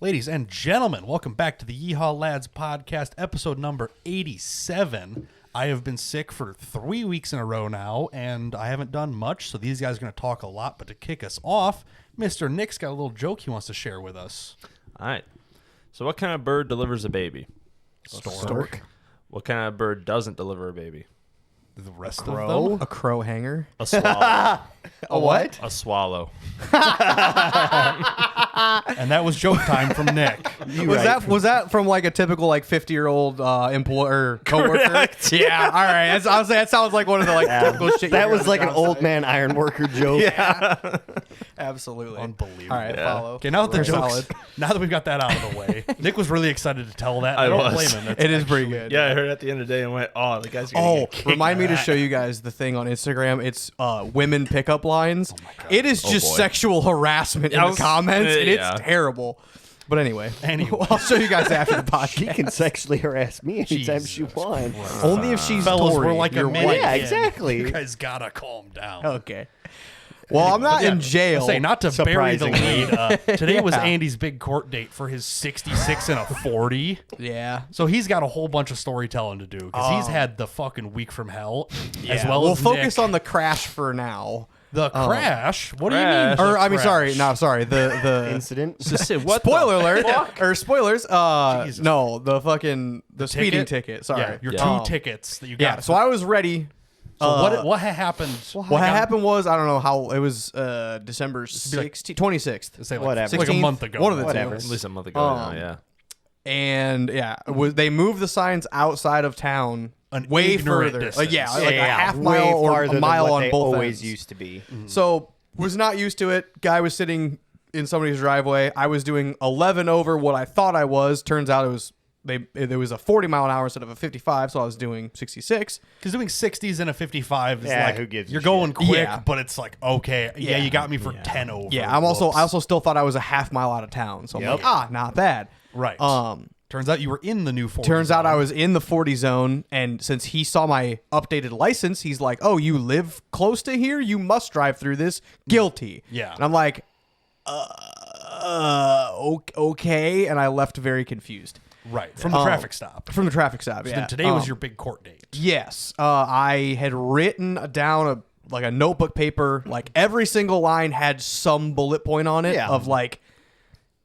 Ladies and gentlemen, welcome back to the YeeHaw Lads podcast, episode number 87. I have been sick for 3 weeks in a row now, and I haven't done much, so these guys are going to talk a lot. But to kick us off, Mr. Nick's got a little joke he wants to share with us. All right. So what kind of bird delivers a baby? Stork. What kind of bird doesn't deliver a baby? The rest of Crow? them? A crow hanger? A swallow. A what? A swallow. And that was joke time from Nick. Was that from like a typical like 50-year-old employer coworker? Correct. Yeah. All right. I was saying that sounds like one of the like typical shit. That was like an old man iron worker joke. Yeah. Absolutely. Unbelievable. All right. Yeah. Follow. Okay, now that the We're jokes, solid. now that we've got that out of the way, Nick was really excited to tell that. I don't was. blame him. That's It is pretty good. Yeah, I heard it at the end of the day and went, oh, the guy's going to get kicked. Remind me to show you guys the thing on Instagram. It's women pickup lines. It is just boy. sexual harassment in the comments, and yeah. it's terrible. But anyway, Anyway. I'll show you guys after the podcast. She can sexually harass me anytime she Jesus wants. Christ. Only if she's Fellas, Tory. we're like a You're minute white. Yeah, in. exactly. You guys gotta calm down. Okay. Well, I'm not in jail. Say not to bury the Surprisingly. lead. Today was Yeah. Andy's big court date for his 66 and a 40. Yeah. So he's got a whole bunch of storytelling to do because he's had the fucking week from hell as well We'll as focus Nick. on the crash for now. The crash. What Crash. do you mean? Or I mean, crash? sorry. The Incident. What spoiler alert or spoilers. Jesus. No, the speeding ticket. Sorry. Yeah, your Yeah. two tickets that you Yeah. got. So I was ready. So what happened? What happened was I don't know how it was. December 26th. Say like, Whatever. like a 16th? month ago. One of the two. Whatever. At least a month ago now, yeah. And yeah, they moved the signs outside of town An way ignorant further. distance. Like a half way mile or farther a mile than what on they both always ends. used to be. So was not used to it. Guy was sitting in somebody's driveway. I was doing 11 over what I thought I was. Turns out it was there was a 40 mile an hour instead of a 55, so I was doing 66. Because doing 60s and a 55 is Yeah, like who gives a you're shit? going quick, Yeah. but it's like okay, yeah, you got me for 10 over. Yeah, I Whoops. also still thought I was a half mile out of town. So I'm Yep. like, not bad. right. Turns out you were in the new 40. Turns out I was in the 40 zone, and since he saw my updated license, he's like, "Oh, you live close to here? You must drive through this. Guilty." Yeah. And I'm like, okay," and I left very confused right from the traffic stop. from the traffic stop. Yeah. Then today was your big court date. Yes, I had written down a notebook paper. Like every single line had some bullet point on it Yeah. of like.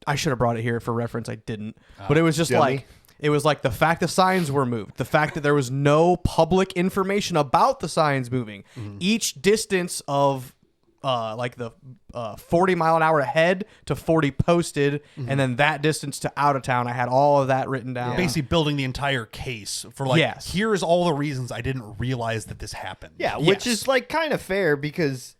I should have brought it here for reference. I didn't, but it was just dummy. like it was like the fact the signs were moved, the fact that there was no public information about the signs moving, each distance of like the 40 mile an hour ahead to 40 posted, and then that distance to out of town. I had all of that written down. Basically building the entire case for like, Yes. here's all the reasons I didn't realize that this happened. Yeah, which is like kind of fair because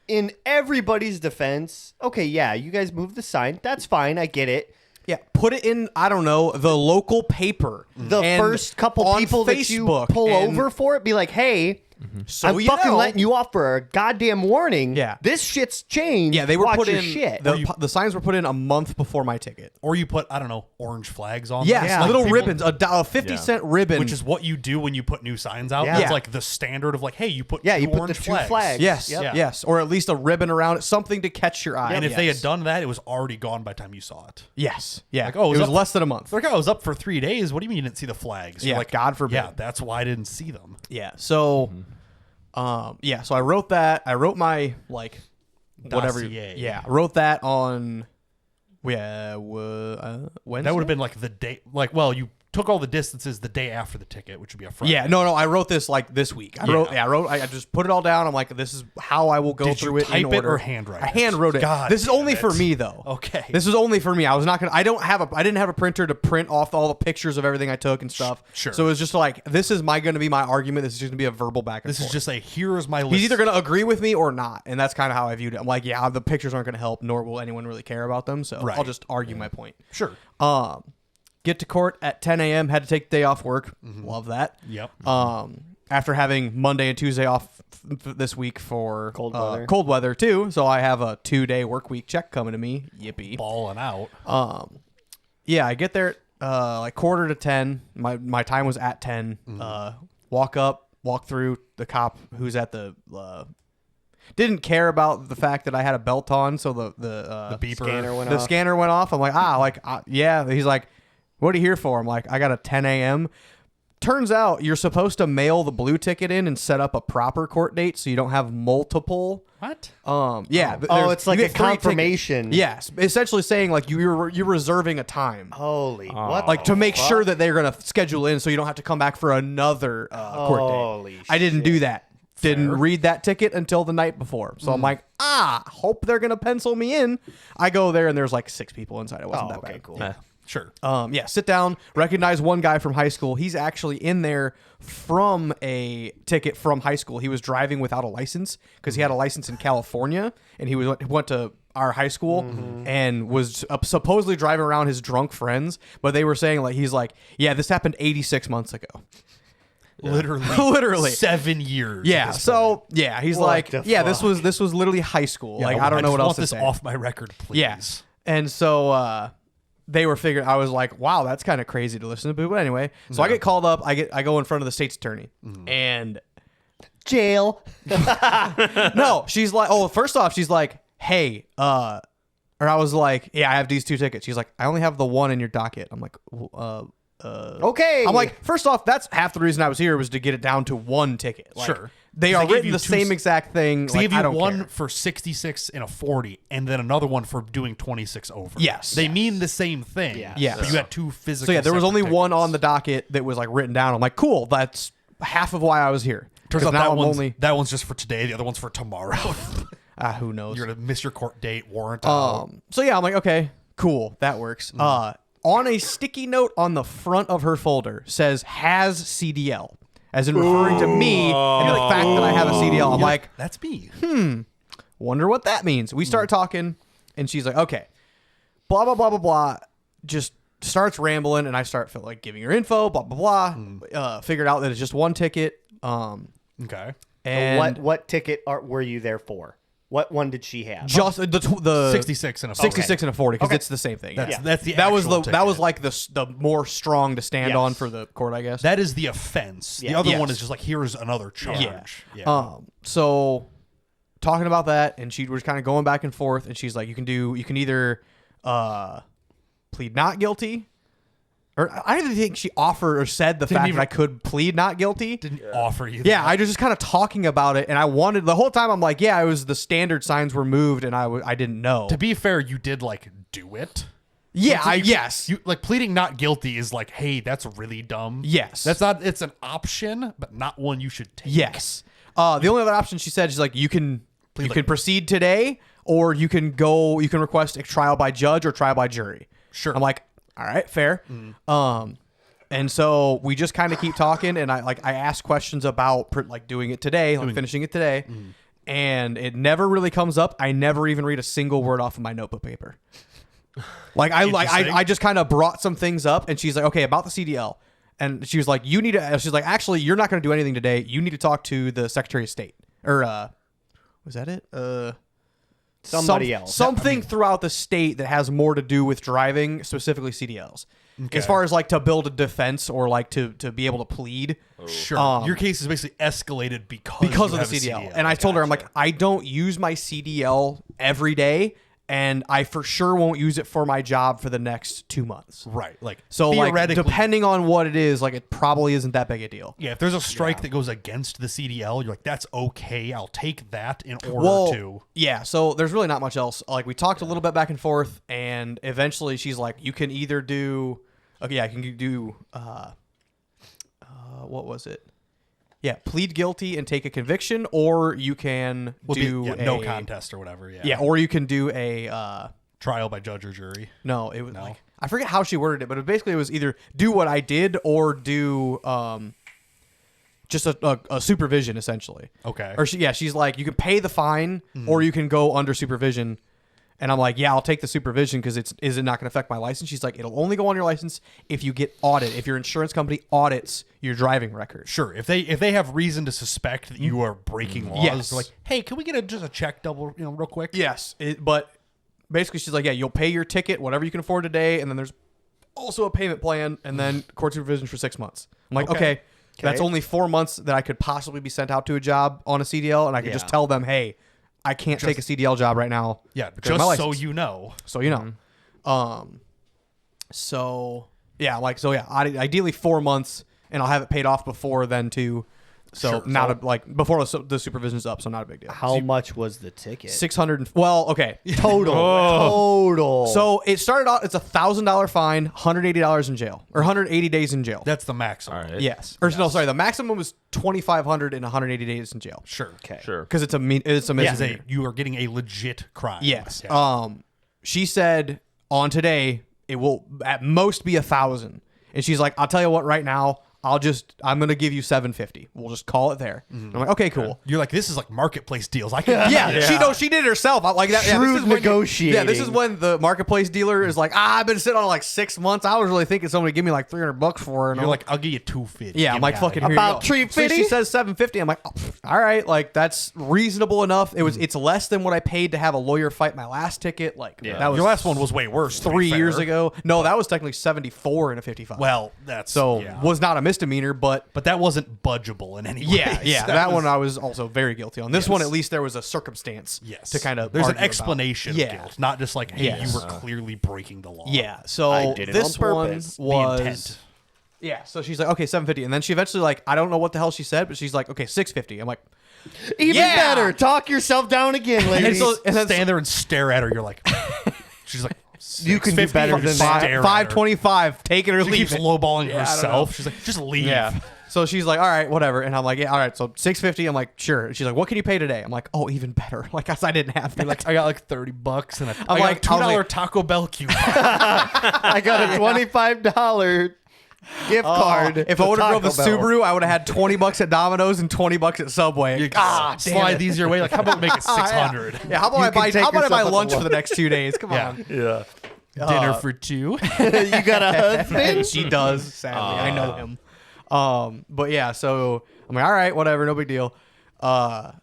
in everybody's defense, okay, yeah, you guys moved the sign. That's fine. I get it. Yeah, put it in, I don't know, the local paper. The And first couple on people that you Facebook pull and- over for it, be like, hey, So I'm you fucking know- letting you off for a goddamn warning. Yeah. This shit's changed. Yeah, they were Watch put your in. shit. The signs were put in a month before my ticket. Or you put, I don't know, orange flags on Yes, them. Like little people- ribbons, a 50-cent ribbon. Which is what you do when you put new signs out. Yeah. That's Yeah. like the standard of like, hey, you put Yeah, two you put the orange two flags. yes, Yep. yes, or at least a ribbon around it, something to catch your eye. And if they Yes. had done that, it was already gone by the time you saw it. yes, yeah, Like, oh, it was up- less than a month. They're like, oh, I was up for 3 days. What do you mean you didn't see the flags? You're Yeah, like, God forbid. Yeah, that's why I didn't see them. Yeah, so, so I wrote that. I wrote my like whatever. Dossier. Yeah, I wrote that on. Wednesday. That would have been like the day, like, well, you took all the distances the day after the ticket, which would be a Friday. Yeah, no, I wrote this like this week. I just put it all down. I'm like, this is how I will go Did through you it type in it order. or handwrite I it? hand wrote it. God This is damn only it. for me though. Okay. This is only for me. I didn't have a printer to print off all the pictures of everything I took and stuff. Sure. So it was just like, this is going to be my argument. This is just going to be a verbal back and This forth. is just a here's my list. He's either going to agree with me or not, and that's kind of how I viewed it. I'm like, yeah, the pictures aren't going to help, nor will anyone really care about them. So Right. I'll just argue my point. Sure. Get to court at 10 a.m. Had to take the day off work. Love that. Yep. After having Monday and Tuesday off this week for Cold weather. too, so I have a 2-day work week check coming to me. Yippee! Balling out. Yeah, I get there like 9:45. My time was at 10. Walk through the cop who's at the Didn't care about the fact that I had a belt on, so the beeper scanner went off. I'm like, yeah. He's like, what are you here for? I'm like, I got a 10 a.m. Turns out you're supposed to mail the blue ticket in and set up a proper court date so you don't have multiple. What? Yeah. It's like a confirmation. Yes, essentially saying like you're reserving a time. Holy, what? Like to make sure that they're gonna schedule in so you don't have to come back for another court date. Holy I didn't shit. do that. Didn't read that ticket until the night before. So I'm like, hope they're gonna pencil me in. I go there and there's like 6 people inside. It wasn't that bad. Cool. Yeah. Sure. Sit down, recognize one guy from high school. He's actually in there from a ticket from high school. He was driving without a license because he had a license in California, and he went to our high school and was supposedly driving around his drunk friends, but they were saying like, he's like, yeah, this happened 86 months ago. Literally 7 years. Yeah. So yeah, he's What like, the yeah, fuck? this was literally high school. Yeah, like I don't know what else to this say. off my record, please. Yeah. And so they were figuring. I was like, wow, that's kind of crazy to listen to. But anyway, so I get called up. I go in front of the state's attorney, and Jail. no, she's like, oh, first off, she's like, hey, or I was like, yeah, I have these 2 tickets. She's like, I only have the one in your docket. I'm like, Okay. I'm like, first off, that's half the reason I was here was to get it down to 1 ticket. Like, Sure. They are They gave written you the 2 same exact thing. So they Like, give I you don't one care. for 66 and a 40, and then another one for doing 26 over. Yes. They mean the same thing. Yeah. Yes. But you had 2 physical. So yeah, there was separate only one tickets. on the docket that was like written down. I'm like, cool, that's half of why I was here. Turns 'Cause out now that one's just for today. The other one's for tomorrow. who knows. You're gonna miss your court date, warrant out. So yeah, I'm like, okay, cool, that works. On a sticky note on the front of her folder says has CDL, as in referring to me and the fact that I have a CDL. I'm like, That's me. wonder what that means. We start talking, and she's like, okay, blah blah blah blah blah. Just starts rambling, and I start like giving her info, blah blah blah. Figured out that it's just 1 ticket. Okay. And what ticket were you there for? What one did she have? just the 66 and a 40. 66 and a 40 because it's the same thing. That's, yeah. that's the That was actual that was ticket. like the more strong to stand Yes. on for the court, I guess. That is the offense. Yeah. The other Yes. one is just like, here's another charge. Yeah. So talking about that, and she was kind of going back and forth, and she's like, you can either plead not guilty, or I don't even think she offered or said the fact even- that I could plead not guilty. Didn't offer you Yeah, that. I was just kind of talking about it, and I wanted the whole time. I'm like, yeah, it was the standard signs were moved, and I didn't know. To be fair, you did like do it. Yeah, So you- yes. You like pleading not guilty is like, hey, that's really dumb. Yes. That's not. It's an option, but not one you should take. Yes. The only other option she said is like you can like- proceed today, or you can request a trial by judge or trial by jury. Sure. I'm like, all right, fair. And so we just kind of keep talking, and I ask questions about like doing it today, like finishing it today, and it never really comes up. I never even read a single word off of my notebook paper. Interesting. I just kind of brought some things up, and she's like, okay, about the CDL. And she was like, you need to, she's like, actually, you're not going to do anything today. You need to talk to the Secretary of State. Or, was that it? Somebody else. Something throughout the state that has more to do with driving, specifically CDLs. Okay. As far as like to build a defense or like to be able to plead. Sure. Your case is basically escalated because Because you of the have a CDL. And I told her, I'm like, I don't use my CDL every day, and I for sure won't use it for my job for the next 2 months. right. Like So like theoretically, depending on what it is, like it probably isn't that big a deal. yeah, if there's a strike that goes against the CDL, you're like, that's okay. I'll take that in order to. Yeah, so there's really not much else. Like we talked a little bit back and forth, and eventually she's like, you can either do I can do what was it? Yeah, plead guilty and take a conviction, or you can no contest or whatever. Yeah. Yeah, or you can do a Trial by judge or jury. no, it was like I forget how she worded it, but it was either do what I did or do just a supervision essentially. Okay. Or she's like, you can pay the fine or you can go under supervision. And I'm like, yeah, I'll take the supervision because is it not going to affect my license? She's like, it'll only go on your license if you get audited, if your insurance company audits your driving record. Sure. If they have reason to suspect that you are breaking laws, Yes. they're like, hey, can we get just a check double, real quick? Yes, but basically she's like, yeah, you'll pay your ticket, whatever you can afford today, and then there's also a payment plan, and then court supervision for 6 months. I'm like, okay, that's only 4 months that I could possibly be sent out to a job on a CDL, and I could just tell them, hey, I can't take a CDL job right now. Yeah, because of my just so license." you know. So you know. Ideally 4 months, and I'll have it paid off before then too. So before the supervision's up, so not a big deal. How much was the ticket? 600. Well, okay. Total. So it started out. It's $1,000 fine, $180 in jail, or 180 days in jail. That's the maximum. All right. Yes. Or no, sorry. The maximum was 2,500 and 180 days in jail. Sure. Okay. Sure. Because it's a misdemeanor. You are getting a legit crime. Yes. Yeah. She said on today it will at most be 1,000, and she's like, "I'll tell you what, right now, I'm gonna give you $750. We'll just call it there." And I'm like, "Okay, cool." You're like, this is like marketplace deals. I can. Yeah, she did it herself. I like that. Shrewd negotiating. This is when the marketplace dealer is like, "I've been sitting on it like 6 months. I was really thinking somebody give me like $300 for it." And You're I'm like, I'll give you $250. yeah, I'm like, fucking here About you go. So $350? she says $750. I'm like, oh, all right, like that's reasonable enough. It's less than what I paid to have a lawyer fight my last ticket. Like that was Your last one was way worse. to be 3 years fair. ago. No, that was technically 74 and a 55. Well, that's was not a misdemeanor, but that wasn't budgeable in any way. that one I was also very guilty on. This one, at least there was a circumstance to kind of there's an argue about. explanation of guilt, not just like, hey, Yes. you were clearly breaking the law. Yeah, so I did it this on one purpose. The was intent. yeah. So she's like, okay, 750, and then she eventually like, I don't know what the hell she said, but she's like, okay, 650. I'm like, Even Yeah! better. Talk yourself down again, And ladies. so and then- stand there and stare at her. You're like, she's like, You can do 650, better fucking than stare that. at her. 525, take it or She leave keeps it. lowballing Yeah, I don't herself. know. She's like, just leave. Yeah. So she's like, all right, whatever. And I'm like, yeah, all right. So 650. I'm like, sure. And she's like, what can you pay today? I'm like, oh, even better. Like, cause I didn't have that. Like, I got like $30 and I'm like, I got I was $2 like- Taco Bell coupon. I got a $25 gift card. If I to would have drove the Taco Bell. Subaru, I would have had $20 at Domino's and $20 at Subway. damn slide it. these your way. Like, how about we make it 600? Yeah, how about You I buy? can take How about I buy yourself at lunch the for the next 2 days? Come Yeah. on. Yeah. Dinner for two. You got a husband? And she does. Sadly, I know him. But yeah, so I'm like, all right, whatever, no big deal.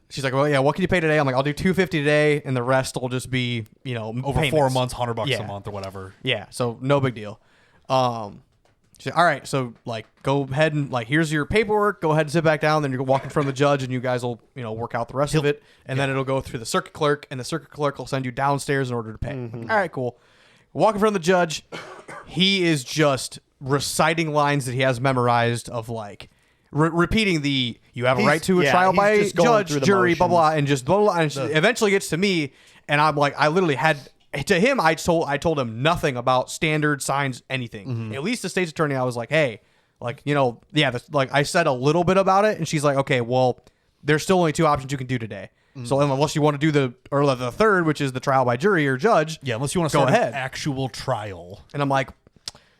She's like, well, yeah, what can you pay today? I'm like, I'll do $250 today, and the rest will just be, Over payments. 4 months, $100 Yeah. a month or whatever. Yeah, so no big deal. She's like, all right, so like, go ahead and like, here's your paperwork. Go ahead and sit back down. Then you walk in front of the judge, and you guys will, work out the rest of it, and then it'll go through the circuit clerk, and the circuit clerk will send you downstairs in order to pay. All right, cool. Walk in front of the judge. He is just reciting lines that he has memorized of like repeating the you have a He's- right to a yeah, trial he's by just going judge, through the jury, blah blah, motions. and just blah blah. And she eventually gets to me, and I'm like, I literally had to him. I told him nothing about standard signs, anything. At least the state's attorney, I was like, hey, like like I said a little bit about it, and she's like, okay, well, there's still only 2 options you can do today. So unless you want to do the third, which is the trial by jury or judge, Yeah, unless you want to Go start ahead. an actual trial. and I'm like,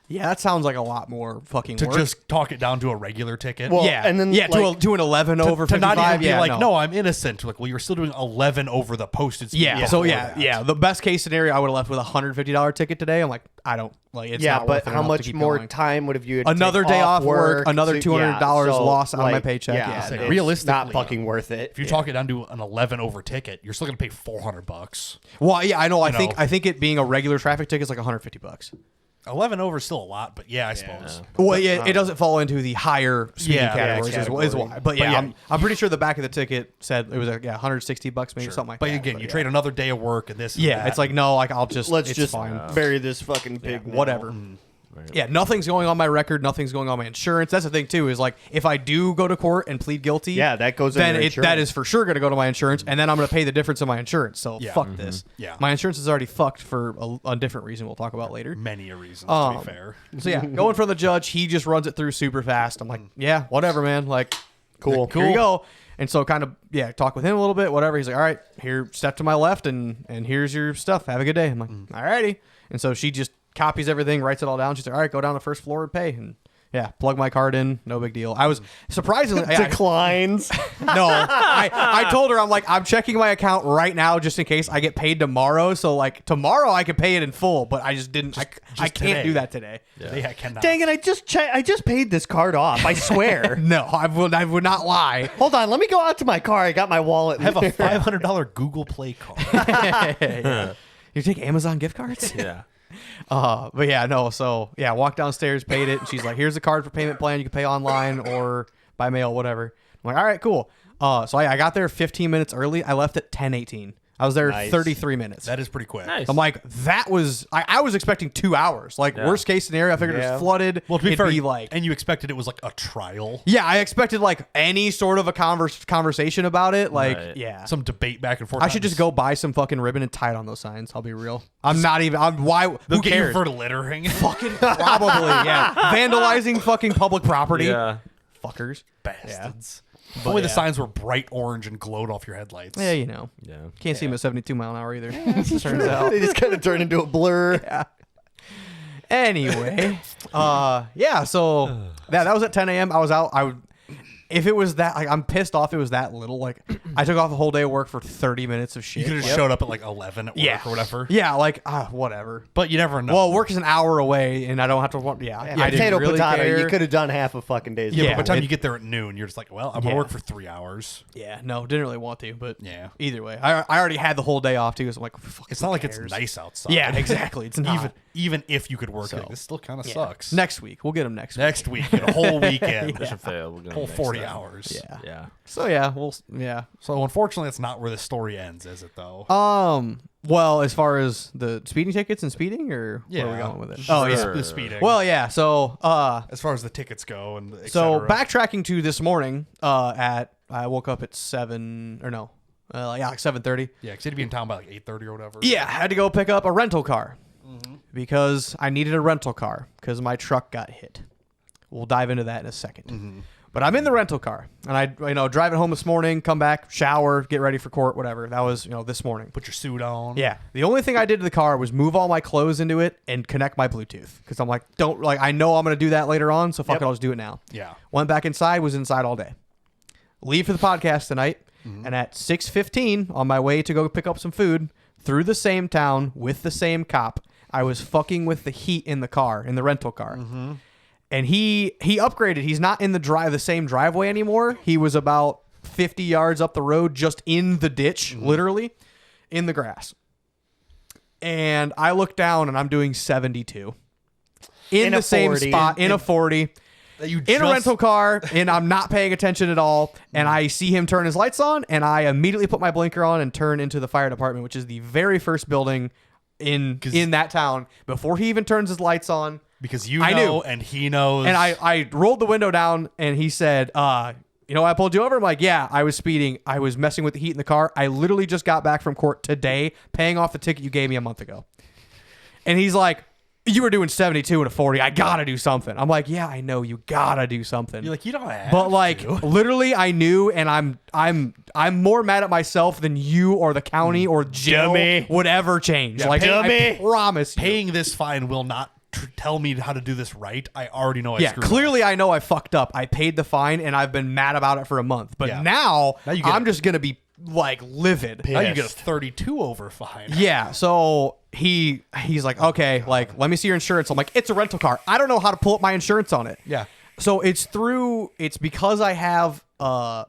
yeah, that sounds like a lot more fucking To work. just talk it down to a regular ticket. Well, yeah, and then, yeah, like, to an 11 over to 55. not even be yeah, like, no, I'm innocent. Like, well, you're still doing 11 over the posted speed. Yeah, so before yeah, that. yeah. The best case scenario, I would have left with a $150 ticket today. I'm like, I don't like. It's yeah, not but worth it how enough to much keep more going. time would have you? Another take day off work, another to- $200 so, lost out of my like, paycheck. Yeah, Yeah, like, it's realistically, not fucking worth it. If you talk it down to an 11 over ticket, you're still gonna pay $400. Well, yeah, I know. I know. think it being a regular traffic ticket is like $150. 11 over is still a lot, but yeah, I suppose. Well, yeah, it doesn't fall into the higher speeding Yeah, categories, is category. why. But yeah, yeah. I'm pretty sure the back of the ticket said it was like $160 maybe something like But that. again, you yeah. trade another day of work and this. And Yeah, that. it's like no, like I'll just Let's it's just fine. bury this fucking pig. now. Whatever. Yeah, nothing's going on my record. Nothing's going on my insurance. That's the thing too. Is like if I do go to court and plead guilty, Yeah, that goes in then your that insurance. is for sure going to go to my insurance, and then I'm going to pay the difference of my insurance. So Yeah. fuck this. Yeah. my insurance is already fucked for a different reason. We'll talk about later. many a reasons, to be fair. So yeah, going for the judge, he just runs it through super fast. I'm like, yeah, whatever, man. Like, Cool. Here you go. And so kind of talk with him a little bit, whatever. He's like, all right, here, step to my left, and here's your stuff. Have a good day. I'm like, all righty. And so she just copies everything, writes it all down. She's like, all right, go down to first floor and pay. And yeah, plug my card in, no big deal. I was surprisingly Declines. no. I told her, I'm like, I'm checking my account right now just in case I get paid tomorrow. So like tomorrow I could pay it in full, but I just didn't. I can't today. do that today. Yeah, I cannot. Dang it! I just paid this card off. I swear. No, I would not lie. Hold on. Let me go out to my car. I got my wallet. I have a $500 Google Play card. You take Amazon gift cards? Yeah. But yeah, no. So yeah, walk downstairs, paid it, and she's like, "Here's the card for payment plan. You can pay online or by mail, whatever." I'm like, "All right, cool." So I got there 15 minutes early. I left at 10:18. I was there Nice. 33 minutes. That is pretty quick. Nice. I'm like, that was I was expecting 2 hours. Like worst case scenario, I figured it Yeah. was flooded. Well, to be It'd fair, be like, and you expected it was like a trial, yeah, I expected like any sort of a conversation about it. Like, Right. yeah. some debate back and forth. I should just go buy some fucking ribbon and tie it on those signs. I'll be real. I'm not even. Why? They'll Who get you cares? for littering. Fucking probably, yeah. Vandalizing fucking public property. Yeah. Fuckers. Bastards. If But only the yeah. signs were bright orange and glowed off your headlights. Yeah, you know. Yeah. Can't see him at 72 mile an hour either. Turns out. They just kind of turn into a blur. Yeah. Anyway, yeah. So that was at 10 a.m. I was out. If it was that, like, I'm pissed off. It was that little. Like, I took off a whole day of work for 30 minutes of You shit. could have showed up at like 11 at work Yeah. or whatever. Yeah, like whatever. But you never know. Well, work is an hour away, and I don't have to. I didn't Potato, really potato. care. You could have done half a fucking day's yeah, work. but by the time it- you get there at noon, you're just like, well, I'm going Yeah. to work for 3 hours. Yeah, no, didn't really want to, but Yeah. Either way, I already had the whole day off too, so I'm like, fuck, It's who not like cares? it's nice outside. Yeah, exactly. It's not. Even if you could work So, it, this still kind of Yeah. sucks. Next week, we'll get them next week. Next week, a whole weekend, Mission failed. We'll get whole them next 40 time. hours. Yeah. Yeah. So yeah, So unfortunately, that's not where the story ends, is it? Though. Well, as far as the speeding tickets and speeding, or where are we Yeah. going with it? Sure. Oh yeah. The speeding. Well, yeah. So as far as the tickets go, and et so cetera. backtracking to this morning, I woke up at 7:30. Yeah, because you'd be in town by like 8:30 or whatever. Yeah, I had to go pick up a rental car because I needed a rental car because my truck got hit. We'll dive into that in a second. But I'm in the rental car, and I drive it home this morning, come back, shower, get ready for court, whatever. That was this morning. Put your suit on. Yeah. The only thing I did to the car was move all my clothes into it and connect my Bluetooth because I'm like, I know I'm gonna do that later on, so fuck Yep. it, I'll just do it now. Yeah. Went back inside, was inside all day. Leave for the podcast tonight, and at 6:15 on my way to go pick up some food through the same town with the same cop, I was fucking with the heat in the car, in the rental car. And he upgraded. He's not in the same driveway anymore. He was about 50 yards up the road, just in the ditch, literally in the grass. And I look down and I'm doing 72 in the a same 40. spot in a 40 That you in a just- rental car, and I'm not paying attention at all. And I see him turn his lights on, and I immediately put my blinker on and turn into the fire department, which is the very first building in that town before he even turns his lights on. because you I know knew. and he knows. And I rolled the window down, and he said, I pulled you over? I'm like, yeah, I was speeding. I was messing with the heat in the car. I literally just got back from court today, paying off the ticket you gave me a month ago. And he's like, you were doing 72 and a 40. I gotta do something. I'm like, yeah, I know, you gotta do something. You're like, you don't have But like, to. literally, I knew, and I'm more mad at myself than you or the county or jail Dummy. would ever change. Yeah, like, I dummy. promise you. Paying this fine will not tell me how to do this right. I already know I Yeah, screwed up. clearly I know I fucked up. I paid the fine and I've been mad about it for a month. But Yeah. now you get I'm it. just gonna be like livid. Now you get a Pissed. 32 over fine. Yeah, so he's like, okay, like, let me see your insurance. I'm like, it's a rental car. I don't know how to pull up my insurance on it. Yeah. So it's because I have a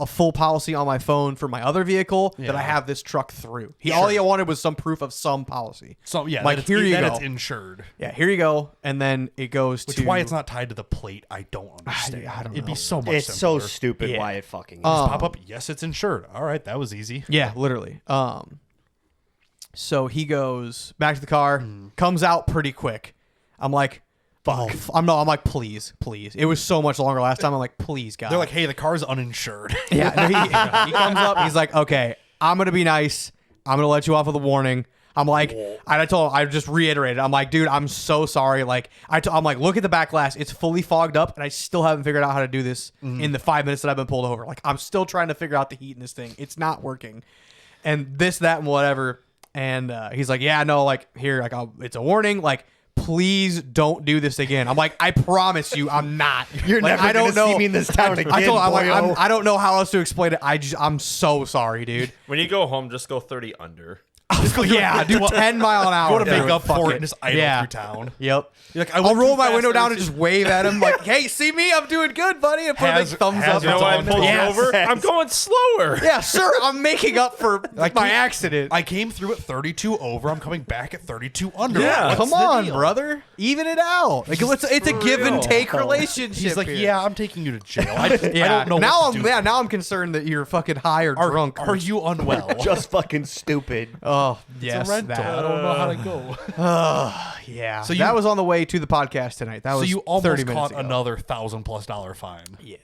full policy on my phone for my other vehicle that I have this truck through. All he wanted was some proof of some policy. So yeah, like, that it's, here you that go. it's insured. Yeah, here you go. And then it goes Which to why it's not tied to the plate, I don't understand. I don't It'd know. be so much It's simpler. so stupid Yeah. why it fucking is. Just pop up, yes, it's insured. All right, that was easy. Yeah, literally. So he goes back to the car, comes out pretty quick. I'm like, fuck. I'm like, please. It was so much longer last time. I'm like, please, God. They're like, hey, the car's uninsured. yeah. No, he comes up. He's like, okay, I'm gonna be nice. I'm gonna let you off with a warning. I'm like, I just reiterated. I'm like, dude, I'm so sorry. Like, I'm like, look at the back glass. It's fully fogged up, and I still haven't figured out how to do this in the 5 minutes that I've been pulled over. Like, I'm still trying to figure out the heat in this thing. It's not working, and this, that, and whatever. And he's like, yeah, no, like, here, like, it's a warning. Like, please don't do this again. I'm like, I promise you, I'm not. You're like, never gonna see me in this town again, I told him, I'm like, boyo. I don't know how else to explain it. I'm so sorry, dude. When you go home, just go 30 under. do 10 mile an hour. Go to make up Fuck for it and just idle through town. Yep. You're like, I'll roll my window down and just wave at him like, "Hey, see me? I'm doing good, buddy." And put a big thumbs up. You know why I pulled you Yes. over? I'm going slower. Yeah, sir. I'm making up for my accident. I came through at 32 over. I'm coming back at 32 under. Yeah. What's Come the on, deal? brother. Even it out. Like it's a give and take relationship. He's like, here. yeah, I'm taking you to jail. I don't know. Now what to do. now I'm concerned that you're fucking high or drunk. Are you unwell? Just fucking stupid. Oh, It's yes. a rental. I don't know how to go. Yeah. So So that was on the way to the podcast tonight. That So was you 30 almost minutes caught ago. another $1,000+ fine. Yeah.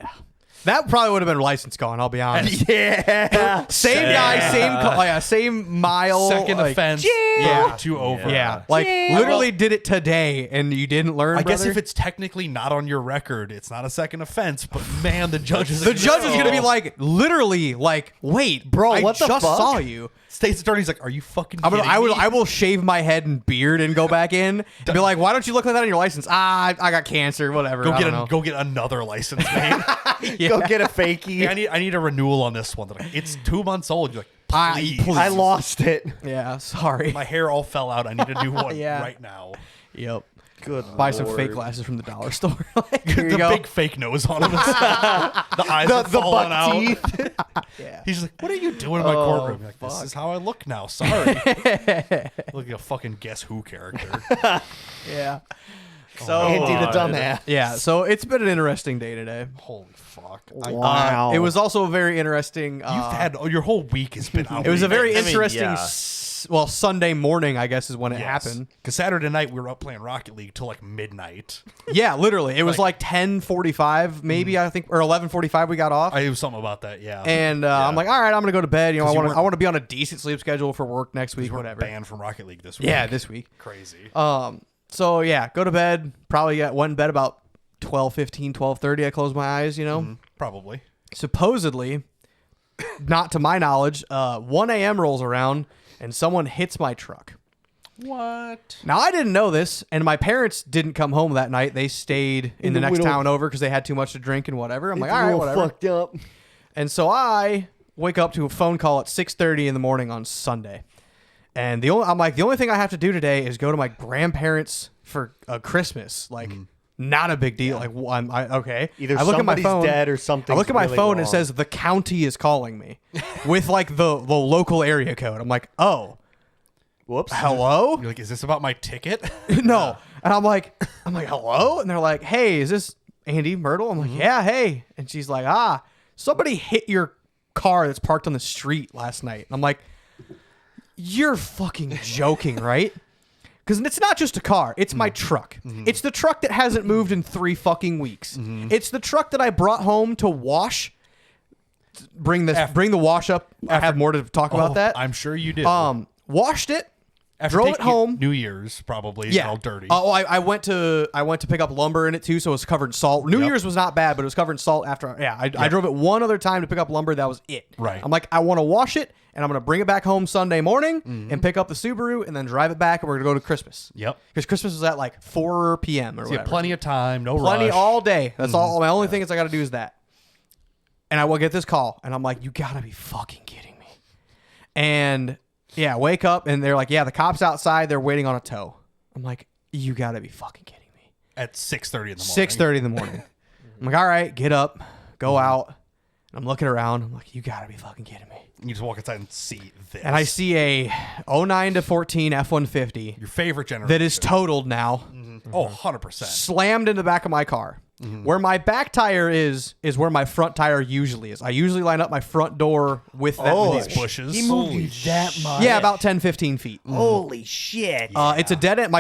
That probably would have been license gone, I'll be honest. Yeah. Same guy, same mile. Second like, offense. Yeah. 2 over. Yeah. Like literally did it today and you didn't learn, I guess brother? if it's technically not on your record, it's not a second offense. But man, the judge is the judge is gonna be like, literally, like, wait, Bro, I what the just fuck? saw you. State's attorney's like, are you fucking kidding me? I will shave my head and beard and go back in and be like, why don't you look like that on your license? I got cancer, whatever. Go get another license, man. Go get a fakie. I need a renewal on this one. They're like, it's 2 months old. You're like, please. I lost it. Yeah, sorry. My hair all fell out. I need a new one Yeah. right now. Yep. Good. Buy some Lord. fake glasses from the dollar store. Like, here you The go. big fake nose on him. The eyes are The falling buck out. teeth. Yeah. He's just like, what are you doing in my courtroom? You're like, this is how I look now. Sorry. Look like a fucking Guess Who character. Yeah. So Andy the dumbass. yeah, so it's been an interesting day today. Holy fuck. Wow. It was also a very interesting. You've had your whole week has been out. It was a very I mean, interesting. yeah. Well, Sunday morning, I guess, is when it happened. Because Saturday night we were up playing Rocket League till like midnight. Yeah, literally, it was like 10:45, maybe I think, or 11:45. We got off, I knew something about that. Yeah. and I'm like, all right, I'm gonna go to bed. You know, 'Cause you I want to be on a decent sleep schedule for work next week, we were whatever. banned from Rocket League this week. Yeah, this week. Crazy. So yeah, go to bed. Probably went in bed about 12:15, 12:30. I closed my eyes. You know, Probably. supposedly, not to my knowledge, 1 a.m. rolls around and someone hits my truck. What? Now, I didn't know this, and my parents didn't come home that night. They stayed in the the next middle- town over because they had too much to drink and whatever. I'm like, It's all a right, little whatever. fucked up. And so I wake up to a phone call at 6:30 in the morning on Sunday. And I'm like, the only thing I have to do today is go to my grandparents for Christmas. Like, not a big deal. Like, okay. Either I look at my somebody's phone, dead or something. I look at my really phone and it wrong. says the county is calling me with like the local area code. I'm like, oh, Whoops. hello? You're like, is this about my ticket? No. And I'm like, hello? And they're like, hey, is this Andy Myrtle? I'm like, yeah, hey. And she's like, somebody hit your car that's parked on the street last night. And I'm like, you're fucking joking, right? Because it's not just a car. It's my truck. It's the truck that hasn't moved in 3 fucking weeks. It's the truck that I brought home to wash. Bring the wash up. I have more to talk about that. I'm sure you did. Washed it. After drove it taking home. New Year's, probably. Yeah, All dirty. I went to pick up lumber in it too, so it was covered in salt. New Year's was not bad, but it was covered in salt after. Yeah, I drove it one other time to pick up lumber. That was it. Right. I'm like, I want to wash it, and I'm gonna bring it back home Sunday morning and pick up the Subaru, and then drive it back, and we're gonna go to Christmas. Yep. Because Christmas was at like 4 p.m. or So you whatever. have plenty of time. No Plenty rush. all day. That's all. My only thing is I got to do is that. And I will get this call, and I'm like, you gotta be fucking kidding me. And yeah, wake up, and they're like, yeah, the cops outside. They're waiting on a tow. I'm like, you gotta be fucking kidding me. At 6:30 in the morning. 6:30 in the morning. I'm like, all right, get up, go out. And I'm looking around. I'm like, you gotta be fucking kidding me. You just walk inside and see this. And I see a 09 to 14 F-150 your favorite generation. that is totaled now, Oh, 100%. slammed into the back of my car. Where my back tire is where my front tire usually is. I usually line up my front door with that. Oh, with These bushes. He moved you that much. yeah, about 10, 15 feet. Holy shit. It's a dead end.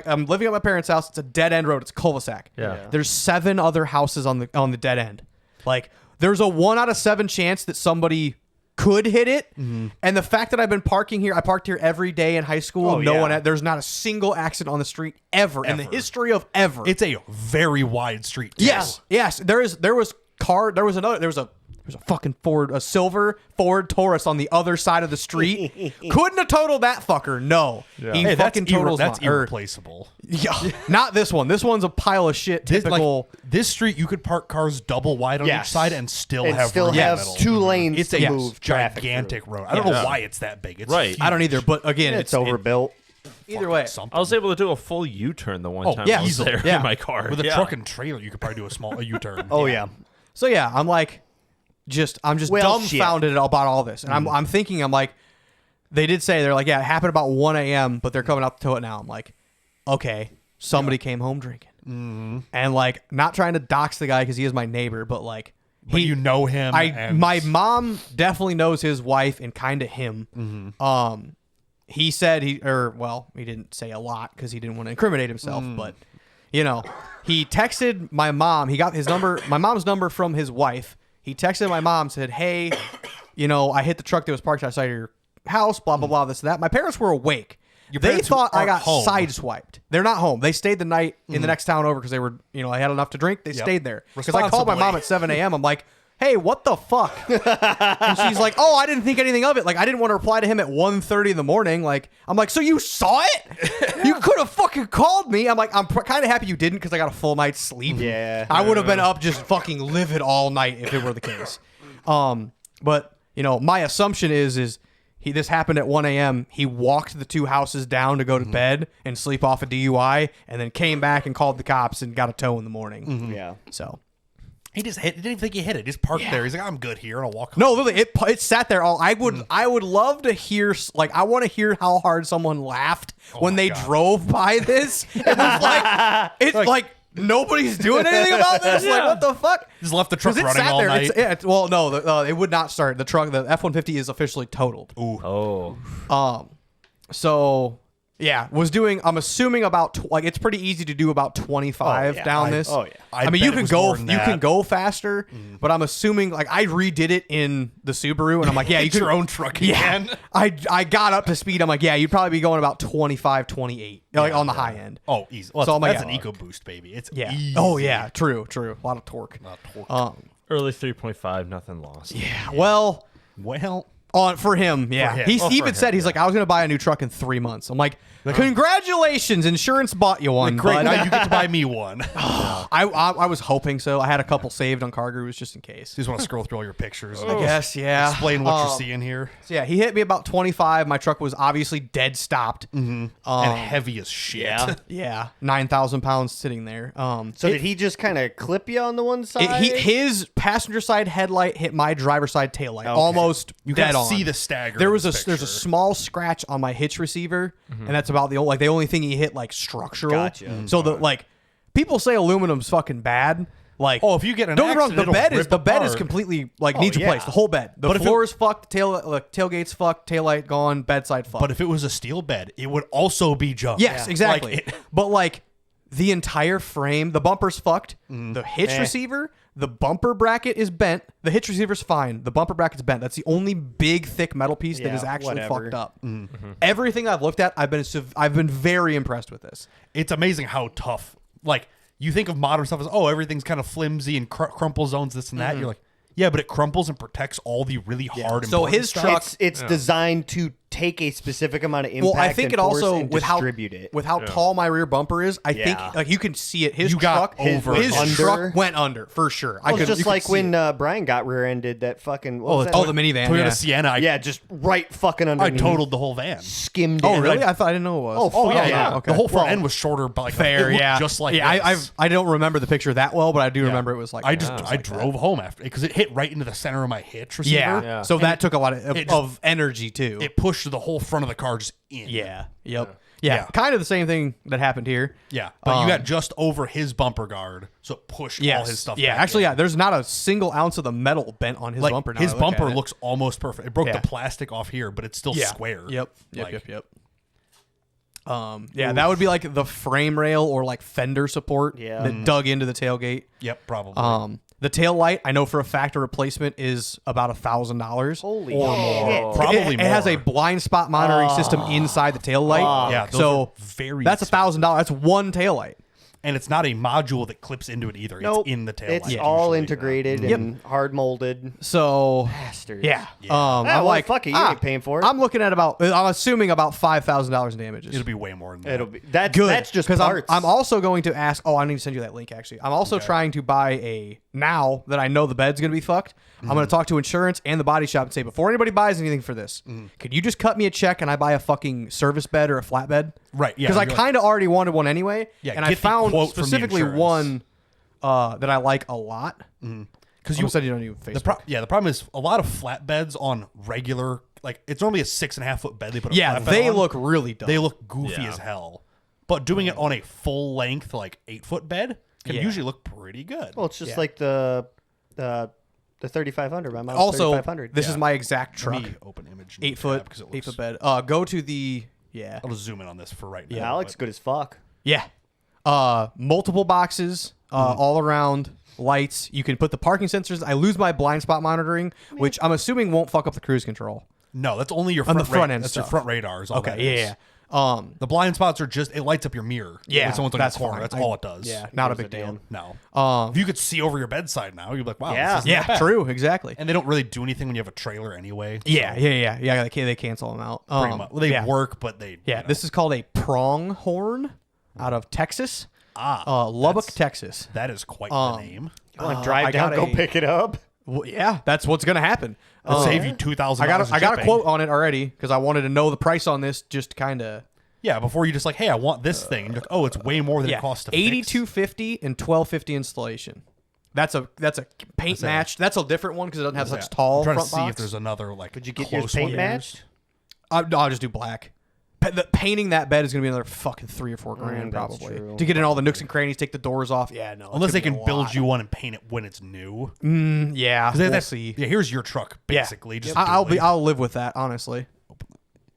I'm living at my parents' house. It's a dead end road. It's a cul-de-sac. Yeah. There's 7 other houses on the dead end. Like, there's a 1 out of 7 chance that somebody could hit it. And the fact that I've been parking here, I parked here every day in high school. Oh, yeah. There's not a single accident on the street ever in the history of ever. It's a very wide street. Too. Yes. There was a There's a silver Ford Taurus on the other side of the street. Couldn't have totaled that fucker. No, Yeah. he Hey, fucking totals that's mine. Or- irreplaceable. Yeah, not this one. This one's a pile of shit. This, Typical. this street, you could park cars double wide on Yes. each side and still And have still room in the have middle. 2 lanes It's to a move traffic gigantic through. road. I don't know Yeah. why it's that big. It's Right. huge. I don't either. But again, It's overbuilt. either way. Something. I was able to do a full U-turn the one Oh, time yeah, I was easily. there Yeah. in my car. With a Yeah. truck and trailer, you could probably do a U-turn. Oh yeah. So yeah, I'm like, I'm just Well, dumbfounded about all this, and I'm thinking, I'm like, they did say they're like, yeah, it happened about 1 a.m., but they're coming out to tow it now. I'm like, okay, somebody came home drinking, and like, not trying to dox the guy because he is my neighbor, but like, But you know him. and my mom definitely knows his wife and kind of him. He said he didn't say a lot because he didn't want to incriminate himself, but you know, he texted my mom. He got my mom's number from his wife. He texted my mom, said, "Hey, you know, I hit the truck that was parked outside of your house, blah blah blah, this and that." My parents were awake. They parents thought I aren't got home. sideswiped. They're not home. They stayed the night in the next town over because they were, you know, I had enough to drink. They stayed there. Because I called my mom at 7 a.m. I'm like, hey, what the fuck? And she's like, oh, I didn't think anything of it. Like, I didn't want to reply to him at 1:30 in the morning. Like, I'm like, so you saw it? You could have fucking called me. I'm like, I'm kind of happy you didn't because I got a full night's sleep. Yeah. I would have been up just fucking livid all night if it were the case. But, you know, my assumption is this happened at 1 a.m. He walked the 2 houses down to go to bed and sleep off a DUI, and then came back and called the cops and got a tow in the morning. Yeah. So, he just hit. He didn't even think he hit it. He just parked there. He's like, I'm good here. I'll walk. no, literally, it sat there all. I would love to hear, like, I want to hear how hard someone laughed when my they God. drove by this. It was like, it's like nobody's doing anything about this. Like, what the fuck? Just left the truck 'Cause it running sat all there. night. Well, no, it would not start. The truck, the F-150 is officially totaled. Oh. So yeah, I'm assuming about like it's pretty easy to do about 25 Oh, yeah. down this. Oh, yeah. I I mean, bet you it can was go more than you that. can go faster, but I'm assuming like I redid it in the Subaru, and I'm like, yeah, you It's could your own truck Yeah, again. I got up to speed. I'm like, yeah, you'd probably be going about 25, 28, like on the high end. Oh, easy. Well, So I'm like, that's an yeah. EcoBoost, baby. It's Yeah. easy. Oh yeah, true. A lot of torque. Early 3.5, nothing lost. Yeah. Well, Well, for him, yeah. him. He's Oh, for even him, said he's like, I was gonna buy a new truck in 3 months. I'm like, congratulations, insurance bought you one. great. bud. Now you get to buy me one. I was hoping so. I had a couple saved on Car Gurus just in case. Just want to scroll through all your pictures. I guess, yeah. Explain what you're seeing here. So yeah, he hit me about 25. My truck was obviously dead stopped. And heavy as shit. Yeah. Yeah, 9,000 pounds sitting there. So did he just kind of clip you on the one side? His passenger side headlight hit my driver's side taillight, almost You dead can on. see the stagger. There in was this there's a picture. small scratch on my hitch receiver, and that's about the only thing he hit like structural. Gotcha. So people say aluminum's fucking bad. Like, Oh, if you get an don't get me wrong, accident, the bed it'll is the rip bed is apart. completely like Oh, needs yeah. replaced. The whole bed, the But if floor is fucked, tailgate's fucked, taillight gone, bedside fucked. But if it was a steel bed, it would also be junk. yes, exactly. Like, but like the entire frame, the bumper's fucked. Mm. The hitch receiver, the bumper bracket is bent. The hitch receiver's fine. The bumper bracket's bent. That's the only big thick metal piece that Yeah, is actually whatever. fucked up. Everything I've looked at, I've been very impressed with this. it's amazing how tough. Like, you think of modern stuff as, oh, everything's kind of flimsy and crumple zones, this and that. You're like, yeah, but it crumples and protects all the really hard. So important his stuff. truck- It's designed to take a specific amount of impact. Well, I think and it also force and with how distribute it. with how tall my rear bumper is, I think Yeah. like you can see it. His You got truck over his under. truck went under for sure. Well, you it's just could like see when it. Brian got rear-ended that fucking. What was that? the minivan. Toyota yeah. Sienna. yeah, just right fucking I underneath. totaled the whole van. Skimmed Oh it. really? like- I didn't know it was. Oh yeah, fuck yeah. okay. The whole front Well, end was shorter, but like fair. it looked Yeah, just like yeah. this. I don't remember the picture that well, but I do remember it was like I like drove home after because it hit right into the center of my hitch receiver. Yeah. Yeah. So that took a lot it just- of energy too. It pushed the whole front of the car just in. Yeah. Yep. Yeah. Yeah. Kind of the same thing that happened here. Yeah, but you got just over his bumper guard, so it pushed all his stuff. Yeah. back Actually, in. yeah. There's not a single ounce of the metal bent on his Like bumper. Now his I look bumper at it. looks almost perfect. It broke Yeah. the plastic off here, but it's still square. Yep. Like, Yep. Yeah, that would be like the frame rail or like fender support Yeah. that dug into the tailgate. Yep, probably. The tail light, I know for a fact a replacement is about $1,000. Holy Or shit. more. Probably it has a more. blind spot monitoring system inside the tail light. Yeah, those so are very that's expensive. $1,000. That's one tail light. And it's not a module that clips into it either. Nope. It's in the tail It's light. all usually. integrated and hard molded. So Bastards. yeah. Ah, I'm well, like, fuck it. You ain't paying for it. I'm looking at I'm assuming about $5,000 in damages. It'll be way more than that. It'll be that's Good. That's just because parts. I'm also going to ask. Oh, I need to send you that link. Actually, I'm also trying to buy now that I know the bed's gonna be fucked. I'm gonna talk to insurance and the body shop and say, before anybody buys anything for this, could you just cut me a check and I buy a fucking service bed or a flatbed? Right, yeah, Because I you're like- kind of already wanted one anyway. Yeah, and get I the found quote from the specifically insurance. one that I like a lot. Because You said you don't use Facebook. the problem is a lot of flatbeds on regular, like it's normally a 6.5 foot bed. They put a Yeah, flatbed they on. look really dumb. They look goofy Yeah. as hell. But doing it on a full length, like 8 foot bed can Yeah. usually look pretty good. well, it's just like the 3500. My mom's Also, 3500. this is my exact Let truck. me open image. 8 foot, because it 8 foot looks. bed. Go to the I'll just zoom in on this for right now. yeah, Alex, but- good as fuck. Yeah. Multiple boxes, all around, lights. You can put the parking sensors. I lose my blind spot monitoring, which I'm assuming won't fuck up the cruise control. No, that's only your On front, the front ra- end That's your stuff. front radars. All that Okay, is. yeah. The blind spots are just it lights up your mirror. Yeah, when someone's on that's your corner. fine. That's I- all it does. Yeah, not a Gives big a deal. damn. No. If you could see over your bedside now, you'd be like, wow. Yeah. This is Yeah, not bad. true, exactly. And they don't really do anything when you have a trailer anyway. Yeah, so yeah. They cancel them out. Pretty much. Well, they yeah. work, but they. Yeah, you know. this is called a pronghorn out of Texas, Lubbock, that's- Texas. That is quite the name. You want to drive I down, got go a- pick it up? Well, yeah, that's what's gonna happen. It'll save you $2,000. I got a quote on it already because I wanted to know the price on this, just kind of. Yeah, before you just like, hey, I want this thing. And you're like, oh, it's way more than Yeah, it costs to fix. $82.50 and $12.50 installation. That's a paint match. That's a different one because it doesn't have such tall I'm trying front to see if box. there's another like. Could you get close yours paint one. matched? I'll just do black. Painting that bed is gonna be another fucking $3 or $4 grand that's probably true. to get in all the nooks and crannies, take the doors off. Yeah, no. it's Unless they gonna be can a build lot. you one and paint it when it's new. Yeah, 'Cause we'll that's- see. Yeah, here's your truck Yeah. basically. Just I'll live with that honestly.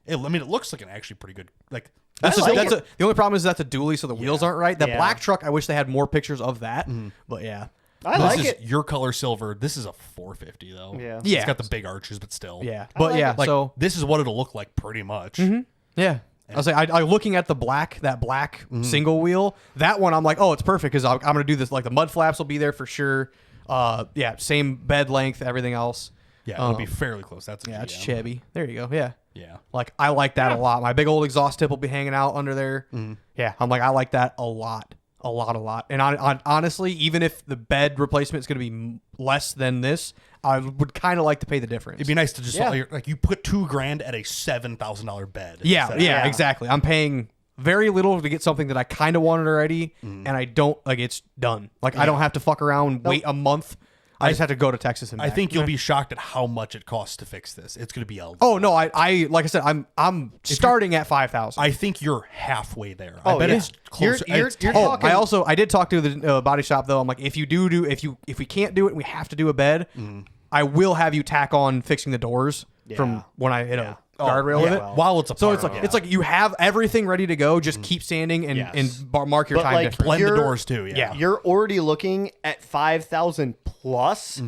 I mean, it looks like an actually pretty good like. That's, like that's it. the only problem is that's a dually, so the wheels aren't right. The Yeah. black truck, I wish they had more pictures of that. But yeah, I This like is it. your color silver. This is a 450 though. Yeah. Yeah. It's got the big arches, but still. yeah, but like yeah. it. Like So this is what it'll look like pretty much. yeah, I was like, I looking at that black single wheel. That one, I'm like, oh, it's perfect because I'm gonna do this. Like the mud flaps will be there for sure. Yeah, same bed length, everything else. Yeah, it'll be fairly close. That's a Yeah, it's GM. Chevy. There you go. Yeah. Yeah. Like I like that a lot. My big old exhaust tip will be hanging out under there. Yeah, I'm like I like that a lot. And honestly, even if the bed replacement is going to be less than this, I would kind of like to pay the difference. It'd be nice to just Yeah. like you put $2,000 at a $7,000 bed. Yeah, instead of- yeah, exactly. I'm paying very little to get something that I kind of wanted already, and I don't like it's done. Like I don't have to fuck around, wait a month. I just have to go to Texas and I back. think you'll be shocked at how much it costs to fix this. It's going to be a. Oh no, I like I said, I'm starting at 5,000. I think you're halfway there. Oh, I bet yeah. it's closer. You're it's talking- I did talk to the body shop though. I'm like, if we can't do it, and we have to do a bed. I will have you tack on fixing the doors from when I hit a guardrail with it. While it's apart. So it's like you have everything ready to go. Just keep sanding and Yes. mark your But, time like, difference. blend the you're- doors too. Yeah. Yeah. You're already looking at 5,000 plus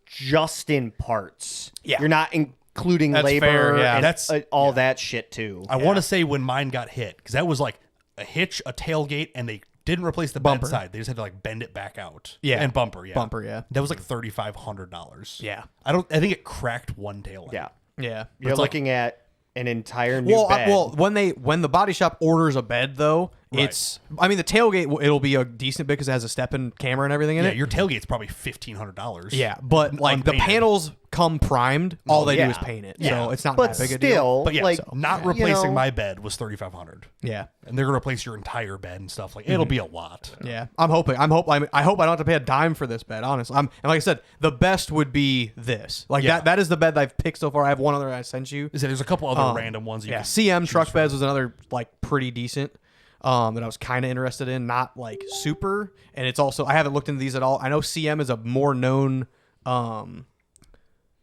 just in parts. Yeah. You're not including That's labor fair, yeah. and That's- all that shit too. I want to say when mine got hit because that was like a hitch, a tailgate, and they didn't replace the Bumper. bedside. They just had to like bend it back out. Yeah. and bumper. Yeah, Bumper, yeah. That was like $3,500. Yeah. I think it cracked one tail light. Yeah. Yeah. You're it's like- looking at an entire new Well, bed. when the body shop orders a bed though, Right. it's I mean the tailgate it'll be a decent bed because it has a step-in camera and everything in Yeah, it. your tailgate's probably $1,500. Yeah, but like the Unpainted. panels come primed. All they do yeah. is paint it, Yeah. so it's not but that big a deal. still, But yeah, like so not you replacing know, my bed was $3,500, Yeah, and they're gonna replace your entire bed and stuff. Like it'll be a lot. yeah. I hope I don't have to pay a dime for this bed. Honestly, and like I said, the best would be this. Like Yeah. that is the bed that I've picked so far. I have one other I sent you. There's a couple other random ones. You Yeah, can CM choose truck from. beds was another like pretty decent. That I was kind of interested in, not like super. And it's also I haven't looked into these at all. I know CM is a more known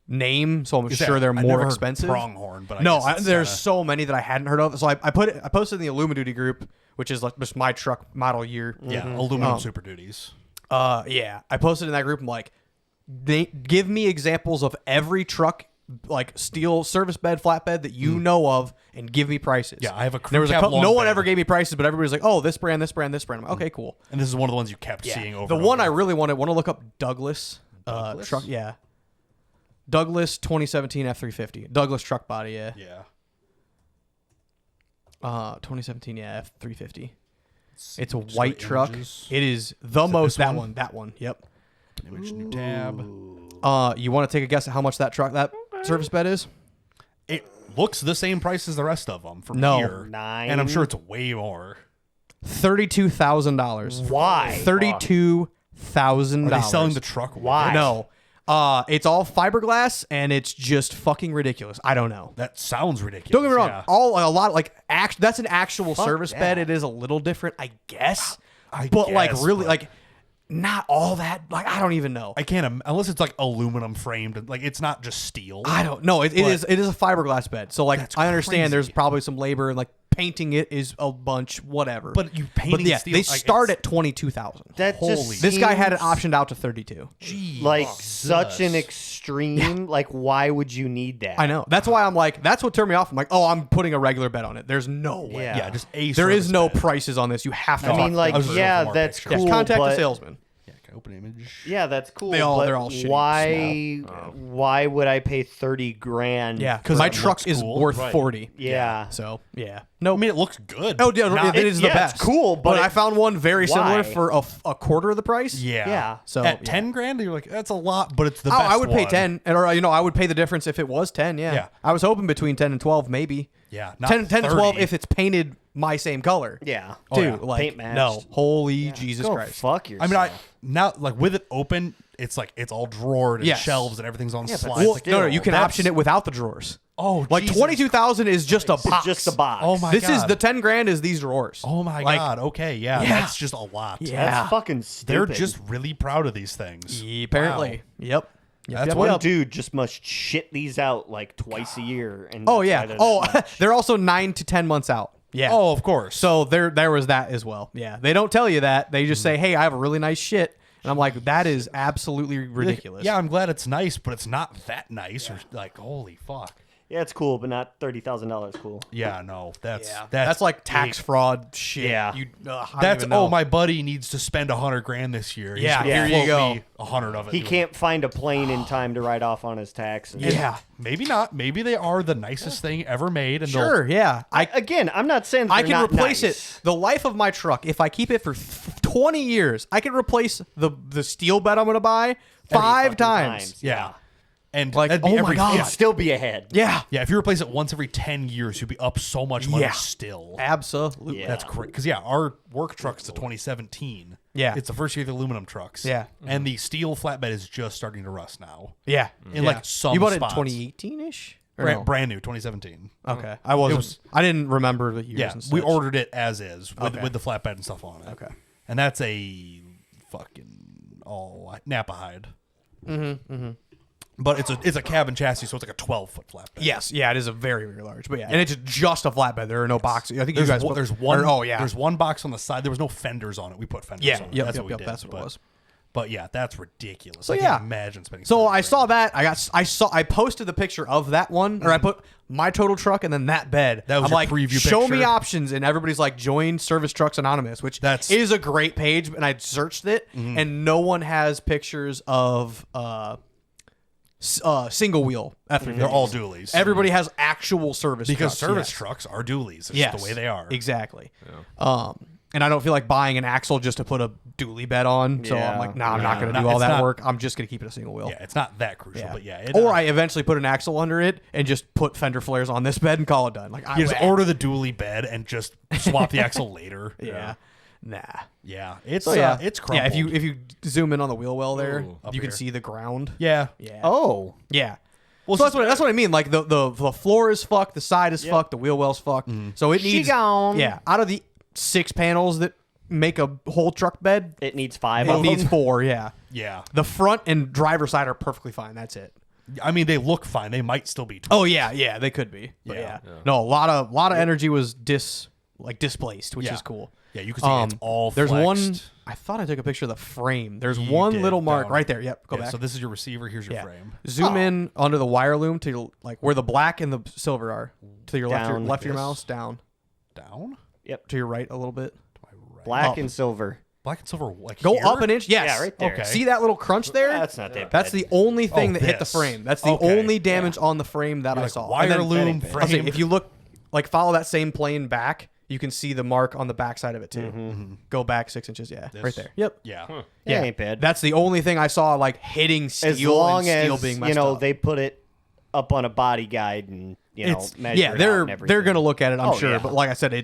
name, so I'm sure they're I've more never heard expensive. Pronghorn, but No, guess it's there's kinda- so many that I hadn't heard of. So I posted in the Illumiduty group, which is like just my truck model year. yeah aluminum Super Duties. Yeah, I posted in that group. I'm like, give me examples of every truck like steel service bed, flatbed that you know of, and give me prices. Yeah, I have a There was crew cab long no one bed. ever gave me prices, but everybody was like, "Oh, this brand, this brand, this brand." I'm like, okay, cool. And this is one of the ones you kept seeing over. The and one I over. really want to look up Douglas, Douglas? truck. Yeah, Douglas 2017 F350. Douglas truck body. Yeah. Yeah. 2017. Yeah, F350. See, It's a just white go to truck. images. It is the it most. this That one? one. That one. Yep. Image new tab. You want to take a guess at how much that service bed is? It looks the same price as the rest of them from No. here. And I'm sure it's way more. $32,000. Why? $32,000. Are they selling the truck? with Why? it? No. It's all fiberglass and it's just fucking ridiculous. I don't know. That sounds ridiculous. Don't get me wrong. Yeah. A lot like that's an actual service that. bed. It is a little different, I guess. I but like guess, really but- like not all that. Like I don't even know. I can't unless it's like aluminum framed. Like it's not just steel. I don't know. It is a fiberglass bed. So like That's I understand there's crazy. probably some labor and like painting it is a bunch whatever. But you painting yeah, steel, they like, start it's- at 22,000. That Holy- just This guy had it seems optioned out to 32. Gee, like Jesus. such an extreme. Like, why would you need that? I know. That's why I'm like, that's what turned me off. I'm like, oh, I'm putting a regular bed on it. There's no way. Yeah. Yeah, just a. There is service no bed. prices on this. You have to. I mean, talk like, to was them. just yeah, looking for more that's pictures. cool. Contact the but- salesman. Yeah, can I open image? Yeah, that's cool. They're all but shitty, why would I pay 30 grand? Yeah, because it my looks truck is cool. worth Right. 40. Yeah. So yeah. I No. mean, it looks good. Oh yeah, Not- it is the yeah, best. it's cool, but I found one very similar why? for a quarter of the price. Yeah. Yeah. So, at yeah. 10 grand, you're like, that's a lot, but it's the Oh, best I would pay one. 10, or I would pay the difference if it was 10. Yeah. Yeah. I was hoping between 10 and 12, maybe. Yeah. Not 10 to 12 30. if it's painted my same color. Yeah. Oh, Dude, yeah. like Paint matched. no, holy Jesus Go Christ. fuck I yourself. mean, now like with it open, it's like it's all drawered and Yes. shelves and everything's on Yeah, but slides. Well, Like, no, you can that's- option it without the drawers. Oh, Like Jesus 22,000 is just a box. It's just a box. Oh my This is God. the 10 grand is these drawers. Oh my Like, god. Okay, yeah, Yeah. that's just a lot. Yeah. That's fucking stupid. They're just really proud of these things. Apparently. Yep. That's One what- dude just must shit these out like twice a year. And Oh that's yeah. why they're Oh, that much. they're also 9 to 10 months out. Yeah. Oh, of course. So there was that as well. Yeah. They don't tell you that. They just say, "Hey, I have a really nice shit." And I'm like, "That is absolutely ridiculous." Yeah, I'm glad it's nice, but it's not that nice. Or like, holy fuck. Yeah, it's cool, but not $30,000 cool. Yeah, no, that's Yeah. That's like tax fraud shit. Yeah. You, I don't That's even know. my buddy needs to spend $100,000 this year. He's Yeah, gonna here you float go. me 100 of it. He to him. can't find a plane in time to write off on his taxes. Yeah. Maybe not. Maybe they are the nicest thing ever made. And Sure. Yeah. Again, I'm not saying that I they're can not replace nice. it. The life of my truck, if I keep it for 20 years, I can replace the steel bed I'm going to buy 5 fucking times. yeah. And Like, that'd be oh my every, God. Yeah. It'd still be ahead. Yeah. Yeah, if you replace it once every 10 years, you'd be up so much money Yeah. still. Absolutely. Yeah. That's great. Because, yeah, our work truck's the 2017. Yeah. It's the first year of the aluminum trucks. Yeah. And the steel flatbed is just starting to rust now. Yeah. In, Yeah. like, some You bought spots. it in 2018-ish? Or Brand, no? brand new, 2017. Okay. I wasn't. was- I didn't remember the years Yeah, and we such. ordered it as is with, Okay. with the flatbed and stuff on it. Okay. And that's a fucking Napa hide. But it's a cabin chassis, so it's like a 12-foot flatbed. Yes. Yeah, it is a very, very large. But yeah. And it's just a flatbed. There are no boxes. I think you guys put, there's one. or- oh, yeah. There's one box on the side. There was no fenders on it. We put fenders Yeah. on it. Yep. That's Yep. what we Yep. did. That's what but, it was. But yeah, that's ridiculous. So, I yeah. can't imagine spending. So 30 I grand. saw that. I posted the picture of that one, or I put my total truck and then that bed. That was I'm your like, preview show me picture? options, and everybody's like, join Service Trucks Anonymous, which is a great page. And I searched it, and no one has pictures of single wheel F350s. They're all dualies. Everybody has actual service because trucks, service yes. trucks are dualies. It's Yes, just the way they are. Exactly. And I don't feel like buying an axle just to put a dually bed on. So I'm Yeah. like, nah, I'm not going to No, do all it's that not- work. I'm just going to keep it a single wheel. Yeah, it's not that crucial, Yeah. but yeah. It, Or I eventually put an axle under it and just put fender flares on this bed and call it done. Like I you just order the dually bed and just swap the axle later. Yeah. Nah. Yeah. It's So yeah, it's crumpled. yeah. If you zoom in on the wheel well there, Ooh. you can here. see the ground. yeah. Yeah. Oh. Yeah. Well, So that's what I mean. Like the floor is fucked, the side is fucked, the wheel well's fucked. So it She needs gone. yeah. Out of the 6 panels that make a whole truck bed, It needs 5 it of needs them. 4. Yeah. yeah. The front and driver side are perfectly fine. That's it. I mean, they look fine. They might still be. Oh yeah, they could be. But Yeah. yeah. No, a lot of energy was displaced, which Yeah. is cool. Yeah, you can see it's all There's flexed. one. I thought I took a picture of the frame. There's You one did, little mark down. right there. Yep. Go Yeah, back. so this is your receiver. Here's your frame. Zoom in under the wire loom to like where the black and the silver are. To your left, Down left of your this. mouse, down. Down? To your right a little bit. To my right. Black Up. and silver. Black and silver, like Go here? up an inch. Yes. Yeah, right there. Okay. See that little crunch there? That's not that That's bad. the only thing Oh, that hit the this. frame. That's the Okay. only damage on the frame that I Like saw. wire And then- loom I'll say, frame. if you look, like follow that same plane back, you can see the mark on the back side of it too. Go back 6 inches. Yeah. This? Right there. Yep. Yeah. Yeah, ain't bad. That's the only thing I saw like hitting steel As long and steel as being messed you know up. they put it up on a body guide and measure yeah, it out they're and they're everything. gonna look at it, I'm Oh, sure. yeah. But like I said,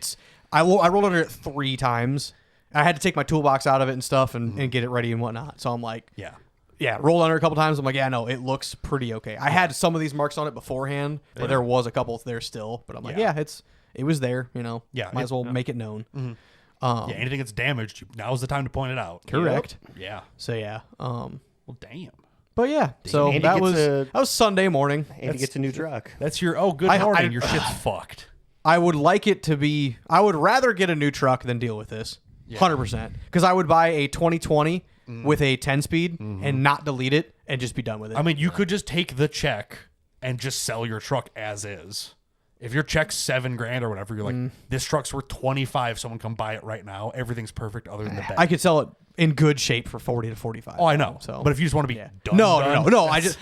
I rolled under it 3 times. I had to take my toolbox out of it and stuff and get it ready and whatnot. So I'm like, Yeah. rolled under a couple times. I'm like, yeah, no, it looks pretty okay. I had some of these marks on it beforehand, but there was a couple there still. But I'm like, Yeah. it was there. Yeah, might as well make it known. Yeah, anything that's damaged, now's the time to point it out. Correct. Yeah. So yeah, Well, damn. but yeah, so Andy that gets was Sunday morning. And he gets a new truck. That's your, good I- morning. Your shit's fucked. I would like it to be. I would rather get a new truck than deal with this. 100%. Because I would buy a 2020 with a 10-speed and not delete it and just be done with it. I mean, you could just take the check and just sell your truck as is. If your check's $7,000 or whatever, you're like, this truck's worth 25. Someone come buy it right now. Everything's perfect other than the bed. I could sell it in good shape for 40 to 45. Oh, I know. So, But if you just want to be done, no.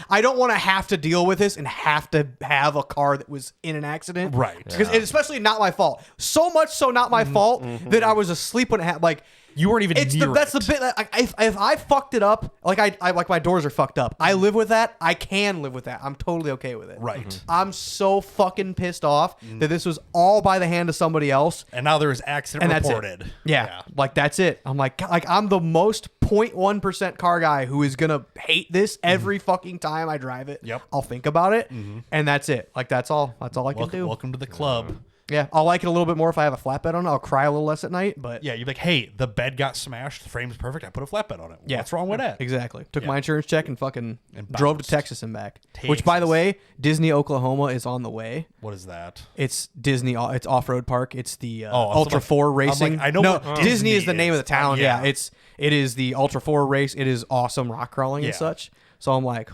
I don't want to have to deal with this and have to have a car that was in an accident. Right. Because it's especially not my fault. So much so not my fault that I was asleep when it happened. Like, you weren't even near that's it. the bit. Like, if I fucked it up, like I like my doors are fucked up. I live with that. I can live with that. I'm totally okay with it. Right. I'm so fucking pissed off that this was all by the hand of somebody else. And now there is accident And that's it. reported. Yeah, like that's it. I'm like I'm the most 0.1% car guy who is gonna hate this every fucking time I drive it. Yep. I'll think about it, and that's it. Like that's all. That's all I can do. Welcome to the club. Yeah, I'll like it a little bit more if I have a flatbed on it. I'll cry a little less at night, but Yeah, you're like, hey, the bed got smashed. The frame's perfect. I put a flatbed on it. yeah, What's wrong with that? Exactly. Took Yeah. my insurance check and fucking And drove to bounced. Texas and back. Which, by the Texas. way, Disney Oklahoma is on the way. What is that? It's Disney. It's off-road park. It's the Oh, I'm Ultra like- 4 I'm racing. like, I know no, what Disney Disney is the name is. of the town. Yeah. Yeah, it is the Ultra 4 race. It is awesome rock crawling Yeah. and such. So I'm like,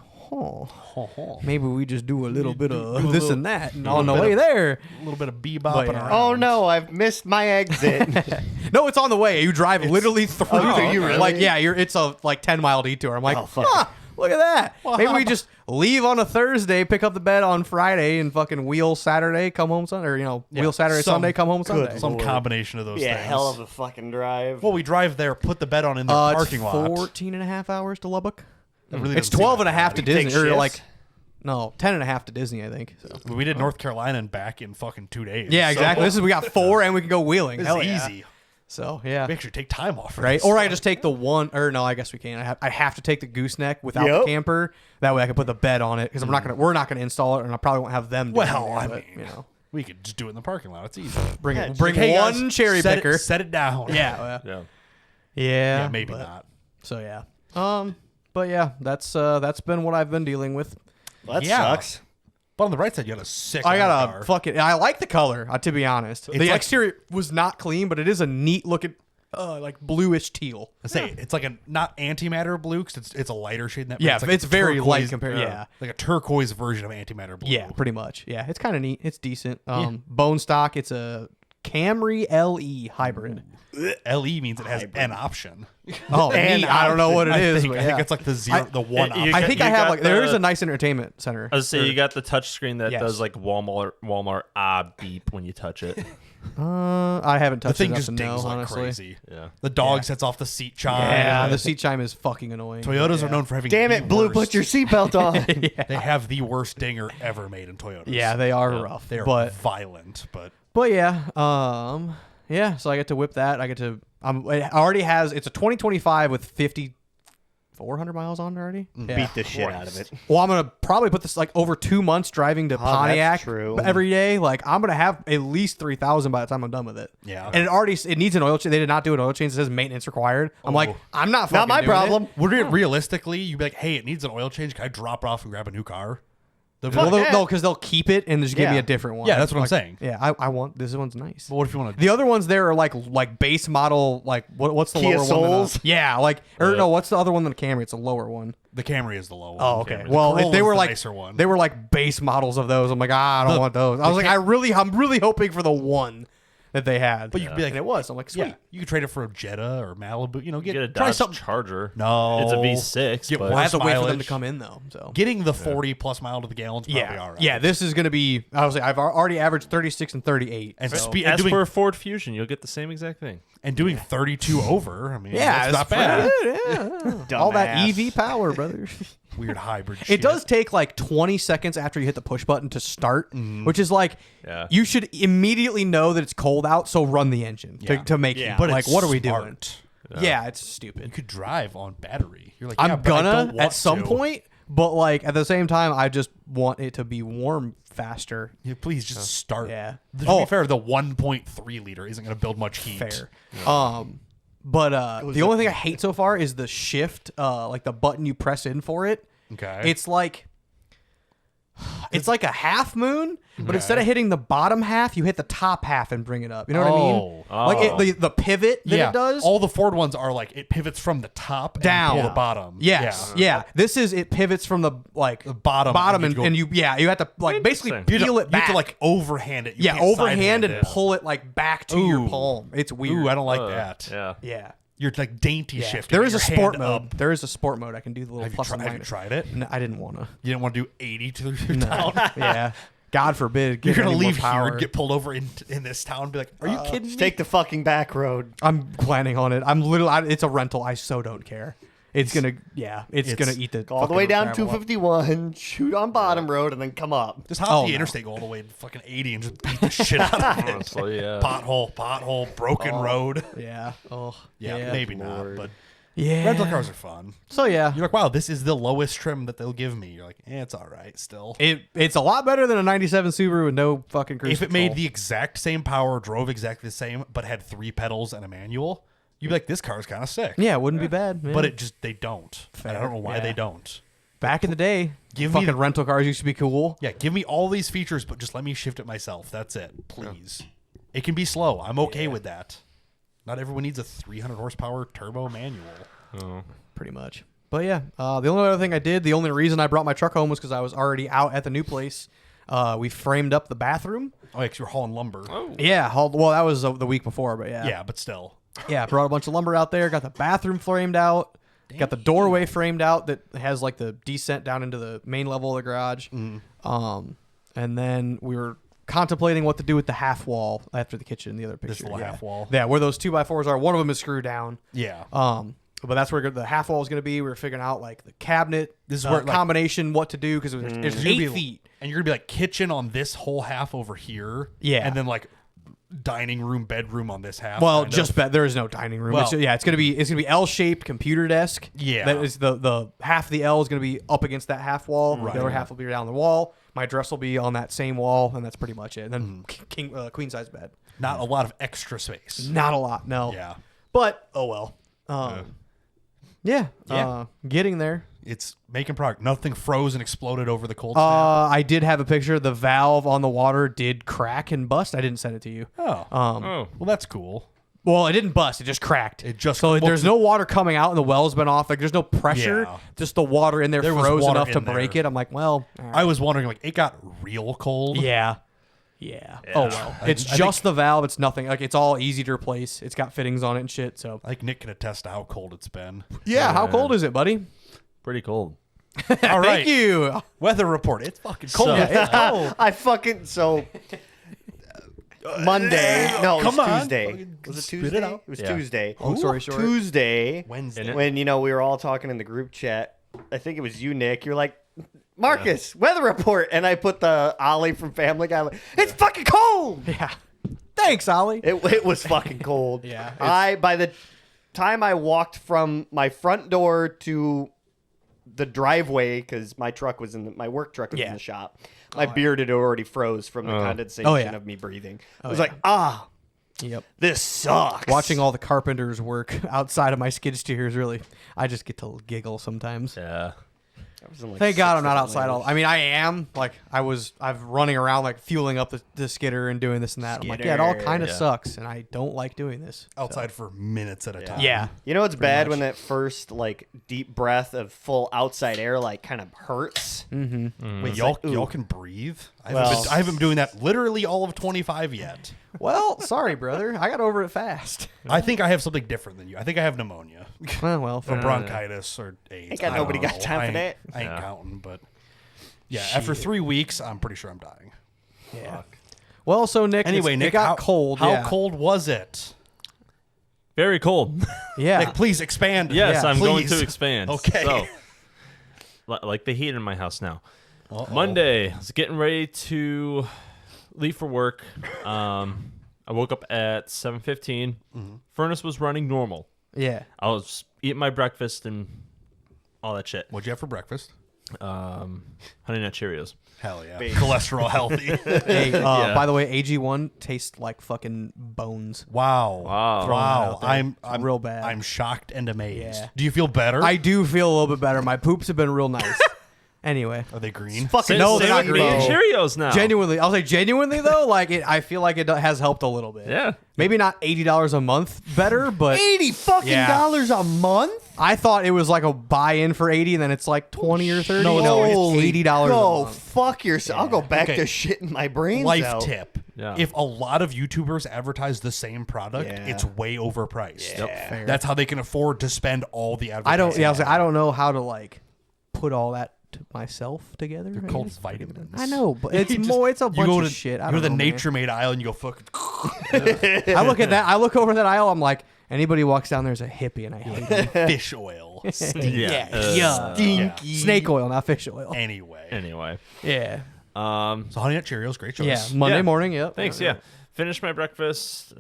maybe we just do a little bit of this and that, and on the way there. A little bit of bebopping But, yeah. around. Oh no, I've missed my exit. No, it's on the way. You drive literally through. Oh, you really? Like it's a 10-mile detour. I'm like, Oh, fuck. look at that. Maybe we just leave on a Thursday, pick up the bed on Friday, and fucking wheel Saturday, come home Sunday, or wheel Saturday, Some Sunday, come home Sunday. Some combination of those yeah, things. hell of a fucking drive. Well, we drive there, put the bed on in the parking it's lot. 14 and a half hours to Lubbock. It really It's doesn't seem 12 and a that half bad. to You take Disney, or shifts? like, no, 10 and a half to Disney, I think. So. We did North Carolina and back in fucking 2 days. Yeah, exactly. So We got 4 and we can go wheeling. it's Hell yeah. easy. So, yeah. We actually take time off for Right? this. Or I just take the one, or no, I guess we can. I have to take the gooseneck without Yep. the camper. That way I can put the bed on it, because we're not gonna install it, and I probably won't have them do it Well, either, I but, mean, we could just do it in the parking lot. It's easy. bring Yeah, bring Hey, guys, one cherry set picker. Set it down. Yeah. Yeah. Yeah. Yeah, maybe but- not. So yeah. But yeah, that's been what I've been dealing with. Well, that Yeah. sucks. But on the right side, you got a sick. I got car. a fucking. I like the color. To be honest, the like- exterior was not clean, but it is a neat looking, like bluish teal. I say it's like a not antimatter blue because it's a lighter shade than that. but Yeah, like it's a very light turquoise- compared. Yeah. like a turquoise version of antimatter blue. Yeah, pretty much. Yeah, it's kind of neat. It's decent. Bone stock. It's a Camry LE hybrid. LE means it has an option. Oh, And neat. I don't know what it is. I but think yeah. it's like the zero, the one you option. I think I have got like there is the- a nice entertainment center. I was say you got the touch screen that Yes. does like Walmart beep when you touch it. I haven't The touched thing it just enough to know, dings like honestly. crazy. Yeah. The dog sets off the seat chime. Yeah, the seat chime is fucking annoying. Toyotas Yeah. are known for having. Damn the it, Blue, worst- put your seatbelt on. They have the worst dinger ever made in Toyotas. Yeah, they are rough. They are but violent, but yeah, yeah. So I get to whip that. I get to. It already has. It's a 2025 with 5,400 miles on it already. Yeah. Beat the shit out of it. Well, I'm gonna probably put this like over 2 months driving to that's Pontiac true. every day. Like I'm gonna have at least 3,000 by the time I'm done with it. Yeah. and it needs an oil change. They did not do an oil change. It says maintenance required. I'm like, Oh. I'm not fucking Not my doing problem. it. would it realistically, you'd be like, "Hey, it needs an oil change. Can I drop it off and grab a new car?" Well, no, because they'll keep it and just give me a different one. Yeah, that's what I'm saying. Yeah, I want this one's nice. But what if you want to? The other ones there are like base model, like what's the Kia lower Souls? one? Yeah, like or no, what's the other one than the Camry? It's a lower one. The Camry is the low one. Oh, okay. Camry. Well, The if they Corolla's were the like nicer one. they were like base models of those. I'm like, I don't want those. I was like, I'm really hoping for the one that they had. But you could be like, and it was. I'm like, sweet. yeah, you could trade it for a Jetta or Malibu. You know, Get a try Dodge something. Charger. No, It's a V6. Get but I have to wait for them mileage. to come in though. So Getting the 40 plus mile to the gallon's probably all right. yeah. This is gonna be. I was like, I've already averaged 36 and 38. And so. speed Ask doing, for a Ford Fusion. You'll get the same exact thing. and doing 32 over. I mean, Yeah, that's not bad. Yeah. All that Dumbass. EV power, brother. Weird hybrid. It shit. does take like 20 seconds after you hit the push button to start, which is like Yeah. you should immediately know that it's cold out, so run the engine Yeah. to make Yeah. it. But like, it's what are we doing? smart. Yeah, it's You stupid. could drive on battery. You're like, I'm yeah, but I don't gonna want at some to. point, but like at the same time, I just want it to be warm faster. Yeah, please just start. Yeah. To be Oh. fair, the 1.3 liter isn't going to build much heat. Fair. But the only thing I hate so far is the shift, like the button you press in for it. Okay. It's like a half moon, but instead of hitting the bottom half, you hit the top half and bring it up. You know what I mean? Oh. Like the pivot that yeah. it does. All the Ford ones are like it pivots from the top Down. and pull the bottom. Yes. Yeah. Yeah. This is it pivots from the bottom and, and you and you you have to like basically Interesting. peel it You back. have to like overhand it. You yeah, can't overhand sidehand and it. pull it like back to your Ooh. palm. It's weird. Ooh, I don't like that. Yeah. Yeah. You're like dainty Yeah. shifting. There is a your sport hand mode. up. There is a sport mode. I can do the little Have you, plus and have you minus. tried it? No, I didn't want to. You didn't want to do 80 to your town. Yeah. God forbid. You're give gonna any more leave here power. and get pulled over in this town and be like, "Are you kidding Just me?" take the fucking back road. I'm planning on it. I'm literally. It's a rental. I so don't care. It's gonna. Yeah. It's gonna eat the. Go all the fucking way down gravel up. 251, shoot on bottom road, and then come up. Just hop Oh, the no. interstate, go all the way to fucking 80 and just beat the shit out of it. Honestly, yeah. Pothole, broken road. Yeah. Oh. Yeah, maybe not, but Yeah. rental cars are fun. So yeah. You're like, wow, this is the lowest trim that they'll give me. You're like, it's all right still. It's a lot better than a 97 Subaru with no fucking cruise If it control. made the exact same power, drove exactly the same, but had 3 pedals and a manual, you'd be like, this car's kind of sick. Yeah, it wouldn't be bad. Man. But they don't. And I don't know why Yeah. they don't. back in the day, Give me fucking the- rental cars used to be cool. Yeah, give me all these features, but just let me shift it myself. That's it, please. It can be slow. I'm okay with that. Not everyone needs a 300 horsepower turbo manual. Oh. Pretty much. But yeah, the only other thing I did, the only reason I brought my truck home was because I was already out at the new place. We framed up the bathroom. Oh, yeah, 'cause you're hauling lumber. Yeah, well, that was the week before, but yeah. Yeah, but still. Yeah, brought a bunch of lumber out there, got the bathroom framed out, got the doorway framed out that has like the descent down into the main level of the garage. And then we were contemplating what to do with the half wall after the kitchen, the other picture. This little yeah. half wall. Yeah, where those 2x4s are. One of them is screwed down. Yeah. But that's where the half wall is going to be. We were figuring out like the cabinet, This is where, like- combination, what to do because it's You're gonna 8 be- feet. And you're going to be like kitchen on this whole half over here. Yeah. And then like dining room, bedroom on this half. Well, kind just of. bet there is no dining room. Well- It's gonna be L-shaped computer desk. Yeah. that is the half of the L is gonna be up against that half wall. Right. The other half will be down the wall. My dress will be on that same wall, and that's pretty much it. And then queen size bed. Not a lot of extra space. Not a lot, no. Yeah. But oh well. Yeah. Yeah. Getting there. It's making progress. Nothing froze and exploded over the cold snap. I did have a picture. The valve on the water did crack and bust. I didn't send it to you. Oh. Oh. Well, that's cool. Well, it didn't bust. It just cracked. It just- so well, there's no water coming out, and the well's been off. Like there's no pressure. Yeah. Just the water in there, There was froze water enough to in break there. it. I'm like, well, all right. I was wondering, like, it got real cold. yeah. Oh well. It's I just the valve. It's nothing. Like it's all easy to replace. It's got fittings on it and shit. So I think Nick can attest to how cold it's been. yeah. How cold is it, buddy? Pretty cold. All right. Thank you. Weather report. It's fucking cold. So- It's cold. I fucking Monday. No, it was Come on. Tuesday. Fucking Was it spit Tuesday? it out. It was Yeah. Tuesday. Long story short. Tuesday. Wednesday. When we were all talking in the group chat. I think it was you, Nick. You're like, Marcus, weather report, and I put the Ollie from Family Guy. Like, it's fucking cold. Yeah. Thanks, Ollie. It was fucking cold. Yeah, By the time I walked from my front door to the driveway, because my truck was my work truck was in the shop. My beard had already froze from the condensation Oh, yeah. of me breathing. I was like, Yep. this sucks. Watching all the carpenters work outside of my skid steer is really. I just get to giggle sometimes. Yeah. Thank God I'm not outside all. I mean, I am. Like, I've running around, like, fueling up the skidder and doing this and that. I'm like, yeah, it all kind of sucks, and I don't like doing this. Outside for minutes at a time. Yeah. You know what's bad when that first, like, deep breath of full outside air, like, kind of hurts? Mm-hmm. Wait, y'all can breathe? I Well- haven't been doing that literally all of 25 yet. Well, sorry, brother. I got over it fast. I think I have something different than you. I think I have pneumonia. Well, Or bronchitis or AIDS. Ain't got I don't nobody got know. time for that. I ain't counting, but yeah, after 3 weeks, I'm pretty sure I'm dying. yeah. Well, so Nick, Anyway, Nick, it got how cold. How yeah. cold was it? Very cold. Yeah. Nick, please expand. Yes, Yeah, I'm going please. to expand. Okay. So, like the heat in my house now. Uh-oh. Monday, I was getting ready to leave for work. I woke up at 7:15. Furnace was running normal. Yeah. I was eating my breakfast and all that shit. What'd you have for breakfast? Honey Nut Cheerios. Hell yeah. Cholesterol healthy. Hey, Yeah. by the way, AG1 tastes like fucking bones. Wow. Wow. Throwing it Wow. out there. I'm It's real bad. I'm shocked and amazed. Yeah. Do you feel better? I do feel a little bit better. My poops have been real nice. Anyway. Are they green? Fucking No, they're Same not with me and green. Cheerios now. Genuinely, I'll say genuinely though, like I feel like it has helped a little bit. Yeah. Maybe not $80 a month better, but $80 fucking Yeah. dollars a month? I thought it was like a buy-in for 80 and then it's like 20 or 30. No, No, it's it's $80 a No, month. fuck yourself. I'll go back Okay. to shitting my brains Life out. tip. Yeah. If a lot of YouTubers advertise the same product, Yeah. it's way overpriced. Yeah. Fair. That's how they can afford to spend all the advertising. I was like, I don't know how to like put all that to myself together. They're I called guess. vitamins. I know, but it's You just- more. It's a you bunch go of to, shit. I You go don't to the know, man. Nature Made aisle and you go fuck. I look at that. I look over that aisle. I'm like, anybody walks down there is a hippie, and I hate them. Fish oil. Yeah. Yeah. Stinky. Snake oil, not fish oil. Anyway. Anyway. Yeah. So Honey Nut Cheerios, great choice. Yeah. Monday Yeah. morning. Yep. Thanks. Yeah. Finished my breakfast.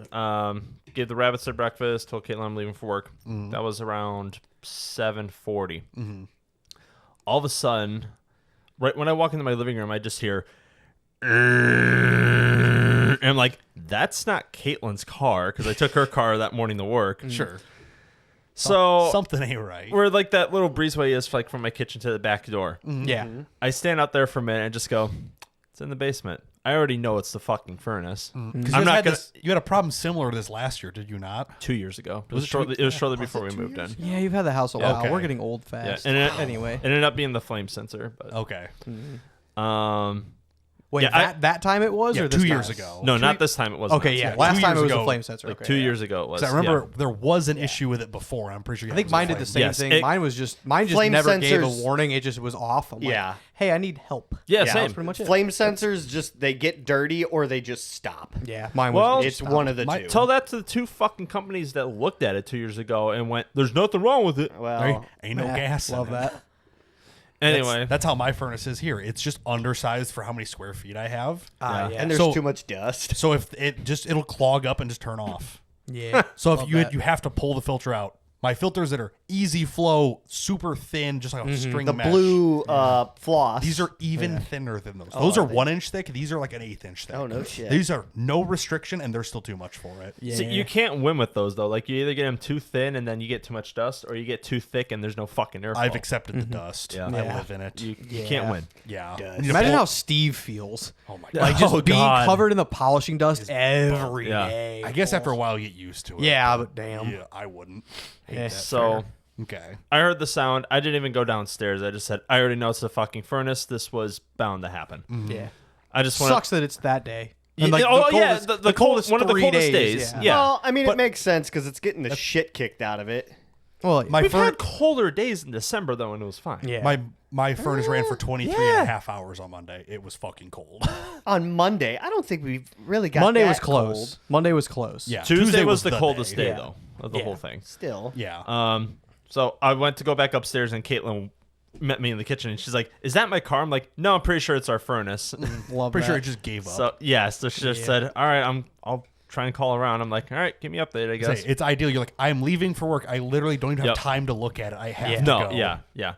Gave the rabbits their breakfast. Told Caitlin I'm leaving for work. That was around 7:40. All of a sudden, right when I walk into my living room, I just hear, and I'm like, that's not Caitlin's car because I took her car that morning to work. Sure. So Something ain't right. where like that little breezeway is, like from my kitchen to the back door. Yeah. I stand out there for a minute and just go, it's in the basement. I already know it's the fucking furnace. I'm not gonna. You had a problem similar to this last year, did you not? 2 years ago. It Was was it shortly. two- It was shortly was before it we 2 moved years? in. Yeah, you've had the house a while. Okay. We're getting old Yeah, fast. and Anyway. it ended up being the flame sensor. But Okay. Wait, yeah, that time it was, Yeah, or this 2 years time? ago. no, not this time. It wasn't. Okay, yeah. Yeah, Last 2 time it years was a ago, flame sensor. Like Okay, 2 yeah. years ago it was. 'Cause I remember yeah. there was an issue with it before. I'm pretty sure. I think mine did the same Yes, thing. it- Mine just Flame never gave a sensors- warning. It just was off. I'm like, Yeah. hey, I need help. Yeah, Yeah, same. That's pretty much it. Flame sensors just they get dirty or they just stop. Yeah, mine was. Well, It's one of the two. Tell that to the two fucking companies that looked at it 2 years ago and went, "There's nothing wrong with it." Well, Ain't no Yeah, gas. in Love it. that. Anyway, That's how my furnace is here. It's just undersized for how many square feet I have. Yeah. and there's So- too much dust. So if it'll clog up and just turn off. Yeah. So if Love you that. you have to pull the filter out. My filters that are easy flow, super thin, just like a string The mesh. blue floss. These are even thinner than those. Those are are they? 1 inch thick. These are like an 1/8 inch thick. Oh, no shit. These are no restriction, and they're still too much for it. Yeah. see, you can't win with those though. Like you either get them too thin and then you get too much dust, or you get too thick and there's no fucking airflow. I've accepted the dust. Yeah. I Yeah. live in it. You Yeah. can't win. Yeah. Dust. Need to Imagine pull- how Steve feels. Oh my god. Like just Oh, being God. covered in the polishing dust every Yeah. day. I guess after a while you get used to it. Yeah, but damn. Yeah, I wouldn't. Hate Yeah. that. So Okay. I heard the sound. I didn't even go downstairs. I just said, I already know it's a fucking furnace. This was bound to happen. Yeah. I just want Sucks that it's that day. Yeah, And, like, oh, the yeah, coldest- the the coldest one of the 3 coldest days. days. Yeah. Well, I mean, But- it makes sense because it's getting the shit kicked out of it. Well, My We've fur- had colder days in December though, and it was fine. yeah. my furnace ran for 23 and a half hours on Monday. It was fucking cold. On Monday, I don't think we've really got Monday that was close. cold. Monday was close. Yeah. Tuesday was the the coldest day Yeah. though of the Yeah. whole thing. Still. Yeah. So I went to go back upstairs, and Caitlin met me in the kitchen, and she's like, "Is that my car?" I'm like, "No, I'm pretty sure it's our furnace." Love Pretty that. sure it just gave up. So yeah, so she just said, "All right, I'll try and call around." I'm like, "All right, give me an update, I guess." Say, it's ideal. You're like, I'm leaving for work. I literally don't even have Yep. time to look at it. I have Yeah. to No, go. yeah.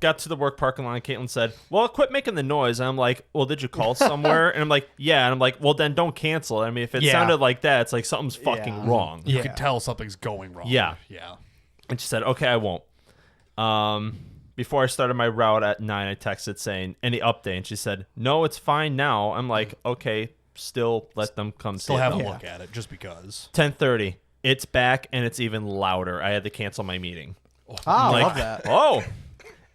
Got to the work parking lot, and Caitlin said, "Well, quit making the noise." And I'm like, "Well, did you call somewhere?" And I'm like, "Yeah." And I'm like, "Well, then don't cancel it." I mean, if it Yeah. sounded like that, it's like something's fucking Yeah. wrong. You Yeah. can tell something's going wrong. Yeah. Yeah. And she said, "Okay, I won't." before I started my route at 9, I texted saying, any update? And she said, no, it's fine now. I'm like, okay, still let them come Still see have it. a though. look at it just because. 10:30. It's back, and it's even louder. I had to cancel my meeting. I Like, love that. oh.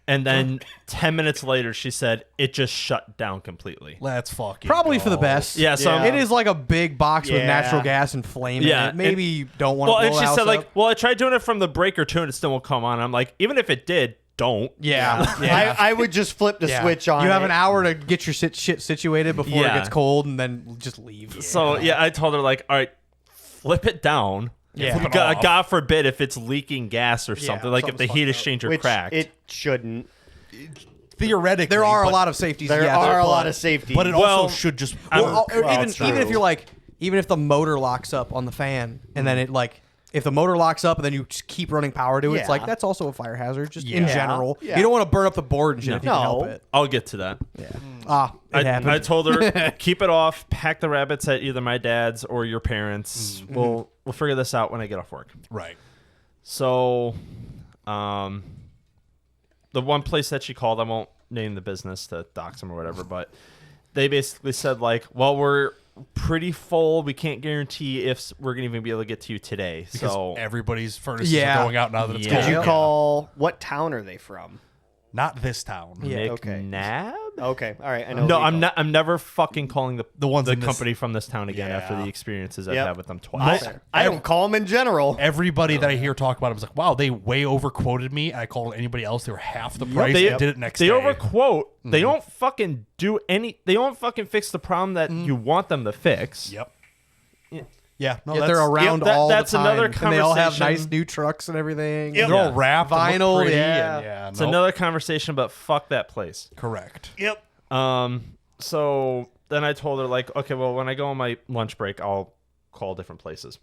And then 10 minutes later, she said, it just shut down completely. Let's fucking Probably go. for the best. Yeah, so Yeah. It is like a big box with Yeah. natural gas and flame Yeah, in it. Maybe you don't want Well, to blow and the she house said, like, up. well, I tried doing it from the breaker, too, and it still won't come on. I'm like, even if it did, don't. Yeah. yeah. I would just flip the Yeah. switch on. You have it. an hour to get your shit situated before Yeah. it gets cold, and then just leave. So, yeah, I told her, like, all right, flip it down. Yeah. Flip it off. God forbid if it's leaking gas or something. Like, if the something's heat fucked up. exchanger which cracked. it shouldn't. Theoretically, There are a but- lot of safeties. There yes, are a but- lot of safety. but it Well, also should just. Well, work. or even true. if you're like, even if the motor locks up on the fan, and then it like, if the motor locks up and then you just keep running power to it, it's Yeah. like that's also a fire hazard. Just in Yeah. general, Yeah. you don't want to burn up the board and shit if you can help No. it. I'll get to that. Yeah. It happened. I told her, keep it off, pack the rabbits at either my dad's or your parents'. We'll figure this out when I get off work. Right. So, the one place that she called, I won't name the business to dox them or whatever, but they basically said, like, well, we're pretty full. We can't guarantee if we're going to even be able to get to you today. Because So, everybody's furnaces Yeah. are going out now that it's Yeah. cold. Did you Yeah. call? What town are they from? Not this town. Yeah. Okay. McNabb? Okay, all right. I know. No, what I'm you not. I'm never fucking calling the ones in this- company from this town again after Yeah. the experiences I've Yep. had with them call. twice. I don't call them in general. Everybody that I hear talk about it was like, wow, they way overquoted me. I called anybody else. They were half the price. They and did it next They day. overquote. They don't fucking do any. They don't fucking fix the problem that you want them to fix. Yep. Yeah. Yeah. No, Yet that's, they're around that- all that's the time. another And they all have conversation. nice new trucks and everything. They're all wrapped. and Vinyl, look pretty, yeah. and yeah. It's nope. another conversation, but fuck that place. Correct. Yep. So then I told her, like, okay, well, when I go on my lunch break, I'll call different places.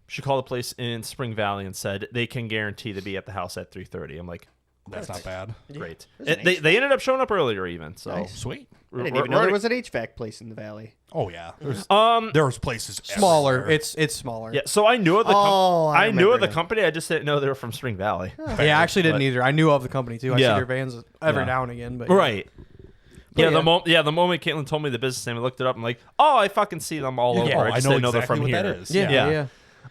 She called a place in Spring Valley and said they can guarantee to be at the house at 3:30. I'm like, That's not bad. great. There's an They ended up showing up earlier even. So Nice. Sweet. I didn't even know there was an HVAC place in the valley. Oh yeah. There's Um, there was places Smaller. everywhere. It's smaller. yeah. So I knew of the. Oh, I I knew of remember the now. company. I just didn't know they were from Spring Valley. Yeah, I actually didn't But- either. I knew of the company too. I Yeah. see their vans every Yeah. now and again. But Right. Yeah, yeah. the moment Caitlin told me the business name, I looked it up. I'm like, oh, I fucking see them all over. Yeah, I I just know didn't know they're exactly from what here. that is. Yeah, Yeah. yeah.